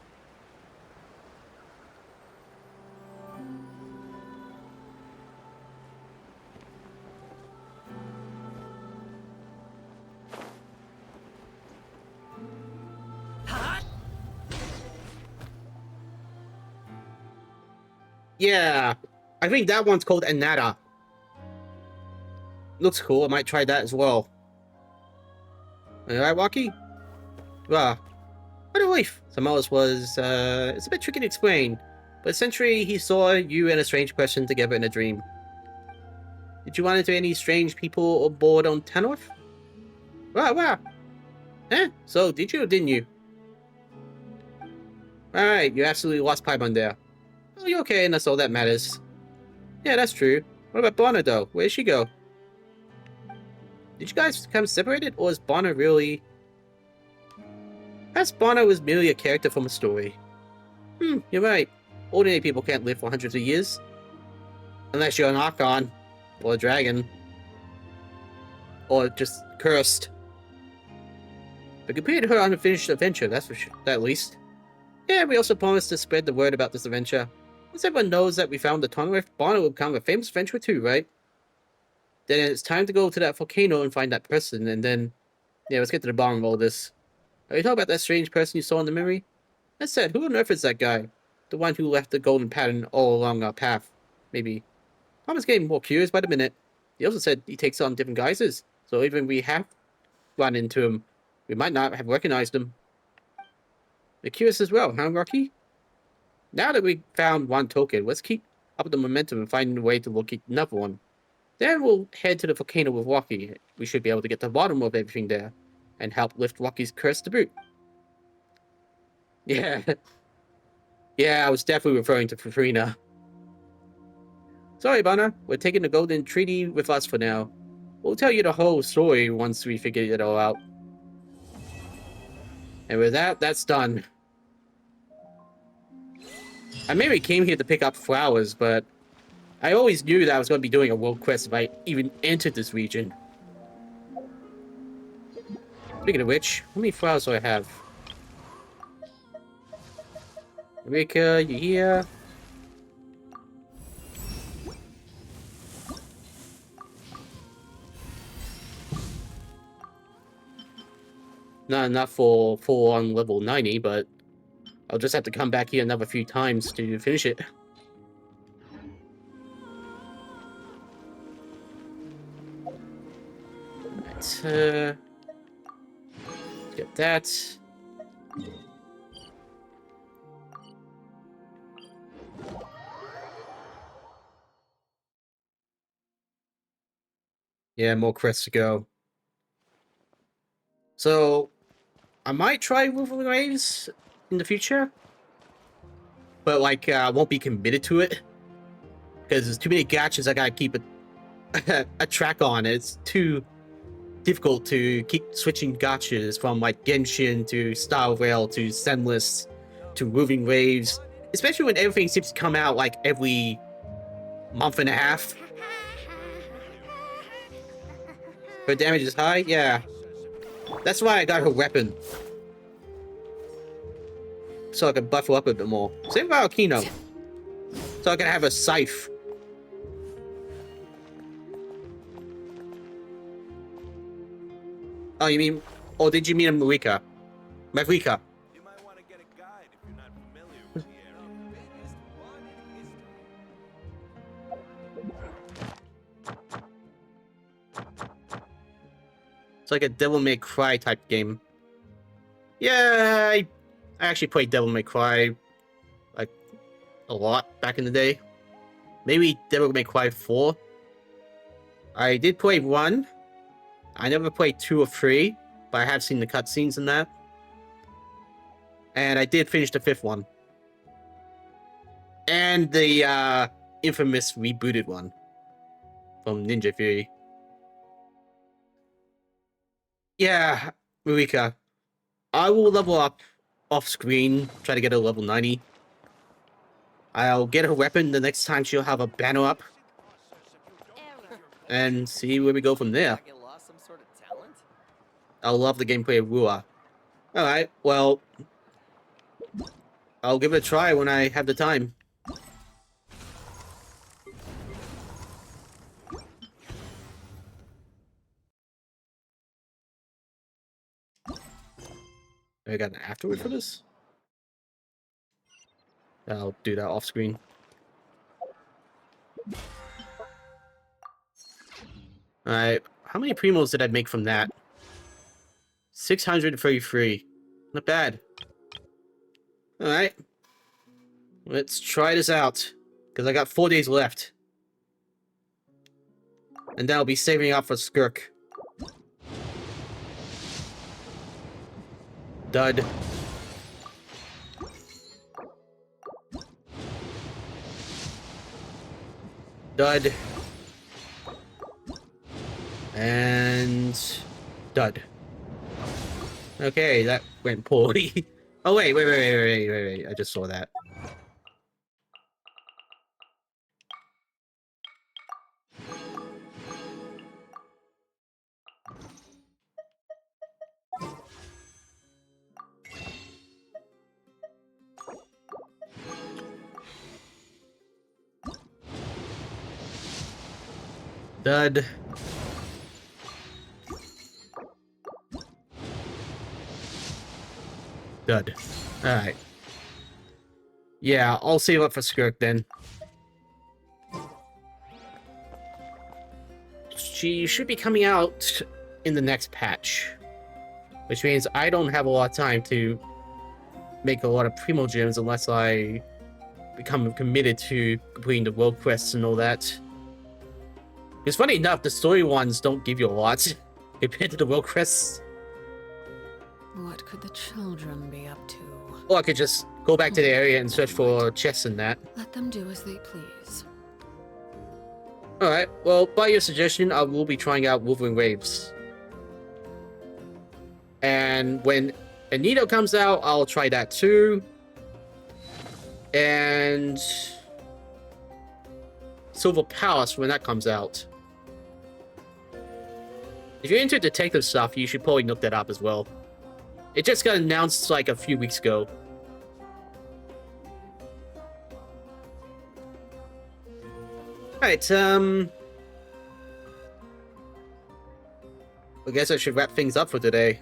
Yeah, I think that one's called Anata. Looks cool. I might try that as well. Alright, Walkie? Well, what a relief. Samalas was, it's a bit tricky to explain, but essentially he saw you and a strange person together in a dream. Did you run into any strange people aboard on Tanorth? Wow. Eh? So, did you or didn't you? Alright, you absolutely lost Paimon there. Oh, you're okay, and that's all that matters. Yeah, that's true. What about Bonner, though? Where'd she go? Did you guys become separated, or is Bonner really... Perhaps Bonner was merely a character from a story. You're right. Ordinary people can't live for hundreds of years. Unless you're an Archon, or a dragon. Or just cursed. We completed her unfinished adventure, that's for sure, at least. Yeah, we also promised to spread the word about this adventure. Once everyone knows that we found the Tonriff, Bonner will become a famous adventurer too, right? Then it's time to go to that volcano and find that person, and then... Yeah, let's get to the bottom of all this. Are you talking about that strange person you saw in the memory? I said, who on earth is that guy? The one who left the golden pattern all along our path. Maybe. I was getting more curious by the minute. He also said he takes on different guises, so even if we have run into him, we might not have recognized him. We're curious as well, huh, Rocky? Now that we found one token, let's keep up the momentum and find a way to locate another one. Then we'll head to the volcano with Rocky. We should be able to get to the bottom of everything there, and help lift Rocky's curse to boot. Yeah. Yeah, I was definitely referring to Fafrina. Sorry, Bonner. We're taking the Golden Treaty with us for now. We'll tell you the whole story once we figure it all out. And with that, that's done. I maybe came here to pick up flowers, but I always knew that I was going to be doing a world quest if I even entered this region. Speaking of which, how many flowers do I have? Rika, you here? Not enough for full-on level 90, but I'll just have to come back here another few times to finish it. Right, get that. Yeah, more quests to go. So, I might try Wolverine Waves in the future. But, like, I won't be committed to it. Because there's too many gachas I gotta keep a track on. It's too difficult to keep switching gachas from, like, Genshin to Star Rail to Zenless to Moving Waves. Especially when everything seems to come out, like, every month and a half. Her damage is high? Yeah. That's why I got her weapon. So I can buff her up a bit more. Same with Alkino. So I can have a scythe. Oh, you mean... Or did you mean a Marika? Mavrika. You might want to get a guide if you're not familiar with the area. It's like a Devil May Cry type game. Yeah, I actually played Devil May Cry, like, a lot back in the day. Maybe Devil May Cry 4. I did play 1. I never played 2 or 3, but I have seen the cutscenes in that. And I did finish the 5th one. And the infamous rebooted one from Ninja Theory. Yeah, Marika. I will level up off screen, try to get her level 90. I'll get her weapon the next time she'll have a banner up. And see where we go from there. Lost some sort of talent? I love the gameplay of Rua. Alright, well, I'll give it a try when I have the time. I got an afterward for this? I'll do that off screen. Alright, how many primos did I make from that? 633. Not bad. Alright. Let's try this out. Because I got 4 days left. And then I'll be saving up for Skirk. Dud. Dud. And... dud. Okay, that went poorly. Oh, wait. I just saw that. Dud. Dud. Alright. Yeah, I'll save up for Skirk then. She should be coming out in the next patch. Which means I don't have a lot of time to make a lot of Primo Gems unless I become committed to completing the world quests and all that. Because funny enough, the story ones don't give you a lot compared to the world quests. What could the children be up to? Or I could just go back to the area and search for chests and that. Let them do as they please. Alright, well, by your suggestion, I will be trying out Wuthering Waves. And when Anito comes out, I'll try that too. And... Silver Palace when that comes out. If you're into detective stuff, you should probably look that up as well. It just got announced like a few weeks ago. Alright, I guess I should wrap things up for today.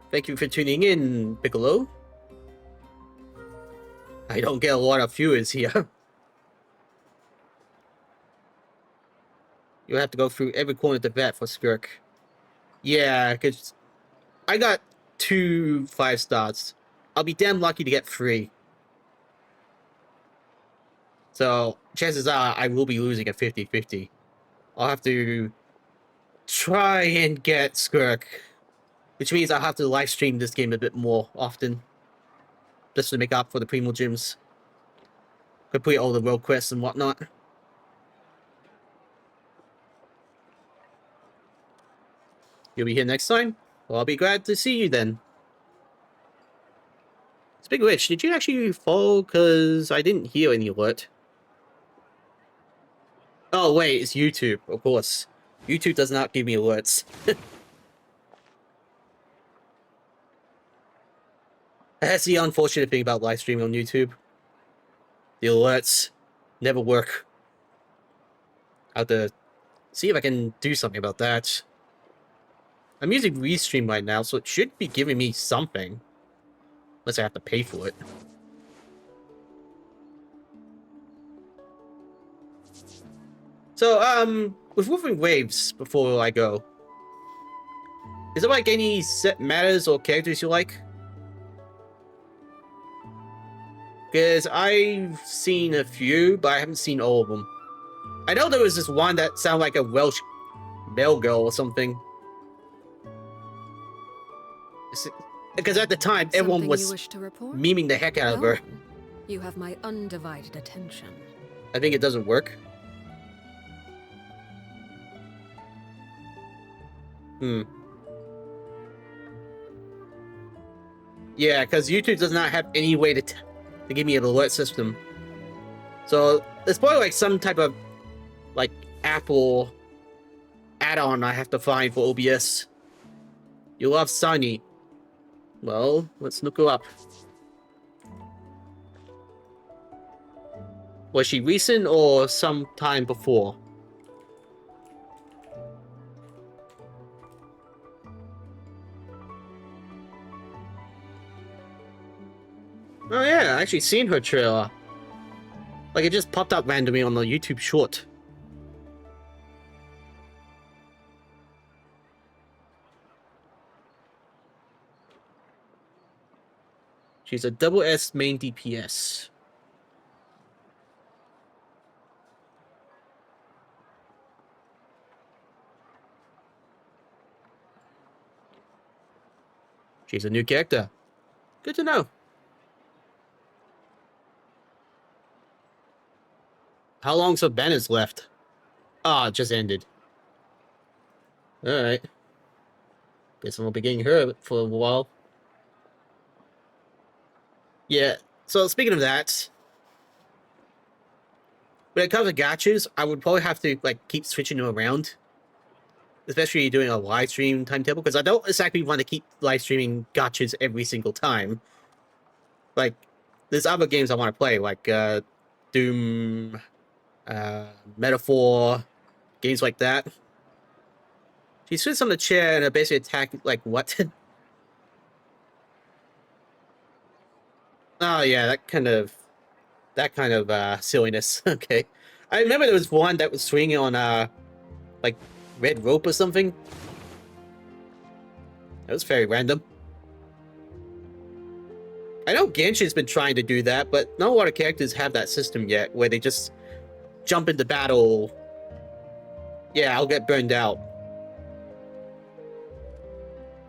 Thank you for tuning in, Piccolo. I don't get a lot of viewers here. You'll have to go through every corner of the vet for Skirk. Yeah, because I got 2 5 stars. I'll be damn lucky to get 3. So, chances are I will be losing at 50-50. I'll have to try and get Skirk. Which means I'll have to live stream this game a bit more often. Just to make up for the Primo Gyms. Complete all the world quests and whatnot. You'll be here next time? Well, I'll be glad to see you then. Speaking of which, did you actually follow? Because I didn't hear any alert. Oh, wait, it's YouTube, of course. YouTube does not give me alerts. That's the unfortunate thing about live streaming on YouTube. The alerts never work. I'll have to see if I can do something about that. I'm using Restream right now, so it should be giving me something. Unless I have to pay for it. So, with Wuthering Waves, before I go, is there like any set matters or characters you like? Because I've seen a few, but I haven't seen all of them. I know there was this one that sounded like a Welsh male girl or something. Because at the time, everyone was memeing the heck out of her. You have my undivided attention. I think it doesn't work. Yeah, because YouTube does not have any way to give me an alert system. So, there's probably like some type of like Apple add-on I have to find for OBS. You love Sunny. Well, let's look her up. Was she recent or some time before? Oh yeah, I actually seen her trailer. Like, it just popped up randomly on the YouTube short. She's a double S main DPS. She's a new character. Good to know. How long's her banners left? Ah, it just ended. Alright. Guess we'll be getting her for a while. Yeah, so speaking of that, when it comes to gachas, I would probably have to like keep switching them around. Especially doing a live stream timetable, because I don't exactly want to keep live streaming gachas every single time. Like, there's other games I want to play, like Doom, Metaphor, games like that. She sits on the chair and basically attack, like, what? Oh yeah, that kind of silliness. Okay. I remember there was one that was swinging on, like, red rope or something. That was very random. I know Genshin's been trying to do that, but not a lot of characters have that system yet, where they just jump into battle. Yeah, I'll get burned out.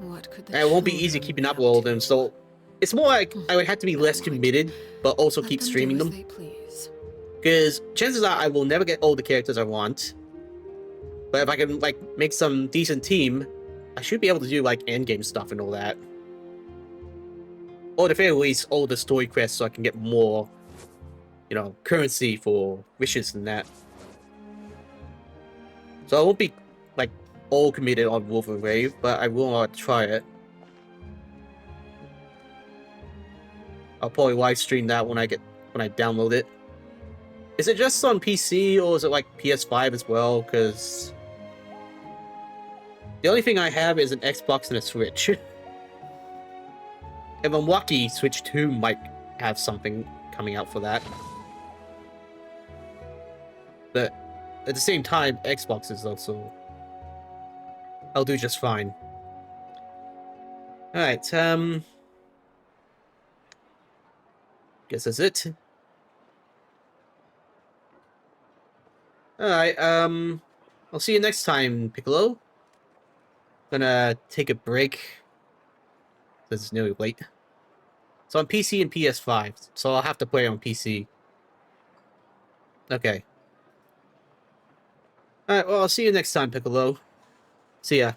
What could And it won't be easy keeping up with all of them, so it's more like I would have to be less committed, but also keep streaming them. Because chances are I will never get all the characters I want. But if I can, like, make some decent team, I should be able to do, like, endgame stuff and all that. Or at the very least, all the story quests so I can get more, you know, currency for wishes and that. So I won't be, like, all committed on Wolf and Rave, but I will want to try it. I'll probably live stream that when I download it. Is it just on PC or is it like PS5 as well? Because the only thing I have is an Xbox and a Switch. If I'm lucky, Switch 2 might have something coming out for that. But at the same time, Xbox is also... I'll do just fine. Alright, guess that's it. Alright, I'll see you next time, Piccolo. Gonna take a break. It's nearly late. It's on PC and PS5, so I'll have to play on PC. Okay. Alright, well, I'll see you next time, Piccolo. See ya.